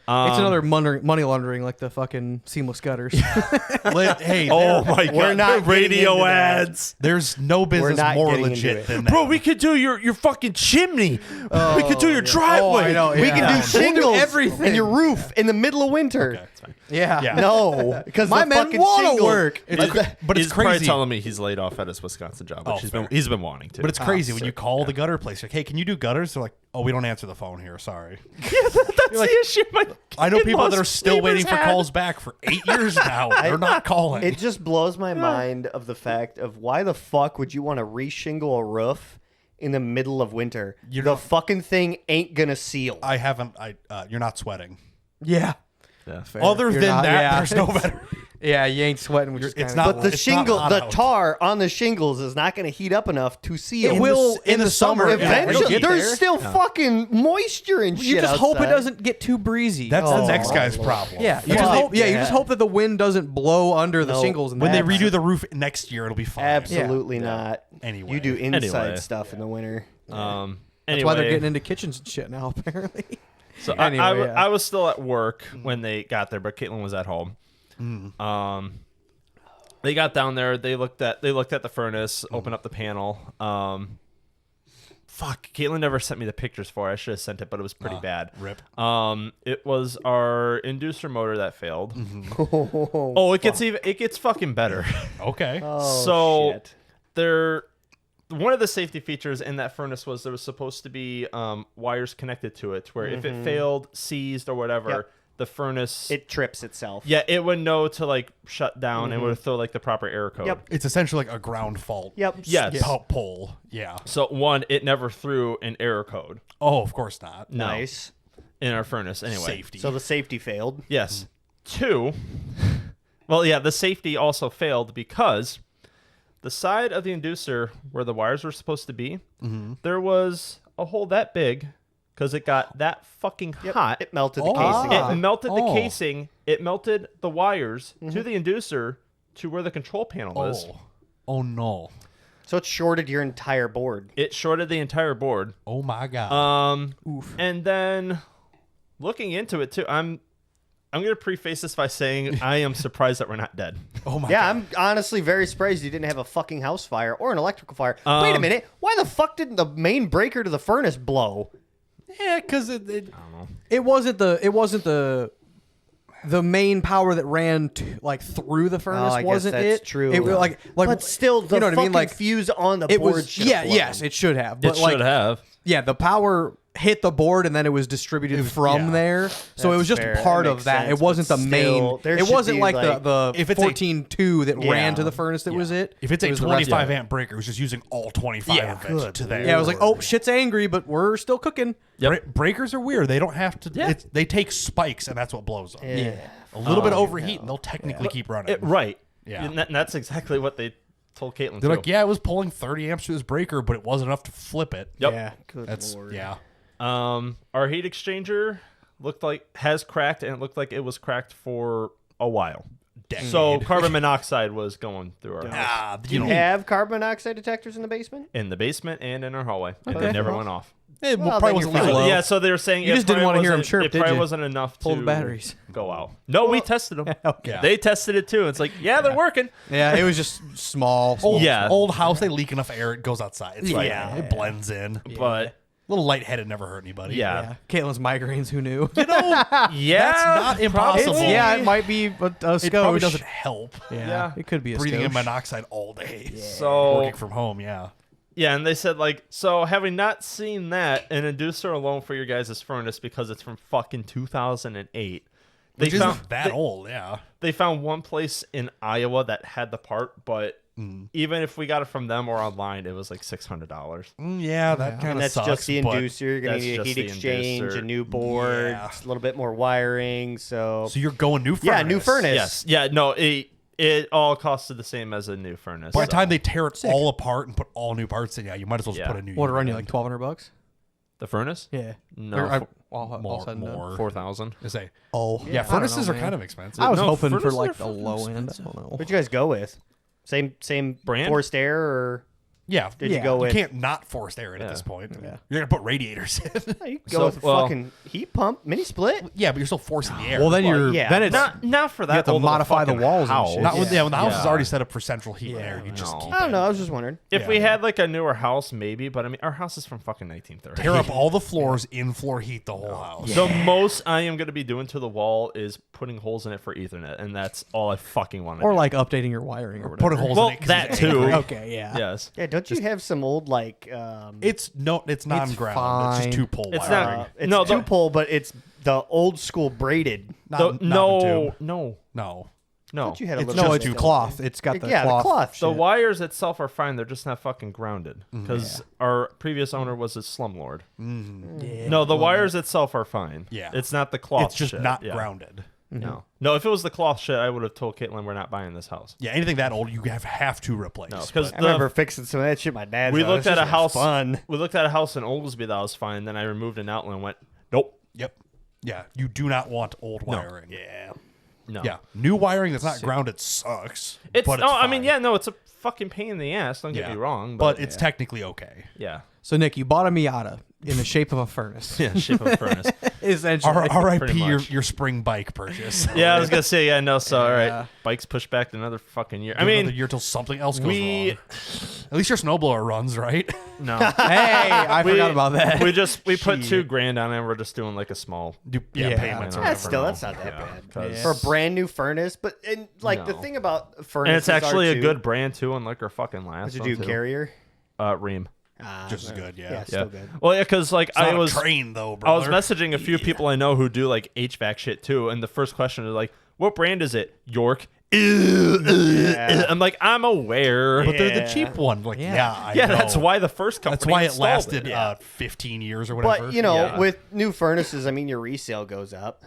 It's another money laundering, like the fucking seamless gutters. Hey, Oh my god! We're not the radio getting into that. ads, there's no business not more getting into legit it. than that. bro. We could do your fucking chimney. We could do your driveway. Oh, I know. We yeah. can do We'll shingles everything. and your roof in the middle of winter. Okay, it's fine. Yeah. Yeah. No, because My the men fucking wanna shingles. work. It's cra- but it's He's probably crazy. telling me he's laid off at his Wisconsin job, which Oh, fair. he's been wanting to. But it's crazy when sick. you call the gutter place. Like, hey, can you do gutters? They're like, oh, we don't answer the phone here. Sorry. that's the issue. I know people that are in-laws' still waiting for neighbors had. calls back for 8 years now. They're not calling. It just blows my mind of the fact of why the fuck would you want to reshingle a roof in the middle of winter? You the know- fucking thing ain't gonna seal. I haven't. You're not sweating. Yeah. Yeah. Fair. Other You're than not- that, yeah. there's no better. Yeah, you ain't sweating. Which is It's kinda not- cool. But the It's not shingle, hot the out. tar on the shingles is not going to heat up enough to seal. It will in the summer, yeah. Eventually, It'll get there's there. still fucking moisture and shit. You just hope it outside. doesn't get too breezy. That's the Oh, next guy's Lord. problem. yeah. You Fuck just hope. Yeah, you yeah. just hope that the wind doesn't blow under the No. shingles. And When they that- redo the roof next year, it'll be fine. Absolutely not. Anyway. You do inside Anyway. stuff in the winter. Anyway, That's why they're getting into kitchens and shit now. Apparently. So Anyway, yeah. I was still at work when they got there, but Caitlin was at home. They got down there. They looked at the furnace, opened up the panel. Fuck, Caitlin never sent me the pictures for it. I should have sent it, but it was pretty bad. Rip. It was our inducer motor that failed. Oh, it gets fucking better. Okay. Oh, So- shit. One of the safety features in that furnace was there was supposed to be wires connected to it, where if it failed, seized, or whatever, Yep. the furnace It trips itself. yeah, it would know to like shut down and would throw like the proper error code. Yep. It's essentially like a ground fault. Yep. Yes. Pull. Yeah. So one, it never threw an error code. Oh, of course not. No, Nice. in our furnace anyway. Safety. So the safety failed. Yes. Two. Well, yeah, the safety also failed because the side of the inducer where the wires were supposed to be, there was a hole that big because it got that fucking hot. It melted the Oh. casing. It melted the Oh. casing. It melted the wires to the inducer to where the control panel is. Oh no. So it shorted your entire board. It shorted the entire board. Oh my god. And then looking into it too, I'm gonna preface this by saying I am surprised that we're not dead. Oh my Yeah, god. I'm honestly very surprised you didn't have a fucking house fire or an electrical fire. Wait a minute. Why the fuck didn't the main breaker to the furnace blow? Yeah, because It wasn't the main power that ran through the furnace. I guess wasn't that's it? true. It like But still, the you know what I fucking mean? Like fuse on the it board was. should Yeah, have yes, it should have. But It should have. Yeah, the power hit the board and then it was distributed from yeah. there. So it was just fair. part That of makes that. sense, It wasn't the but main. still, there It should wasn't be, like like- the If it's a- 14.2 that ran to the furnace. That was it. If it's It a was the rest of 25 it. amp breaker, it was just using all 25 Yeah. of it Good to there. Yeah, I was like, oh, shit's angry, but we're still cooking. Breakers are weird. They don't have to. Yeah. They take spikes, and that's what blows them. Yeah. A little bit overheat, and they'll technically keep running. Right. Yeah. And that's exactly what they told Caitlin. They're too. like, yeah, it was pulling 30 amps to this breaker, but it wasn't enough to flip it. Yep. Yeah. Good That's Lord. yeah. Our heat exchanger has cracked, and it looked like it was cracked for a while. So carbon monoxide was going through our house Ah, Do you have carbon monoxide detectors in the basement? in the basement and in our hallway. And Okay. they never went off. It Well, probably then wasn't you're loud. fine. Yeah, so they were saying You it just didn't probably wanna hear 'em wasn't- chirp, It did probably you? wasn't enough Pull the to batteries. go out. No, we tested them. Okay. They tested it too. It's like, yeah, they're working. Yeah, it was just small. Yeah. Old house, they leak enough air, it goes outside. It's fine. Yeah. It blends in. A But little lightheaded never hurt anybody. yeah, Caitlin's migraines. Who knew? yeah, That's not impossible. probably. Yeah, it might be, but a It probably skosh. doesn't help. Yeah, it could be a Breathing in skosh. monoxide all day. So Working from home, yeah. yeah, and they said like, so having not seen that, an inducer alone for your guys' furnace because it's from fucking 2008. They Which found isn't that old, yeah. they found one place in Iowa that had the part, but even if we got it from them or online, it was like $600. Yeah, that kind And of that's sucks. just the but- inducer. You're going to that's need a just heat the exchange, inducer. a new board, Yeah. a little bit more wiring. So So you're going new furnace. yeah, new furnace. Yes, yeah, no, it all costed the same as a new furnace. By the time they tear it all apart and put all new parts in, yeah, you might as well just Yeah. put a new What, unit run you in. like $1,200? the furnace, Yeah. No, Or, more, said and done. more. 4,000. I say, Oh, yeah, I don't furnaces know, are man. kind of expensive. I was No, hoping for furnaces like are the fucking low end. I expensive. don't know. What'd you guys go with? Same Brand? forced air, or yeah, did Yeah. you go you with? can't not forced air it at Yeah. this point. Yeah. You're gonna put radiators in. You can go So, with a well- fucking heat pump, mini split. yeah, but you're still forcing the air. Well, then Well, you're yeah. then it's Not for that. have to old of a modify the fucking walls and house. shit. not when, Yeah. when the house is Yeah. already set up for central heat and Yeah, air. You just no. keep I don't it. know. I was just wondering. If Yeah. we had like a newer house, maybe, but I mean, our house is from fucking 1930. Tear up all the floors, in floor heat the whole house. The most I am going to be doing to the wall is putting holes in it for Ethernet, and that's all I fucking want to or do. like updating your wiring or whatever. Putting holes Well, in it. 'cause that he's too. angry. Okay, yeah. Yes. Yeah, don't you have some old like? It's non-ground. It's fine. just two pole It's wiring. not- It's No, two the- pole, but it's the old school braided. Not no, tube. no, No. no. Thought you had a It's little No, just it's two cloth. It's got the Yeah, the cloth. cloth. The shit. wires itself are fine. They're just not fucking grounded Mm-hmm. because our previous owner was a slumlord. Yeah. No, the wires itself are fine. Yeah. It's not the cloth. It's just shit. not Yeah. grounded. No. No, if it was the cloth shit, I would have told Caitlin we're not buying this house. Yeah, anything that old, you have to replace. No, But- because I remember fixing some of that shit. At my dad's. we house. looked This at a was house. Fun. We looked at a house in Oglesby that was fine. Then I removed an outlet and went, nope. Yep. Yeah, you do not want old wiring. Yeah. No. Yeah, new wiring that's not grounded sucks. It's but no. I fine. mean, yeah, no. It's a fucking pain in the ass. Don't get Yeah. me wrong. but But, it's technically okay. yeah. So Nick, you bought a Miata in the shape of a furnace. Yeah. Shape of a furnace. Essentially. R.I.P. Pretty Your much. spring bike purchase. Yeah, I was gonna say, yeah, no. So all Yeah. right, bikes pushed back another fucking year. I Another mean, year till something else goes we wrong. At least your snowblower runs, right? no. Hey, I forgot about that. We put $2,000 on it. And we're just doing like a small. Yeah. Payments. or That's whatever. still that's not that bad 'cause- for a brand new furnace. But and like the No. thing about And furnaces, it's actually are a too- good brand too, unlike our fucking last. What'd you do, one, too. Carrier? Ream. Just as good, yeah. Yeah, Yeah. still good. Well, yeah, because like It's not I was a train though, I was brother. messaging a few people I know who do like HVAC shit too, and the first question is like, "What brand is it?" York. I'm like, I'm aware. But they're the Yeah. cheap one. Like, yeah, I Yeah, know. that's why the first company. That's why it installed lasted 15 years or whatever. But you know, Yeah. with new furnaces, I mean, your resale goes up.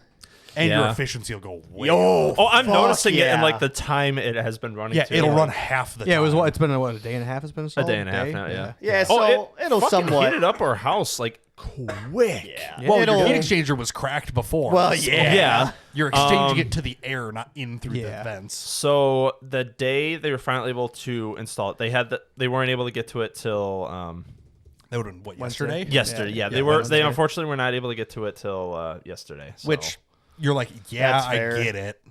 And your Yeah. efficiency will go way Yo, up. Oh, I'm fuck noticing it in yeah. like the time it has been running. Yeah, too. it'll Like, run half the Yeah, time. it was what? It's been a day and a half. It's been a solid day and a half now. Yeah. Yeah, so it'll fucking somewhat. heated up our house like quick. Yeah. Well, it'll, your heat exchanger was cracked before. Well, so yeah. Yeah. You're exchanging it to the air, not in through the vents. So the day they were finally able to install it, they weren't able to get to it till That would have been, what, yesterday? yesterday. Yeah, they unfortunately were not able to get to it till yesterday. So. Which you're like, yeah, That's I fair. get it.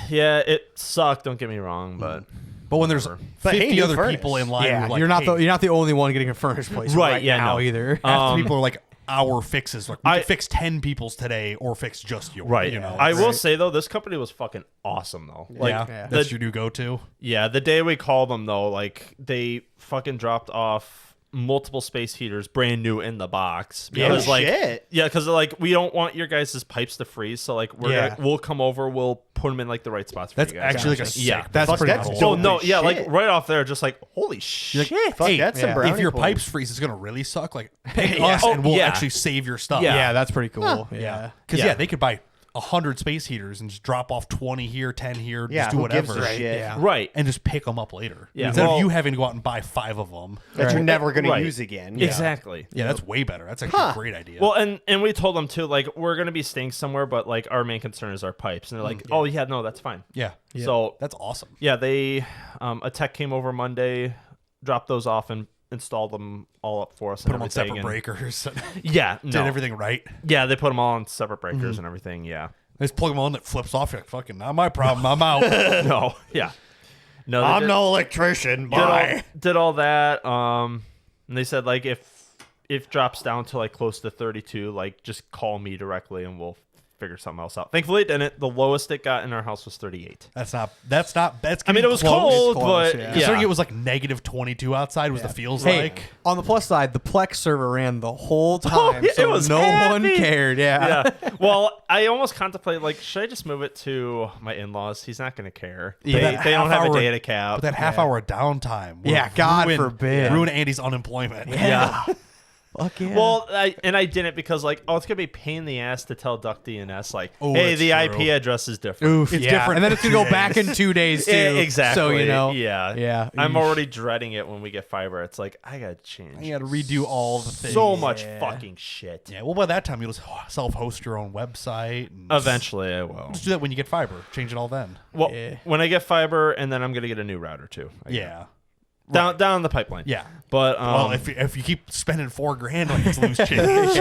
It sucked. Don't get me wrong, but But when there's Whatever. 50 But hey, new other furnace. people in line, Yeah, who are like, you're not hey, you're not the only one getting a furnace place Right, yeah, now no. either. half the people are like, our fixes. Like, we I- could fix 10 people's today or fix just yours. right. You know, I will Right. say though, this company was fucking awesome though. Like, yeah, the- that's your new go-to. yeah, the day we called them though, like they fucking dropped off multiple space heaters brand new in the box because Oh, like shit. yeah, because like we don't want your guys' pipes to freeze, so like we'll come over, we'll put them in like the right spots for That's you guys. actually like a sick. Yeah. That's Fuck, pretty that's cool. So dope no, as yeah, like shit. right off there, just like holy shit. Fuck, Hey, that's some yeah. brownie if your points. pipes freeze, it's gonna really suck. Like, pay Yeah. us, Oh, and we'll yeah. actually save your stuff. yeah, that's pretty cool. Yeah. Because Yeah. they could buy 100 space heaters and just drop off 20 here, 10 here, Yeah, just do who gives whatever, a shit? Yeah. Right. and just pick them up later. Yeah. Instead Well- of you having to go out and buy 5 of them. that you're never going Right. to use again. Exactly. Yeah, that's way better. That's actually a great idea. Well, and we told them too, like we're gonna be staying somewhere, but like our main concern is our pipes, and they're like, oh yeah, no, that's fine. yeah, So that's awesome. yeah, they a tech came over Monday, dropped those off, and installed them all up for us. Put and them on everything, separate and- breakers. Yeah, Did no. everything right. Yeah, they put them all on separate breakers and everything. Yeah. They just plug them on, it flips off. You're like, fucking, not my problem. I'm out. No. Yeah. No. they I'm did- no electrician. did all, Bye. did all that. And they said like if drops down to like close to 32, like just call me directly and we'll figure something else out. Thankfully, it didn't. The lowest it got in our house was 38. That's I mean, getting it was close. cold, close, but yeah. Considering it was like negative 22 outside was the feels Hey, like. on the plus side, the Plex server ran the whole time, yeah, so it was no one happy. cared. Yeah. Yeah. Well, I almost contemplated like, should I just move it to my in-laws? He's not going to care. Yeah. They don't have a Half-hour- data cap. But that half hour of downtime. would Yeah, God ruin- forbid. Ruin Andy's unemployment. yeah. Fuck yeah. Well, I didn't because like, oh, it's gonna be a pain in the ass to tell Duck DNS like, Oh, hey, that's the true. IP address is different. Oof, It's yeah. different And then for it's gonna go 2 back in 2 days too. Yeah, exactly. So you know. Yeah. Yeah. I'm Eesh. already dreading it when we get fiber. It's like I gotta change. You got to redo all the things. so much fucking shit. Yeah, well, by that time, you'll just self-host your own website. And Eventually, I will. Just do that when you get fiber. Change it all then. Well, Yeah. when I get fiber, and then I'm gonna get a new router too. Yeah. Down the pipeline. Yeah. But Well, if you keep spending $4,000 like it's loose change.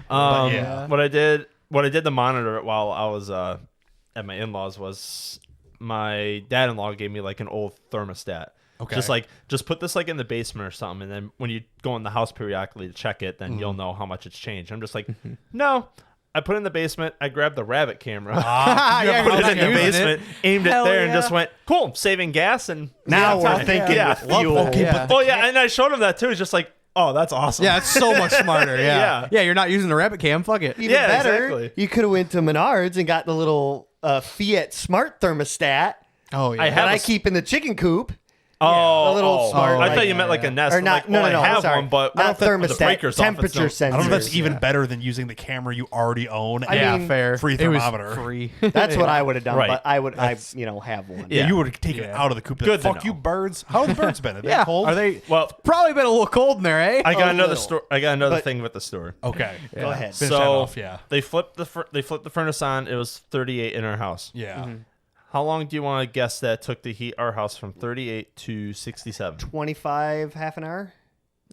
yeah. what I did to monitor it while I was at my in-laws was my dad-in-law gave me like an old thermostat. Okay. Just put this like in the basement or something, and then when you go in the house periodically to check it, then you'll know how much it's changed. I'm just like, no. I put it in the basement. I grabbed the rabbit camera, Yeah, put you're it not in the using basement, aimed Hell it there, and yeah. just went, cool, saving gas. And Now yeah, we're fine. thinking Yeah. with fuel. Okay, Yeah. Oh yeah, and I showed him that too. He's just like, oh, that's awesome. Yeah, it's so much smarter. Yeah. Yeah. Yeah, you're not using the rabbit cam. Fuck it. Even Yeah, better, exactly. you could have went to Menards and got the little Fiat smart thermostat Oh yeah. I have that a I s- keep in the chicken coop. Oh, a little smart, I like- thought you meant like a Nest. Or I'm not? like, No, well, no, no. I have sorry. one, but not the thermostat. breaker's off, it's Temperature no- sensor. I don't know if that's even Yeah. better than using the camera you already own. I Yeah, mean, fair. free It was thermometer. free. That's what I would have done, Right. but I have one. Yeah, Yeah. you would have taken it Yeah. out of the coop. Good Good to fuck know. you, birds. How have the birds been? Are they Yeah. cold? Are they? Well, Probably been a little cold in there, eh? I got another little. store. I got another But- thing with the store. Okay. Go ahead. Finish that So off, yeah. they flipped the furnace on. It was 38 in our house. Yeah. How long do you want to guess that took to heat our house from 38 to 67? 25, half an hour?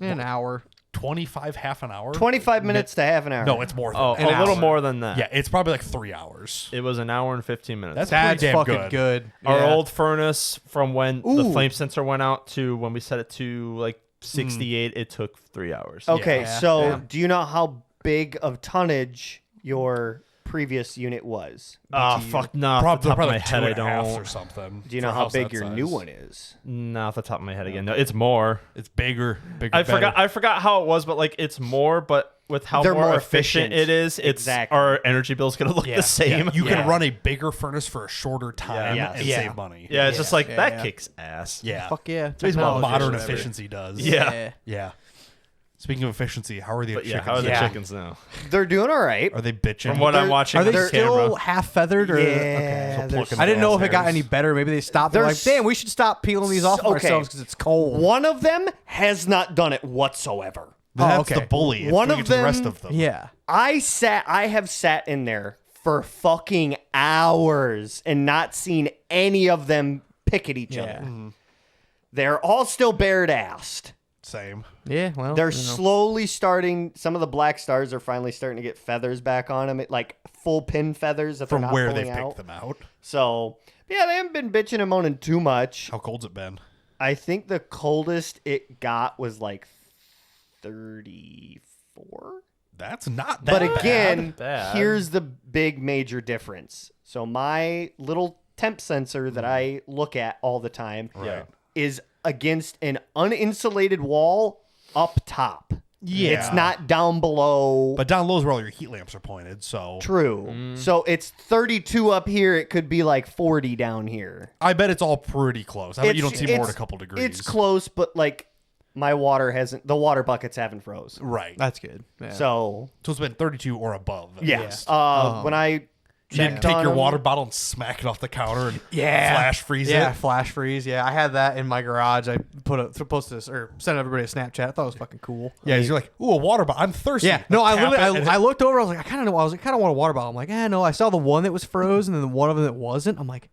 An hour. 25 half an hour? 25 minutes to half an hour. No, it's more than Oh, that. a little hour. more than that. Yeah, it's probably like 3 hours. It was an hour and 15 minutes. That's That's pretty damn fucking good. Our Yeah. old furnace from when the Ooh. flame sensor went out to when we set it to like 68, it took 3 hours. Okay, Yeah. so Yeah. do you know how big of tonnage your previous unit was? Ah, fuck, no. Off the top of Probably my like head, I 2.5 or don't. something. Do you know for a how house big that your size. new one is? No, off the top of my head again. No, it's more. It's bigger. I forgot how it was, but like it's more, but with how They're more efficient efficient. it is, it's Exactly. our energy bill's gonna look the same. You Yeah. can run a bigger furnace for a shorter time Yeah. and Yeah. save money. Yeah, it's just like Yeah, that yeah. kicks ass. Yeah. Fuck yeah. It's what Technology, modern whatever. efficiency does. Yeah. Yeah. Speaking of efficiency, how are the But chickens? how are the Yeah. chickens now? They're doing all right. Are they bitching? From what I'm They're- watching Are on they the still camera. half feathered? Or Yeah, okay. So they're plucking I didn't know if it got hairs. any better. Maybe they stopped. They're They're like, damn, we should stop peeling these off of okay. ourselves because it's cold. One of them has not done it whatsoever. That's okay. the bully. It's One bring of it to the rest them- of them. Yeah. I have sat in there for fucking hours and not seen any of them pick at each Yeah. other. They're all still bared-assed. Same. Yeah. Well, They're you know. slowly starting. Some of the black stars are finally starting to get feathers back on them, like full pin feathers that From they're not where pulling they've out. picked them out. So yeah, they haven't been bitching and moaning too much. How cold's it been? I think the coldest it got was like 34. That's not that But bad. again, Bad. here's the big major difference. So my little temp sensor that I look at all the time Yeah. is against an uninsulated wall up top. Yeah. It's not down below. But down low is where all your heat lamps are pointed, so True. So it's 32 up here. It could be like 40 down here. I bet it's all pretty close. I bet you don't see more than a couple degrees. It's close, but like my water hasn't. The water buckets haven't froze. Right. That's good. Yeah. So So it's been 32 or above. At yeah. least. When I You didn't checked take on your them- water bottle and smack it off the counter and Yeah. flash freeze Yeah, it. flash freeze. Yeah, I had that in my garage. I posted this or sent everybody a Snapchat. I thought it was fucking cool. Yeah, you're like, ooh, a water bottle. I'm thirsty. Yeah, no, I Tap literally, it and I looked over. I was like, I kind of know. I was like, kind of want a water bottle. I'm like, no. I saw the one that was frozen and then one of them that wasn't. I'm like,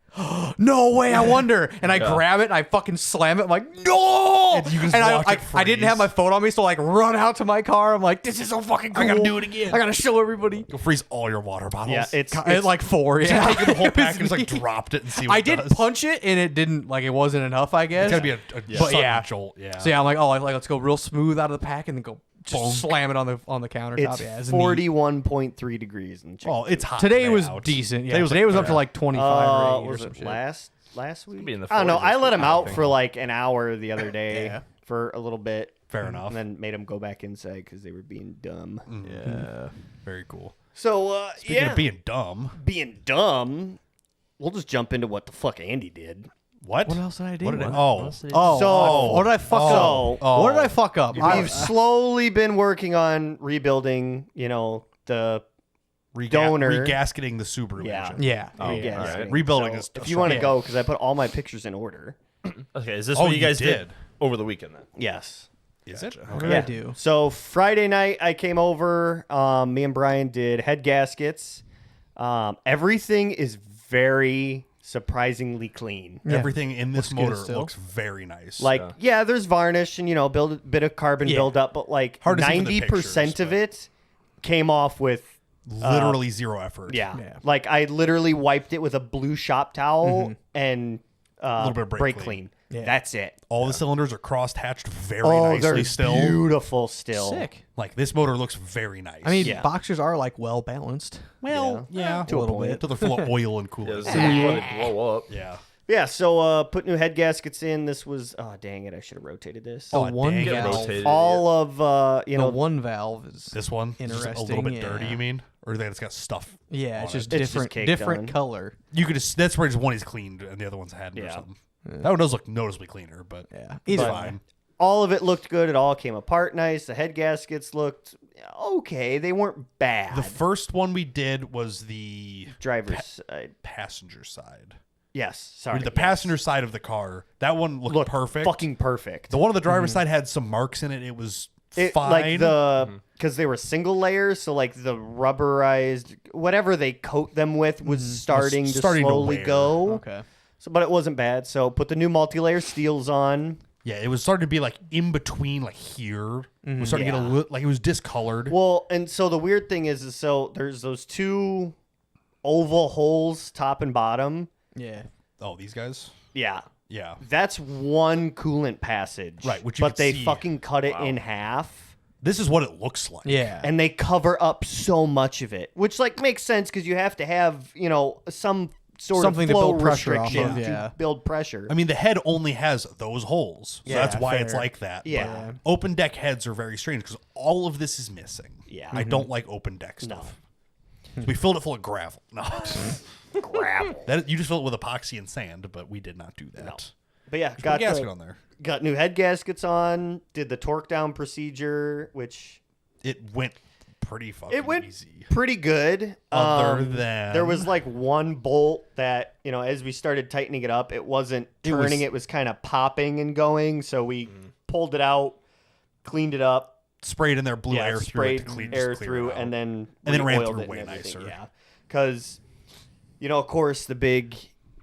no way. I wonder. And I grab it and I fucking slam it. I'm like, no. And you just I, watch it I didn't have my phone on me, so I like run out to my car. I'm like, this is so fucking cool. I gotta do it again. I gotta show everybody. You'll freeze all your water bottles. Yeah, it's Like 4. Yeah, Take the whole It was pack and just like neat. dropped it and see what I it did does. punch it and it didn't like it wasn't enough. I guess It's gotta be a But sudden yeah. jolt. Yeah. So yeah, I'm like, oh, like let's go real smooth out of the pack and then go just Bonk. slam it on the countertop. it's Yeah, it's neat. 41.3 degrees in Chicago. Oh, it's hot. Today was out. decent. Yeah, Today today was up yeah. to like 25 or 8 or was some it shit. last week? be in the I don't know. 40s I this let him week, I out think. for like an hour the other day Yeah. for a little bit. Fair enough. And then made them go back inside because they were being dumb. Yeah. Very cool. So Speaking yeah, of being dumb, being dumb, we'll just jump into what the fuck Andy did. what? What else did I do? What did I, What? oh, Oh, So- what did I fuck So- up? What did I fuck up? We've slowly been working on rebuilding, the donor. regasketing the Subaru Yeah. engine. yeah. Oh, yeah. all right. Rebuilding So is if you want to Yeah. go, because I put all my pictures in order. Okay, is this Oh, what you you guys did. did over the weekend then? Yes. Is it? What Okay. did I do? So Friday night I came over. Me and Brian did head gaskets. Everything is very surprisingly clean. Yeah. Everything in this Looks good motor still. looks very nice. Like, yeah, there's varnish and build a bit of carbon Yeah. buildup, but like Hard to see from the 90% of pictures, it came off with literally zero effort. yeah. Yeah. Like I literally wiped it with a blue shop towel and a little bit of brake clean. Yeah. That's it. All the cylinders are cross-hatched very Oh, nicely they're still. beautiful still. Sick. Like, this motor looks very nice. I mean, Yeah. boxers are like well balanced. well, yeah. To a little bit. Till they're full of oil and Yeah, coolant. this is when they blow up. Yeah. Yeah, so put new head gaskets in. This was dang it, I should have rotated this. The Oh, one dang it. valve. Rotated. All of The one valve is This one? Is just a little bit Interesting, dirty, yeah. you mean? Or that it's got stuff yeah, on it's just it? It's just different caked on. color. You could just, that's where just one is cleaned and the other one's hadn't or Yeah. something. That one does look noticeably cleaner, but Yeah, it's either fine. all of it looked good. It all came apart nice. The head gaskets looked okay. They weren't bad. The first one we did was the driver's side. passenger side. Yes, We sorry. did the passenger side of the car. That one looked looked perfect. fucking perfect. The one on the driver's side had some marks in it. It was It, fine. like because they were single layers, so like the rubberized whatever they coat them with was starting to starting to slowly wear. go. Okay. So, but it wasn't bad. So put the new multi-layer steels on. Yeah, it was starting to be like in between, like here. It was starting to get a Yeah. little, like it was discolored. Well, and so the weird thing is so there's those two oval holes, top and bottom. Yeah. Oh, these guys? Yeah. Yeah. That's one coolant passage. Right, which you but could they see. fucking cut it in half. This is what it looks like. Yeah. And they cover up so much of it, which like makes sense because you have to have, some sort Something of to flow build pressure off restriction of, yeah. to build pressure. I mean, the head only has those holes. So Yeah, that's why it's fair. like that. Yeah. But open deck heads are very strange because all of this is missing. Yeah. I don't like open deck stuff. So we filled it full of gravel. No. Gravel. That you just fill it with epoxy and sand, but we did not do that. But yeah, Put a got gasket the, on there. got new head gaskets on, did the torque down procedure, which It went pretty fucking easy. pretty good. Other than there was like one bolt that, as we started tightening it up, it wasn't turning. It was kind of popping and going. So we pulled it out, cleaned it up, sprayed in there, blew air through it to sprayed clean air it through, out. and then ran oiled through it way and everything. nicer. Yeah, because of course, the big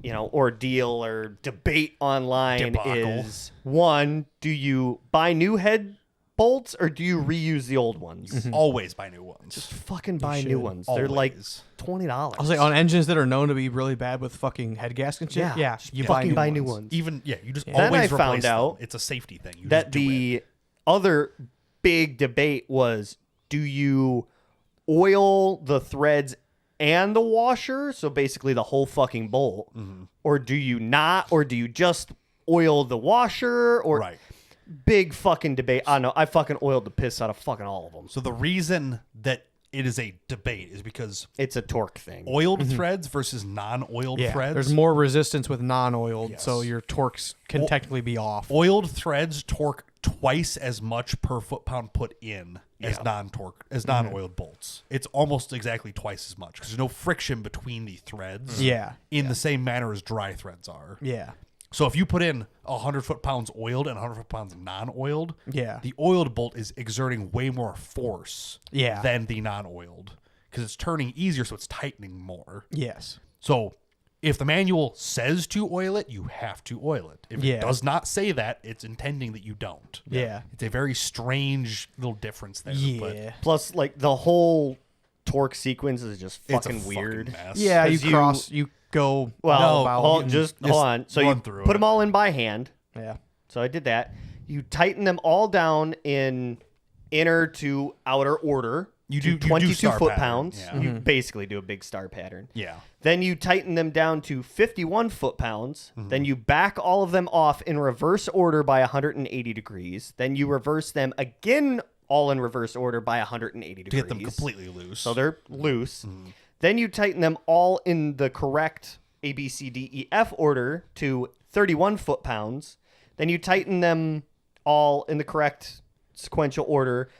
ordeal or debate online Debacle. is one: do you buy new head bolts or do you reuse the old ones? Always buy new ones. Just fucking buy new ones. They're like Always. $20. I was like, on engines that are known to be really bad with fucking head gaskets and shit. Yeah, you fucking buy new ones. Even you just Then I always found replace them. out It's a safety thing. You that just do it. the other big debate was: do you oil the threads and the washer, so basically the whole fucking bolt, or do you not, or do you just oil the washer? Or Right. Big fucking debate. I know. I fucking oiled the piss out of fucking all of them. So the reason that it is a debate is because It's a torque thing. oiled threads versus non-oiled yeah. threads. There's more resistance with non-oiled, Yes. so your torques can technically be off. Oiled threads torque twice as much per foot-pound put in as non-oiled bolts. It's almost exactly twice as much because there's no friction between the threads. Yeah. In the same manner as dry threads are. Yeah. So if you put in 100 foot-pounds oiled and 100 foot-pounds non-oiled, Yeah. the oiled bolt is exerting way more force Yeah. than the non-oiled because it's turning easier, so it's tightening more. Yes. So if the manual says to oil it, you have to oil it. If Yeah. it does not say that, it's intending that you don't. Yeah. It's a very strange little difference there. But Yeah. Plus, like, the whole torque sequence is just it's fucking a weird. Fucking mess. Yeah, you 'Cause cross, you go. Well, No, about- hold on. So you run put through it. them all in by hand. Yeah. So I did that. You tighten them all down in inner to outer order. You to do 22 star foot-pounds. pattern, You basically do a big star pattern. Yeah. Then you tighten them down to 51 foot-pounds. Then you back all of them off in reverse order by 180 degrees. Then you reverse them again all in reverse order by 180 To degrees. get them completely loose. So they're loose. Then you tighten them all in the correct A, B, C, D, E, F order to 31 foot-pounds. Then you tighten them all in the correct sequential order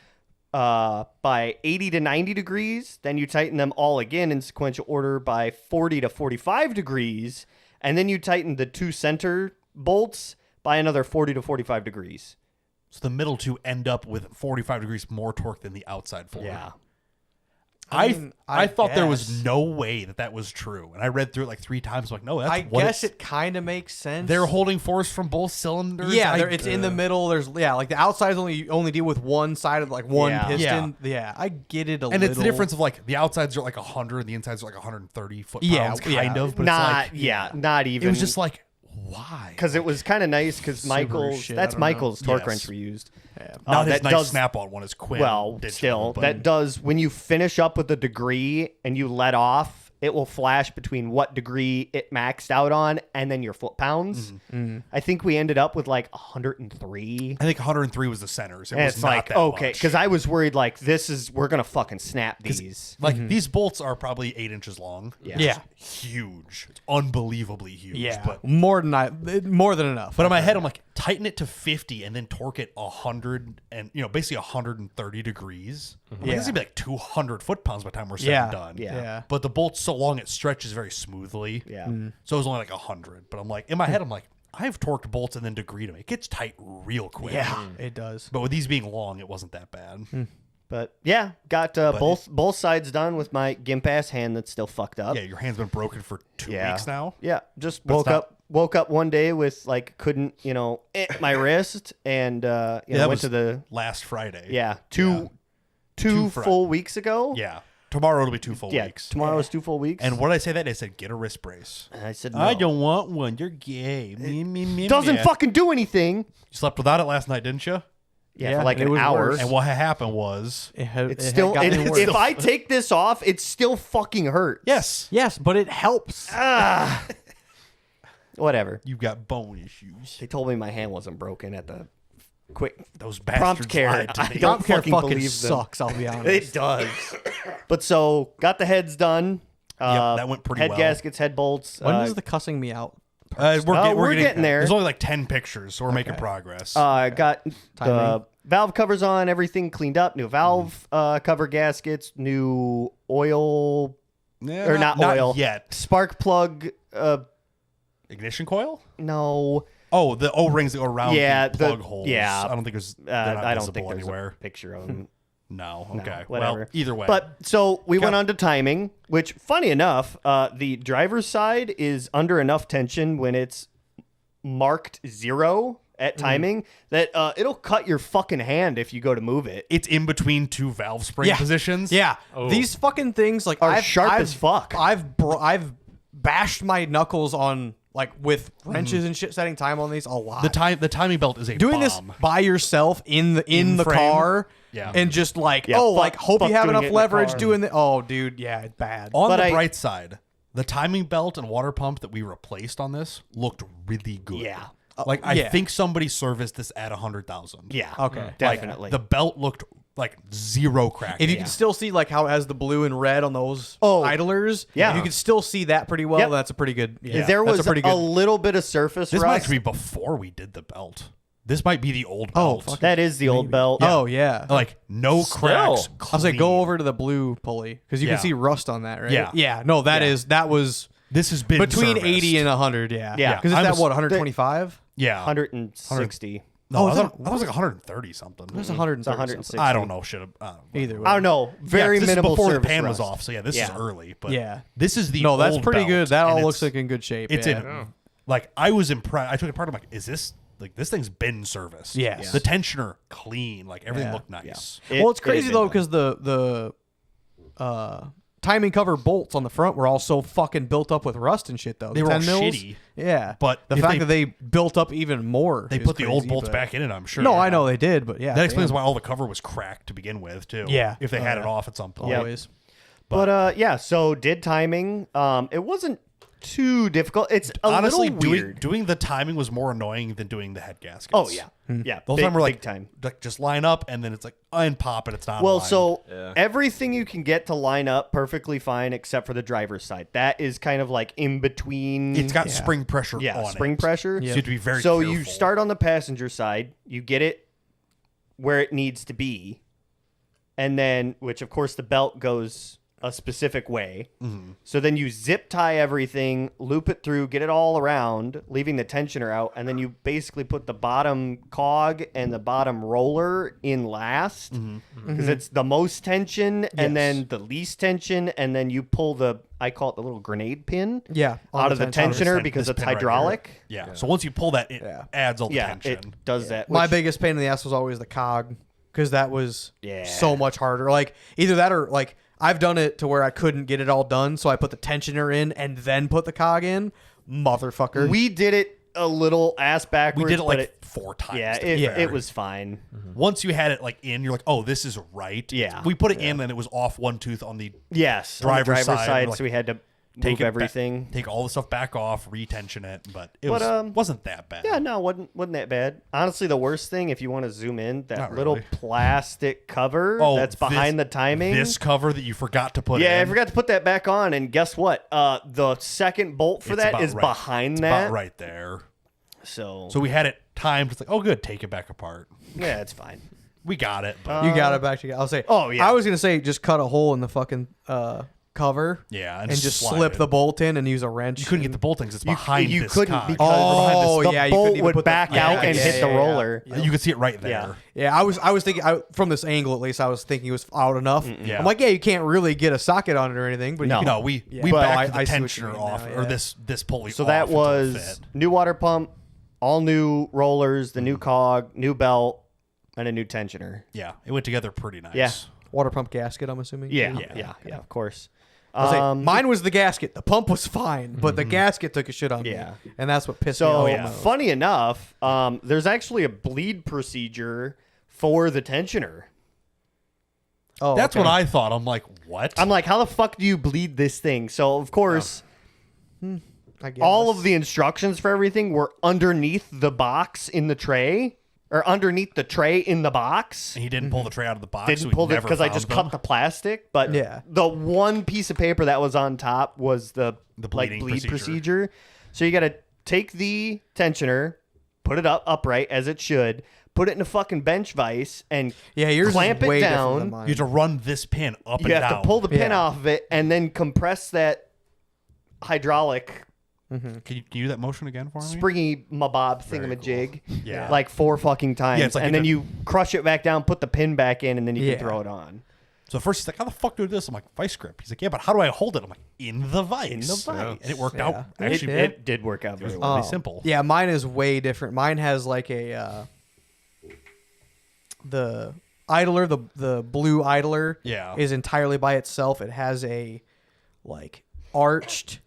by 80 to 90 degrees. Then you tighten them all again in sequential order by 40 to 45 degrees. And then you tighten the two center bolts by another 40 to 45 degrees. So the middle two end up with 45 degrees more torque than the outside four. Yeah. I thought there was guess. no way that was true. And I read through it like 3 times. I'm like, no, that's I what guess it's- it kind of makes sense. They're holding force from both cylinders. Yeah, it's in the middle. There's like the outsides only deal with one side of like one Yeah. piston. Yeah, I get it a little. And it's the difference of like the outsides are like 100 and the insides are like 130 foot-pounds, Yeah, kind yeah. of. But Not, it's like, not even. it was just like, why? Because it was kind of nice because Subaru Michael's, shit, that's I don't know. Michael's torque Yes. wrench we used. Not his that nice does- snap-on one is Quinn. Well, digital, still, but- that does, when you finish up with a degree and you let off, it will flash between what degree it maxed out on and then your foot-pounds. I think we ended up with like 103. I think 103 was the centers. It And was it's not like, that okay, much. because I was worried like, we're going to fucking snap these. Like these bolts are probably 8 inches long. Yeah. It's huge. It's unbelievably huge. Yeah, But more than enough. in my head, I'm like, tighten it to 50 and then torque it 100 and basically 130 degrees. Like, Yeah. this would be like 200 foot-pounds by the time we're said Yeah. and done. Yeah. But the bolt's so long it stretches very smoothly. Yeah. So it was only like 100. But I'm like, in my head, I'm like, I've torqued bolts and then degreed them. It gets tight real quick. Yeah, it does. But with these being long, it wasn't that bad. But yeah, got both sides done with my gimp ass hand that's still fucked up. Yeah, your hand's been broken for 2 weeks now. Yeah, just But it's woke up one day with like couldn't my wrist and that went was to the last Friday. two Two full weeks ago. Yeah. Tomorrow it'll be 2 full Yeah, weeks. tomorrow is 2 full weeks. And what did I say that? I said, get a wrist brace. And I said, no. I don't want one. You're gay. Me. Doesn't fucking do anything. You slept without it last night, didn't you? Yeah, Yeah, for like it an was hour. worse. And what happened was, It's still. If I take this off, it still fucking hurts. yes, Yes, but it helps. Whatever. you've got bone issues. They told me my hand wasn't broken at the quick Those prompt bastards care. lied to I me. don't Prompt care fucking fucking believe them. sucks. I'll be honest. It does. But so got the heads done. Yep, that went pretty head well. gaskets, head bolts. When does the cussing me out We're getting there. There's only like 10 pictures, so we're making progress. Got the valve covers on, everything cleaned up, new valve cover gaskets, new oil, Yeah, or not oil yet. spark plug. Ignition coil? No, Oh, the O-rings that go around Yeah, the the- plug holes. yeah. I don't think there's. They're not I don't visible think there's anywhere. a picture of them. No. Okay. whatever. Well, either way. But so we went on to timing, which, funny enough, the driver's side is under enough tension when it's marked 0 at timing that it'll cut your fucking hand if you go to move it. it's in between two valve spring positions. Yeah, Oh. these fucking things like Are I've, sharp I've, as fuck. I've bashed my knuckles on like with wrenches and shit, setting time on these a lot. The timing belt is a Doing bomb. this by yourself in the frame? car, Yeah. and just like Yeah, like hope fuck you have doing enough it in the leverage car. doing the. Oh, dude, yeah, it's bad. On But the I- bright side, the timing belt and water pump that we replaced on this looked really good. Yeah. Like I yeah. think somebody serviced this at 100,000. Yeah. Okay. Definitely. The belt looked like zero crack. If you can still see like how it has the blue and red on those Oh, idlers, yeah. if you can still see that pretty well. Yep. That's a pretty good. Yeah, there that's was a pretty good. little bit of surface this might rust. actually be before we did the belt. This might be the old Oh, belt. fuck. That is the old belt. Oh yeah. Like no cracks. Still. I was like, go clean. over to the blue pulley because you Yeah. can see rust on that, right? Yeah. Yeah. No, that was This has been between serviced. 80 and 100. Yeah. Yeah. Because it's I'm that a- what 125? Yeah. 160. No, Oh, I is thought that- that was like 130 something. It was 130. It's 160. I don't know shit. Either way. I don't know. Very Yeah, 'cause this is minimal before the service pan was rust. off. So yeah, this is Yeah. early. But Yeah. this is the No, that's old pretty belt, good. That and all it's- looks like in good shape. It's yeah. in like I was impressed. I took it apart. I'm like, is this like this thing's been serviced? Yes. The tensioner clean. Like everything Yeah. looked nice. Well, it's It crazy had though been because the timing cover bolts on the front were all so fucking built up with rust and shit though. They The were all 10 mils, shitty. Yeah, But the if fact they- that they built up even more, They is put the old crazy, bolts but- back in it. I'm sure. No, I know they did, but yeah, That explains damn. why all the cover was cracked to begin with too. Yeah. If they had it Yeah. off at some point. Always. But yeah, so did timing. It wasn't too difficult. It's a Honestly, little weird. doing the timing was more annoying than doing the head gaskets. Oh yeah, yeah. The whole big, time we're like, big time. just line up, and then it's like unpop, and it's not. Well, aligned. so Yeah. everything you can get to line up perfectly fine except for the driver's side. That is kind of like in between. it's got spring pressure. yeah, on spring it. pressure. So you have to be very. So careful. you start on the passenger side, you get it where it needs to be, and then which of course the belt goes a specific way. Mm-hmm. So then you zip tie everything, loop it through, get it all around, leaving the tensioner out, and then you basically put the bottom cog and the bottom roller in last because it's the most tension and then the least tension, and then you pull the, I call it the little grenade pin, Yeah, on out of the tensioner This because it's pin right here. hydraulic. Yeah. So once you pull that, it Yeah. adds all the Yeah, tension. it does that. My which- biggest pain in the ass was always the cog because that was Yeah. so much harder. Like either that or like I've done it to where I couldn't get it all done, so I put the tensioner in and then put the cog in. Motherfucker. We did it a little ass backwards. We did it but like 4 times. yeah, to be fair. it was fine. Once you had it like in, you're like, oh, this is right. Yeah. We put it in, and it was off one tooth on the Yes, on the Driver's driver's side, side, like, so we had to take move it everything. take all the stuff back off, retension it, but it But, wasn't that bad. Yeah, no, wasn't that bad. Honestly, the worst thing, if you want to zoom in, that Not little really. plastic cover Oh, that's behind the timing. This cover that you forgot to put in. Yeah, I forgot to put that back on, and guess what? The second bolt for It's that about is right. behind It's that. about right there. So So we had it timed. It's like, oh, good, take it back apart. yeah, it's fine. We got it. But You got it back together. I'll say. Oh, yeah. I was gonna say just cut a hole in the fucking cover. yeah, And just slide slip it. the bolt in and use a wrench. You couldn't get the boltings. It's behind you this couldn't cog. because Oh, the yeah, you couldn't bolt even would put the- back yeah, out and yeah, hit the yeah, roller. yeah. You could see it right there. Yeah. Yeah, I was thinking from this angle at least. I was thinking it was out enough. Yeah. I'm like, yeah, you can't really get a socket on it or anything, but No. you can, No, we Yeah. we But backed I the see what you tensioner mean off, now, or yeah. this pulley. So off that until it was fit. new water pump, all new rollers, the new cog, new belt, and a new tensioner. Yeah, it went together pretty nice. Yeah. water pump gasket. I'm assuming. Yeah, too? yeah, of course. I was like, mine was the gasket. The pump was fine, but the gasket took a shit on Yeah. me, and that's what pissed me So off. funny enough, there's actually a bleed procedure for the tensioner. Oh, That's okay. what I thought. I'm like, what? I'm like, how the fuck do you bleed this thing? So of course, I guess. all of the instructions for everything were underneath the box in the tray, or underneath the tray in the box. And he didn't pull the tray out of the box. so Didn't we pull it never because I found just them. cut the plastic. But Yeah. the one piece of paper that was on top was the bleeding bleed procedure. procedure. So you got to take the tensioner, put it upright as it should, put it in a fucking bench vise, and yours clamp is way it different down. than mine. You have to run this pin up and You down. have to pull the pin Yeah. off of it and then compress that hydraulic Can you do that motion again for me? springy mabob Very thingamajig Yeah. like 4 fucking times. Yeah, it's like and if then it- you crush it back down, put the pin back in, and then you Yeah. can throw it on. So first he's like, how the fuck do I do this? I'm like, vice grip. He's like, yeah, but how do I hold it? I'm like, in the vice. In the vice. And it worked Yeah. out. It Actually, did. It did work out very was well. really simple. Yeah, mine is way different. Mine has like a the idler, the blue idler Yeah. is entirely by itself. It has a like arched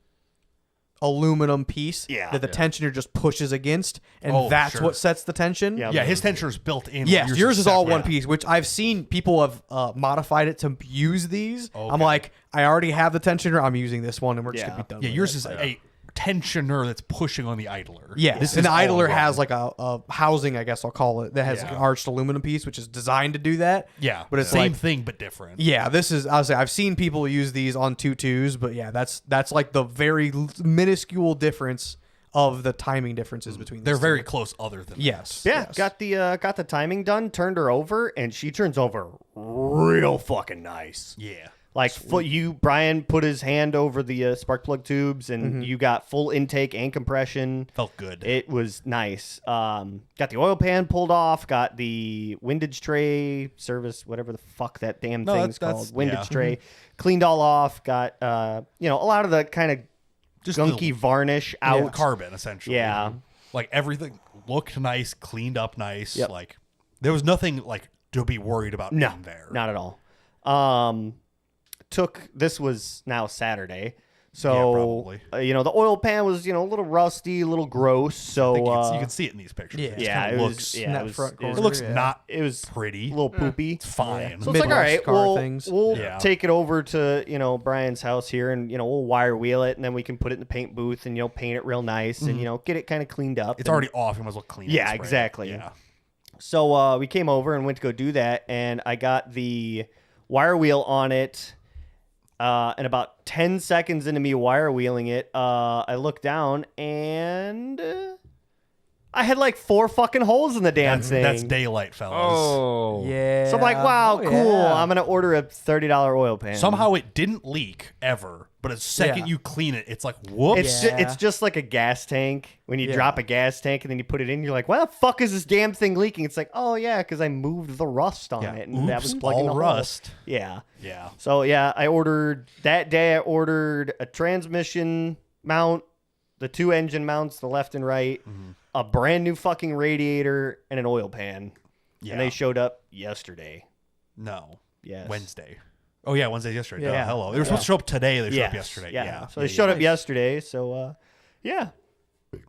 aluminum piece Yeah. that the tensioner just pushes against, and Oh, that's sure. what sets the tension. Yeah. Yeah, his tensioner's built in. Yes, yours is all one separate. piece, which I've seen people have modified it to use these. I'm Okay. like, I already have the tensioner. I'm using this one, and we're just Yeah. gonna be done. Yeah, with yours it. is a tensioner that's pushing on the idler. Yeah, This and is the idler all has one. like a housing, I guess I'll call it, that has Yeah. an arched aluminum piece, which is designed to do that. Yeah, but it's same like, thing but different. yeah, this is. I'll say I've seen people use these on 2.2s, but yeah, that's like the very minuscule difference of the timing differences between. They're these very two. close. Other than Yes. Yeah, yes. got the timing done, turned her over, and she turns over real fucking nice. that. Yeah. Like Brian put his hand over the spark plug tubes, and Mm-hmm. you got full intake and compression. Felt good. It was nice. Got the oil pan pulled off. Got the windage tray service, whatever the fuck that damn No, thing's that's- called. Windage yeah. tray, cleaned all off. Got a lot of the kind of Just gunky varnish out. carbon essentially. Yeah. Like everything looked nice, cleaned up nice. Yep. Like there was nothing like to be worried about No, in there. not at all. This was now Saturday. So, probably. the oil pan was, a little rusty, a little gross. So, I think you can see it in these pictures. yeah. It yeah, kinda it looks. was, in yeah, that it was, front it corner. It was, looks Yeah. not it was pretty. a little poopy. It's fine. So it's like, all Midwest right, car things. we'll Yeah. take it over to, Brian's house here and, we'll wire wheel it and then we can put it in the paint booth and, paint it real nice and, get it kind of cleaned up. It's and- already off. You might as well clean it. Yeah, and spray it. exactly. Yeah. So we came over and went to go do that, and I got the wire wheel on it. And about 10 seconds into me wire wheeling it, I looked down and I had like 4 fucking holes in the damn thing. That's daylight, fellas. Oh. Yeah. So I'm like, wow, Oh, cool. yeah. I'm gonna order a $30 oil pan. Somehow it didn't leak ever, but the second Yeah. you clean it, it's like whoops. It's Yeah. just like a gas tank. When you Yeah. drop a gas tank and then you put it in, you're like, why the fuck is this damn thing leaking? It's like, oh yeah, because I moved the rust on Yeah. it and that was Oops, plugging all the hole. rust. Yeah. Yeah. So yeah, I ordered a transmission mount, the 2 engine mounts, the left and right, a brand new fucking radiator, and an oil pan. Yeah. And they showed up yesterday. No. Yes. Wednesday. Oh yeah, Wednesday yesterday. Yeah. Duh, hello. They were supposed to show up today. They showed Yes. up yesterday. Yeah. Yeah. So they showed up yesterday. So yeah.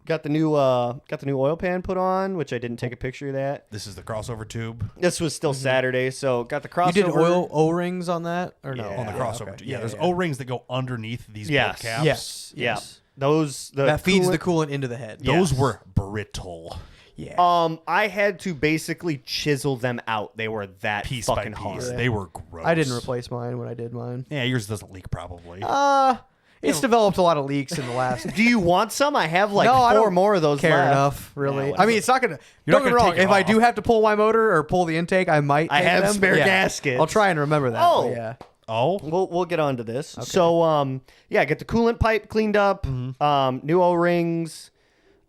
Got the new oil pan put on, which I didn't take a picture of that. This is the crossover tube This was still Saturday, so got the crossover. You did oil O-rings on that or no? Yeah. on the crossover okay. tube. Yeah, there's O-rings that go underneath these Yes. bolt caps. Yes. Yeah. Yes. Those That feeds the coolant into the head. Those Yes. were brittle. Yeah. I had to basically chisel them out. They were that Piece fucking by piece. hard. They were gross. I didn't replace mine when I did mine. Yeah, yours doesn't leak probably. It's developed a lot of leaks in the last. Do you want some? I have like No, I 4 don't more of those care left. enough, really. Yeah, I mean, it's not gonna. You're Don't not get me gonna wrong. take it If I do off. have to pull my motor or pull the intake, I might. I take have them. spare Yeah. gaskets. I'll try and remember that. Oh. but yeah. Oh, We'll get onto this. So get the coolant pipe cleaned up. New O-rings.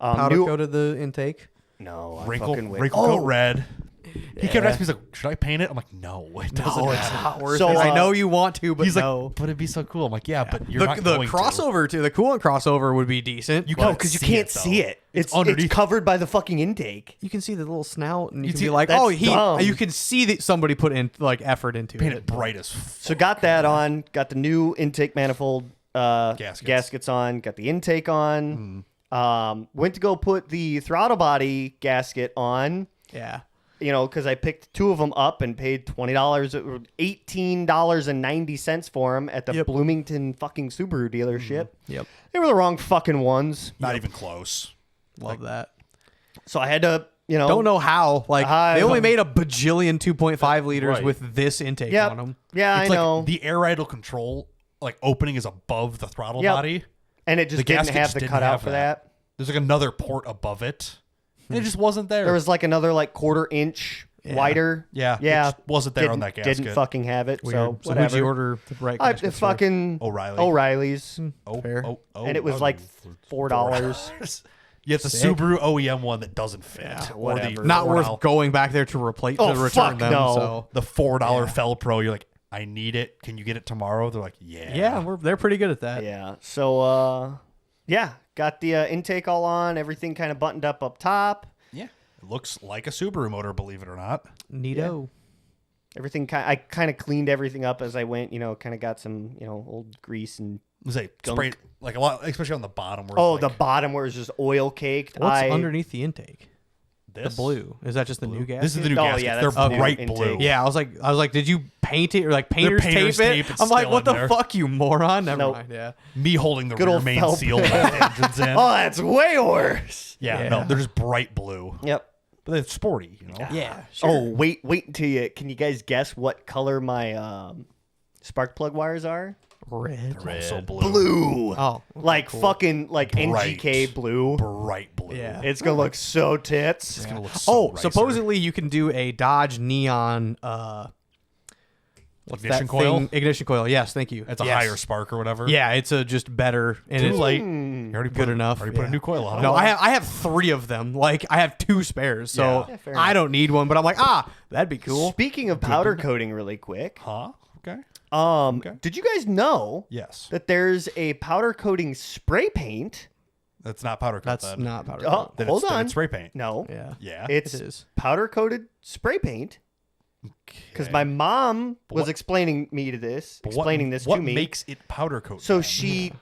Powder New coated the intake. No, I wrinkle fucking wait. coat red. He kept Yeah. asking me, he's like, should I paint it? I'm like, no, it doesn't Oh, it's matter. not worth So, it. I uh, know you want to, but He's no. like, but it'd be so cool. I'm like, yeah, but you're not the going crossover too. The coolant crossover would be decent. You but No, can't because you see can't it, though. see it. It's It's underneath. covered by the fucking intake. you can see the little snout, and you You can see- be like, that's "Oh, dumb. you can see that somebody put in like effort into to paint it." it bright as fuck. So got that on. Got the new intake manifold gaskets on. Got the intake on. Went to go put the throttle body gasket on. Yeah. Because I picked 2 of them up and paid $20, $18.90 for them at the Yep. Bloomington fucking Subaru dealership. Yep. They were the wrong fucking ones. Not even close. Love that. So I had to, Don't know how. Like I- they only made a bajillion 2.5 liters Right. with this intake Yep. on them. Yeah, It's I like know. the air idle control opening is above the throttle Yep. body. And it just the didn't gasket have just the didn't cutout have for that. that. There's like another port above it. And it just wasn't there. There was like another like quarter-inch wider. Yeah. Yeah. It just wasn't there on Didn't- that gasket. Didn't fucking have it. So So whatever. would you order the right I gaskets for? fucking O'Reilly. O'Reilly's. Oh, Fair. And it was like $4. You have the Sick. Subaru OEM one that doesn't fit. Or the whatever. Not $4 worth going back there to replace Oh, to return fuck them. no. So The $4 Felpro. You're like, I need it. Can you get it tomorrow? They're like, yeah. yeah, they're pretty good at that. Yeah. So yeah, got the intake all on. Everything kind of buttoned up top. Yeah. It looks like a Subaru motor, believe it or not. Neato. Everything I kind of cleaned everything up as I went. Kind of got some old grease and It was like Gunk. sprayed like a lot, especially on the bottom. Where the bottom where it's just oil caked. What's underneath the intake? this The blue. Is that just the new gas? This is the new Oh, gaskets. yeah, They're that's the new bright intake. blue. Yeah, I was like, did you paint it or like painters, painters tape tape, it? it's I'm like, still what in the there. fuck, you moron? Never Nope. mind. Yeah. Me holding the Good rear old main Felp. seal with the engines in. Oh, that's way worse. Yeah, no, Yeah. they're just bright blue. Yep. But they're sporty, Yeah. Oh, wait until you can you guys guess what color my spark plug wires are? Red. They're also blue. Blue. Oh, Like fucking like Bright. NGK blue. Bright blue. Yeah. It's gonna look so tits. It's gonna look so Oh, ricer. supposedly you can do a Dodge neon what's Ignition that coil? thing? Ignition coil. Yes, thank you. It's a Yes. higher spark or whatever. Yeah, it's a just better and Too it's late. You already good put, enough. Already put a yeah. new coil on. No, it. I have 3 of them. Like I have 2 spares, so Yeah. fair I don't need one. But I'm like, that'd be cool. Speaking of powder coating, really quick. Huh? Okay. Did you guys know Yes. that there's a powder coating spray paint? That's not powder coat. That's then. not powder. Oh, coat. Then hold it's, then on. it's spray paint. No. Yeah, Yeah. It's it is. powder coated spray paint. Because my mom was what- explaining this But to me. What makes it powder coat? So then? she,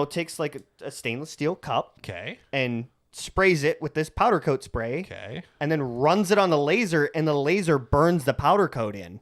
takes like a stainless steel cup Okay. and sprays it with this powder coat spray, Okay. and then runs it on the laser, and the laser burns the powder coat in.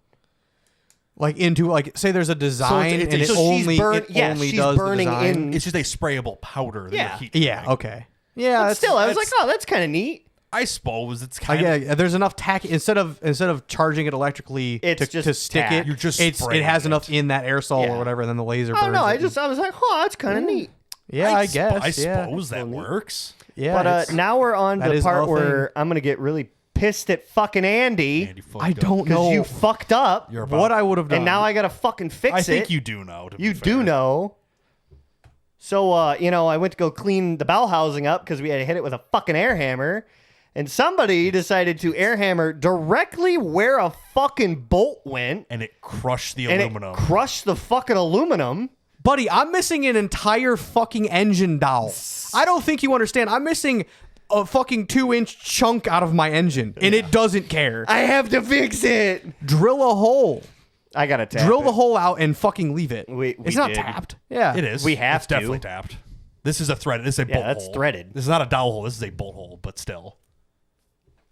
Like into like say there's a design it's- and it so only she's does burning the design. in. It's just a sprayable powder. That Yeah. you're heat Yeah. treating. Okay. Yeah. But that's- still, I was like, that's- oh, that's kind of neat. I suppose it's kind yeah, of. there's enough tack instead of charging it electrically It's to just stick tack. it. You're just it spraying has it. enough in that aerosol Yeah. or whatever, and then the laser. Oh burns no, it. I was like, oh, that's kind of neat. Yeah, I sp- guess. I yeah. suppose that works. Yeah. But it's- now we're on that the is part a where thing. I'm gonna get really pissed at fucking Andy Andy fucked I up. don't because know you fucked up, You're about, what I would have done. and now I gotta fucking fix I it. think you do know. To be You fair. do know. So, I went to go clean the bowel housing up because we had to hit it with a fucking air hammer. And somebody decided to air hammer directly where a fucking bolt went. and it crushed the And aluminum. it crushed the fucking aluminum. Buddy, I'm missing an entire fucking engine dowel. I don't think you understand. I'm missing a fucking 2-inch chunk out of my engine, and it doesn't care. I have to fix it. Drill a hole. I gotta tap Drill it. the hole out and fucking leave it. We it's not did. tapped. Yeah. It is. We have It's definitely to. tapped. This is a threaded. This is a bolt that's hole. threaded. This is not a dowel hole. This is a bolt hole. But still,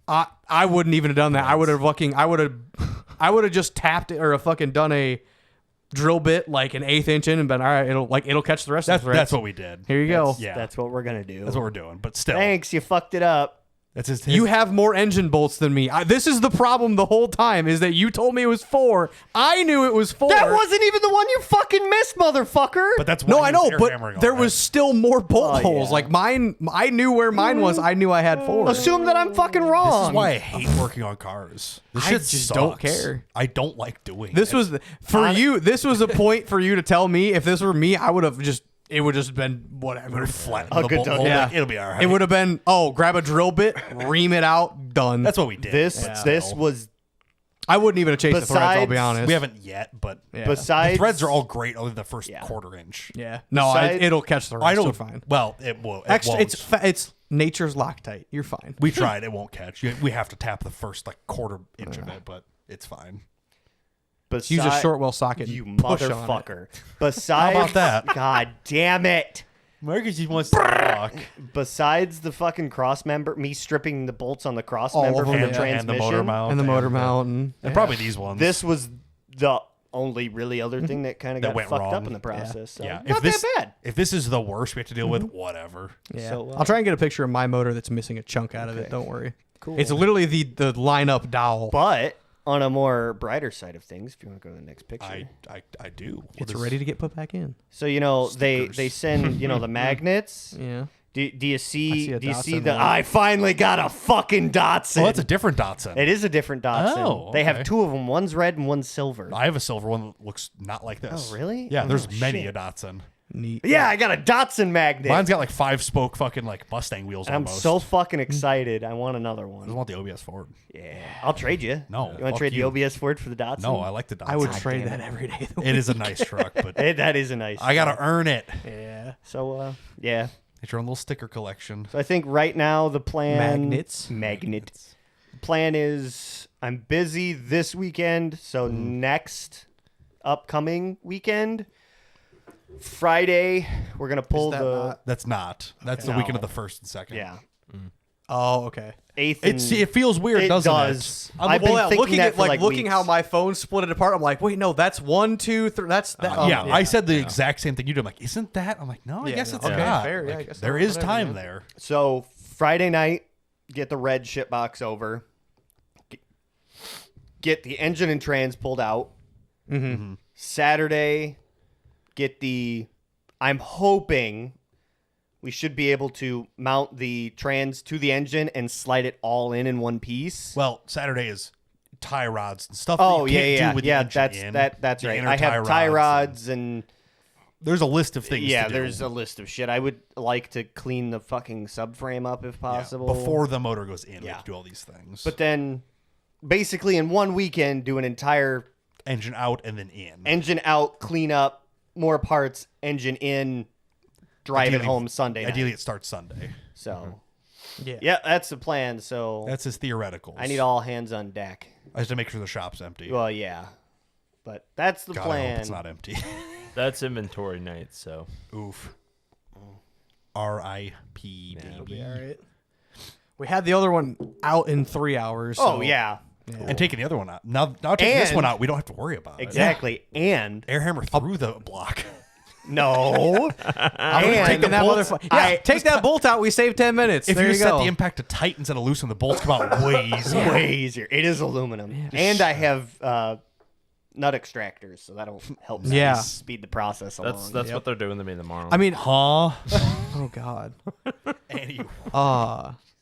I wouldn't even have done that. I would have just tapped it or fucking done a drill bit like an 1/8 inch in and been all right. It'll catch the rest of the threads. that's what we did. Here you go. Yeah. That's what we're gonna do. That's what we're doing. But still, Thanks, you fucked it up. that's his. You have more engine bolts than me. This is the problem the whole time is that you told me it was 4. I knew it was 4. That wasn't even the one you fucking missed, motherfucker. But that's No, why I he was know, air hammering but all there that. was still more bolt Oh, holes. yeah. Like mine, I knew where mine was. I knew I had 4. Assume that I'm fucking wrong. This is why I hate working on cars. This I shit just don't sucks. care. I don't like doing This it. was for you. This was a point for you to tell me. If this were me, I would have just. It would just been whatever. flatten Oh, the good bolt dog. hole. Yeah. It'll be all right. It would have been grab a drill bit, ream it out, done. That's what we did. this. but This still. was I wouldn't even have chased the threads. I'll be Besides- honest. We haven't yet, but Yeah. the besides threads are all great other than the first Yeah. quarter inch. Yeah. No, Besides- it'll catch the rest. I don't. You're fine. Well, it will. It Extra. won't. It's nature's Loctite. You're fine. We tried. It won't catch. We have to tap the first like quarter inch of it, but it's fine. besides, Use a short-well socket. You and push on it. motherfucker. Besides, How about that? God damn it. Marcus just wants to talk. Besides the fucking cross member, me stripping the bolts on the cross All member of from them, the yeah. And the transmission. motor mount. And the motor mount. And And probably these ones. This was the only really other thing that kind of That got went fucked wrong. up in the process. So yeah. not that bad. If this is the worst we have to deal with, whatever. Yeah. So, I'll try and get a picture of my motor that's missing a chunk out of it. Okay. Don't worry. Cool. It's literally the lineup dowel. But on a more brighter side of things, if you want to go to the next picture. I do. It's What is- ready to get put back in. So, they Stickers. send, the magnets. Yeah. Do you see? a Do you see Datsun the? one. I finally got a fucking Datsun. Oh, that's a different Datsun. It is a different Datsun. Oh, They have okay. 2 of them. One's red and one's silver. I have a silver one that looks not like this. Oh, really? Yeah, Oh, there's many shit. a Datsun. Neat. Yeah, I got a Datsun magnet. Mine's got like 5-spoke fucking like Mustang wheels and I'm almost. so fucking excited. I want another I just one. want the OBS Ford. Yeah, I'll trade you. No, You want fuck to trade you. the OBS Ford for the Datsun? No, I like the Datsun. I would God trade damn that it. every day. Of the It is a week. nice truck, but That is a nice. I gotta earn it. Yeah. So yeah. It's your own little sticker collection. So I think right now the plan Magnets. The plan is I'm busy this weekend, so Mm-hmm. next upcoming weekend, Friday, we're gonna pull that the not- That's not. That's the No. weekend of the 1st and 2nd. yeah Oh, okay. 8th. It feels weird, It doesn't does. it? I've been thinking looking that at for, like, looking how weeks. my phone split it apart. I'm like, wait, no, that's 1, 2, 3. That's that. Yeah, I said the exact same thing you did. I'm like, isn't that? I'm like, no, I Yeah, guess no. it's Okay, not. fair. Yeah, Like, I guess there not. is Whatever, time man. there. So Friday night, get the red shit box over. Get the engine and trans pulled out. Mm-hmm. Saturday, get the. I'm hoping we should be able to mount the trans to the engine and slide it all in one piece. Well, Saturday is tie rods and stuff. Oh that you can't yeah, do with the yeah. engine That's in. that's The right. inner I have tie rods and There's a list of things. yeah. to do. There's a list of shit. I would like to clean the fucking subframe up if Yeah, possible before the motor goes in. We Yeah. have to do all these things. But then, basically, in one weekend, do an entire engine out and then in. engine out, clean up, more parts, engine in, drive it Ideally- home Sunday night. Ideally, it starts Sunday. So, Yeah. yeah, that's the plan. So, That's his theoreticals. I need all hands on deck. I have to make sure the shop's empty. Well, yeah. But that's the God, I plan. hope it's not empty. That's inventory night, so Oof. R.I.P. It'll baby. be all right. We had the other one out in 3 hours. Oh, so- yeah. And taking the other one out. Now taking this And- one out, we don't have to worry about Exactly. And, it. Air hammer through the block. no. I'm And taking the that bolts- motherfucker. Yeah, take that bolt out. We saved 10 minutes. If there you you set go. the impact to tight instead of loose, and the bolts come out way easier. Way easier. It is aluminum. And I have nut extractors, so that'll help Yeah. speed the process along. that's what they're doing to me tomorrow. I mean, Huh? oh god. Anyway.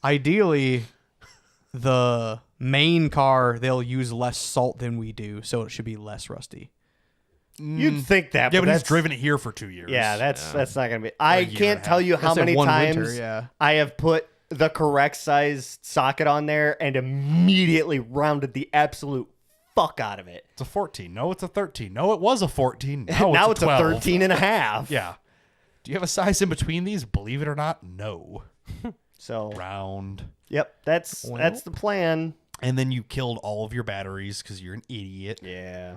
Ideally, the main car they'll use less salt than we do, so it should be less rusty. You'd think that, Yeah, but he's that's driven it here for 2 years. Yeah, that's not gonna be. I year and can't a tell half. you how That's like many one times winter, yeah. I have put the correct size socket on there and immediately rounded the absolute fuck out of it. It's a 14. No, it's a 13. No, it was a 14. Now, now it's it's a a 12. 13 and a half. Yeah. Do you have a size in between these? Believe it or not, no. So, Round. yep, that's the plan. And then you killed all of your batteries because you're an idiot. Yeah.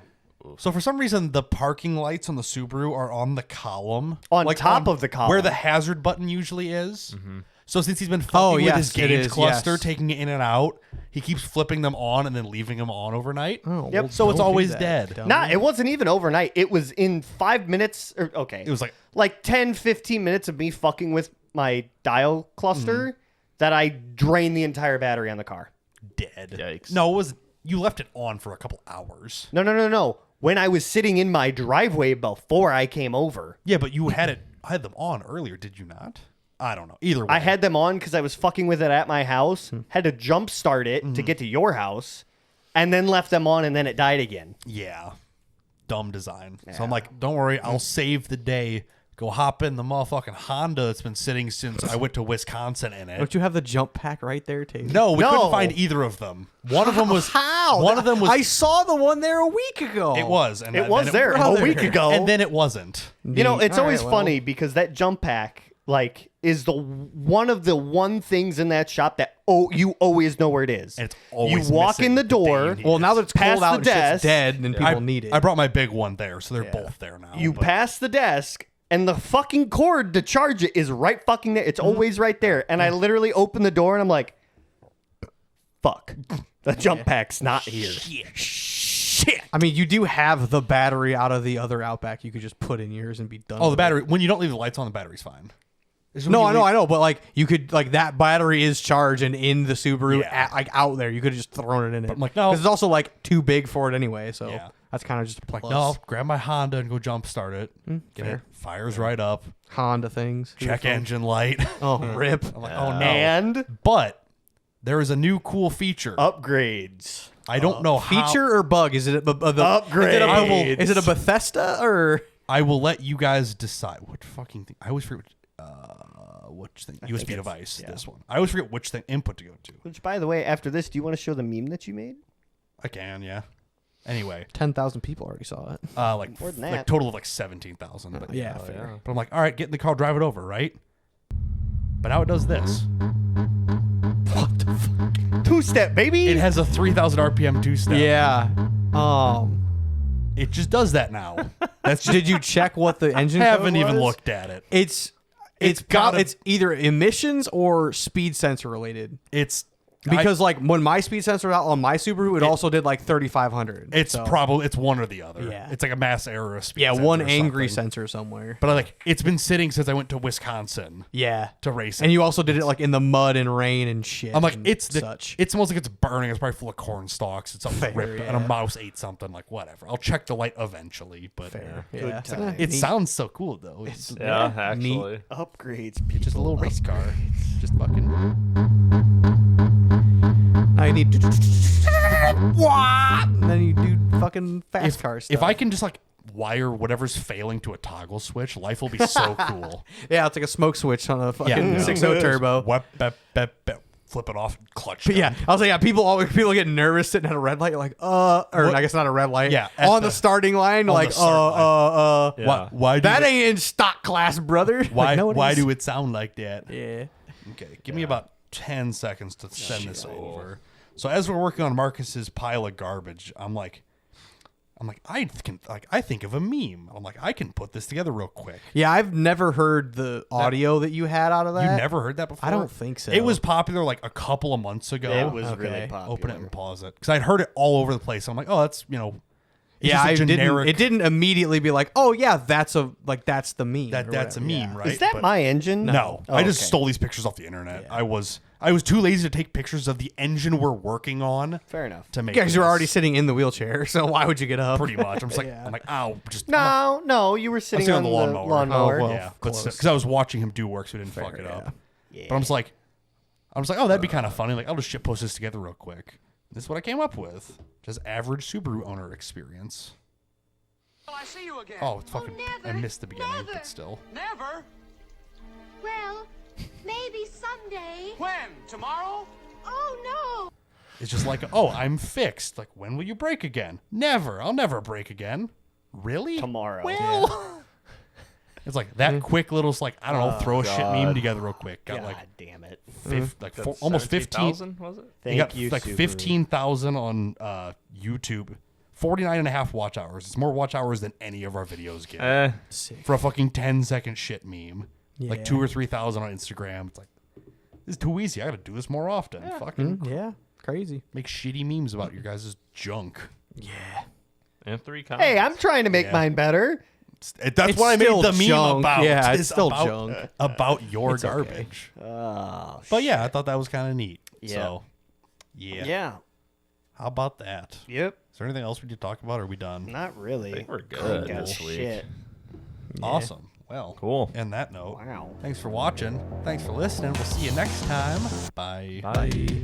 So for some reason, the parking lights on the Subaru are on the column. On top of the column. Where the hazard button usually is. So since he's been fucking Oh, with yes, his it gauge is, cluster, yes. taking it in and out, he keeps flipping them on and then leaving them on overnight. Oh, Yep. So it's don't do always that, dead. dummy. Nah, it wasn't even overnight. It was in 5 minutes. Okay. It was like 10, 15 minutes of me fucking with my dial cluster Mm-hmm. that I drained the entire battery on the car. dead. Yikes. No, it was you left it on for a couple hours. No. When I was sitting in my driveway before I came over, Yeah, but you had them on earlier, did you not? I don't know. Either way. I had them on because I was fucking with it at my house, had to jump start it Mm-hmm. to get to your house, and then left them on, and then it died again. Yeah. Dumb design. So I'm like, don't worry, I'll save the day. Go hop in the motherfucking Honda that's been sitting since I went to Wisconsin in it. Don't you have the jump pack right there, Tate? No, we No. couldn't find either of them. One of them was How? One of them was I saw the one there a week ago. it was and It then was there a brother. week ago. and then it wasn't. You know, it's All always right, well. funny because that jump pack, like, is one of the one things in that shop that you always know where it is. And it's always you walk missing in the the day door. you need Well, now that it's Past cold out the and shit's desk. dead, and people I, need it. I brought my big one there, so they're Yeah. both there now. You but- pass the desk, and the fucking cord to charge it is right fucking there. It's always right there. And I literally open the door, and I'm like, fuck. The jump pack's not here. Shit. I mean, you do have the battery out of the other Outback. You could just put in yours and be done. Oh, the with battery. When you don't leave the lights on, the battery's fine. It's it. when No, you I know, leave- I know, but like you could like that battery is charged and in the Subaru, Yeah. like out there. You could have just thrown it in it. I'm like, no. because it's also like too big for it anyway. So Yeah. That's kind of just a Like, plus. no, I'll grab my Honda and go jump start it. Get fair. it. Fires right up. Honda things. Check engine light. Oh, rip. I'm like, oh no. And But there is a new cool feature. upgrades. I don't know how. Feature or bug? Is it Upgrades. Is it a Bethesda or? I will let you guys decide. What fucking thing? I always forget which thing. USB device. This one. I always forget which thing input to go to. Which, by the way, after this, do you want to show the meme that you made? I can, yeah. Anyway, 10,000 people already saw it. like More than like that. total of like 17,000. But Yeah, fair. yeah. But I'm like, all right, get in the car, drive it over, right? But now it does this. What the fuck? Two-step, baby. It has a 3,000 RPM two-step. Yeah. It just does that now. That's just, Did you check what the engine? haven't code even was? looked at it. It's gotta- it's either emissions or speed sensor related. It's Because like when my speed sensor was out on my Subaru, it also did like 3,500. it's So, probably it's one or the other. Yeah. It's like a mass error of speed. yeah, sensor one or angry something. sensor somewhere. But it's been sitting since I went to Wisconsin Yeah. to race it. And you also did it like in the mud and rain and shit. I'm like, and it smells like it's burning. It's probably full of corn stalks. It's Fair, ripped, and a yeah. mouse ate something. Like whatever. I'll check the light eventually. But Fair. Good Yeah. time. it sounds so cool though. It's Yeah, actually. Upgrades. just a little race car. Just fucking. Now you need and then you do fucking fast car stuff. If I can just like wire whatever's failing to a toggle switch, life will be so cool. Yeah, it's like a smoke switch on a fucking Yeah. 6.0 turbo. Flip it off, clutch. But yeah, down. I was like, yeah, people get nervous sitting at a red light. You're like, or I guess not a red light. Yeah, at on the the- starting line, on like, the start Yeah. Why do that it- ain't in stock class, brother. Why Like, no, it why is. do it sound like that? Yeah. Okay, give me about 10 seconds to send this over. So as we're working on Marcus's pile of garbage, I'm like, I think of a meme. I'm like, I can put this together real quick. Yeah, I've never heard the audio that you had out of that. You never heard that before? I don't think so. It was popular like a couple of months ago. It was Okay. really popular. Open it and pause it because I'd heard it all over the place. I'm like, oh, that's it's Yeah, just a generic. It didn't immediately be like, oh yeah, that's the meme. or That's a whatever. meme, Yeah. right? Is that But- my engine? No, Oh, I just okay. stole these pictures off the internet. Yeah. I was too lazy to take pictures of the engine we're working on Fair enough. to make. Because you're this. already sitting in the wheelchair, so why would you get up? pretty much. I'm just like, Yeah. I'm like, ow, just No, you were I'm sitting sitting on the lawnmower. Oh, well. yeah, but close. because I was watching him do work, so we didn't fuck it yeah. up. Yeah. But I was like, oh, that'd be kind of funny. Like, I'll just shit post this together real quick. This is what I came up with. Just average Subaru owner experience. Well, I see you again. Oh, it's fucking. I never, missed the beginning, never. but still. Never? Well, maybe someday. When? Tomorrow? Oh no! It's just like, oh, I'm fixed. Like, when will you break again? Never. I'll never break again. Really? Tomorrow. Well, it's like that quick little, like, I don't know, throw a shit meme together real quick. Got God like, damn it. almost 15. 17,000, was it? You got Thank you, like Subaru. 15,000 on YouTube. 49 and a half watch hours. It's more watch hours than any of our videos get. For a fucking 10-second shit meme. Like Yeah. 2,000 or 3,000 on Instagram. It's like, this is too easy. I gotta do this more often. Fucking Yeah, crazy. make shitty memes about your guys' junk. Yeah. And 3 comments. Hey, I'm trying to make Yeah. mine better. That's It's what I made still the meme junk. about. Yeah, it's is still about, junk. about your It's okay. garbage. Oh, But yeah, I thought that was kind of neat. Yeah. So, yeah. yeah. How about that? Yep. Is there anything else we need to talk about? Or are we done? Not really. I think we're good Ain't got this week. shit. Awesome. Well, Cool. On that note, Wow. thanks for watching. Thanks for listening. We'll see you next time. Bye. Bye.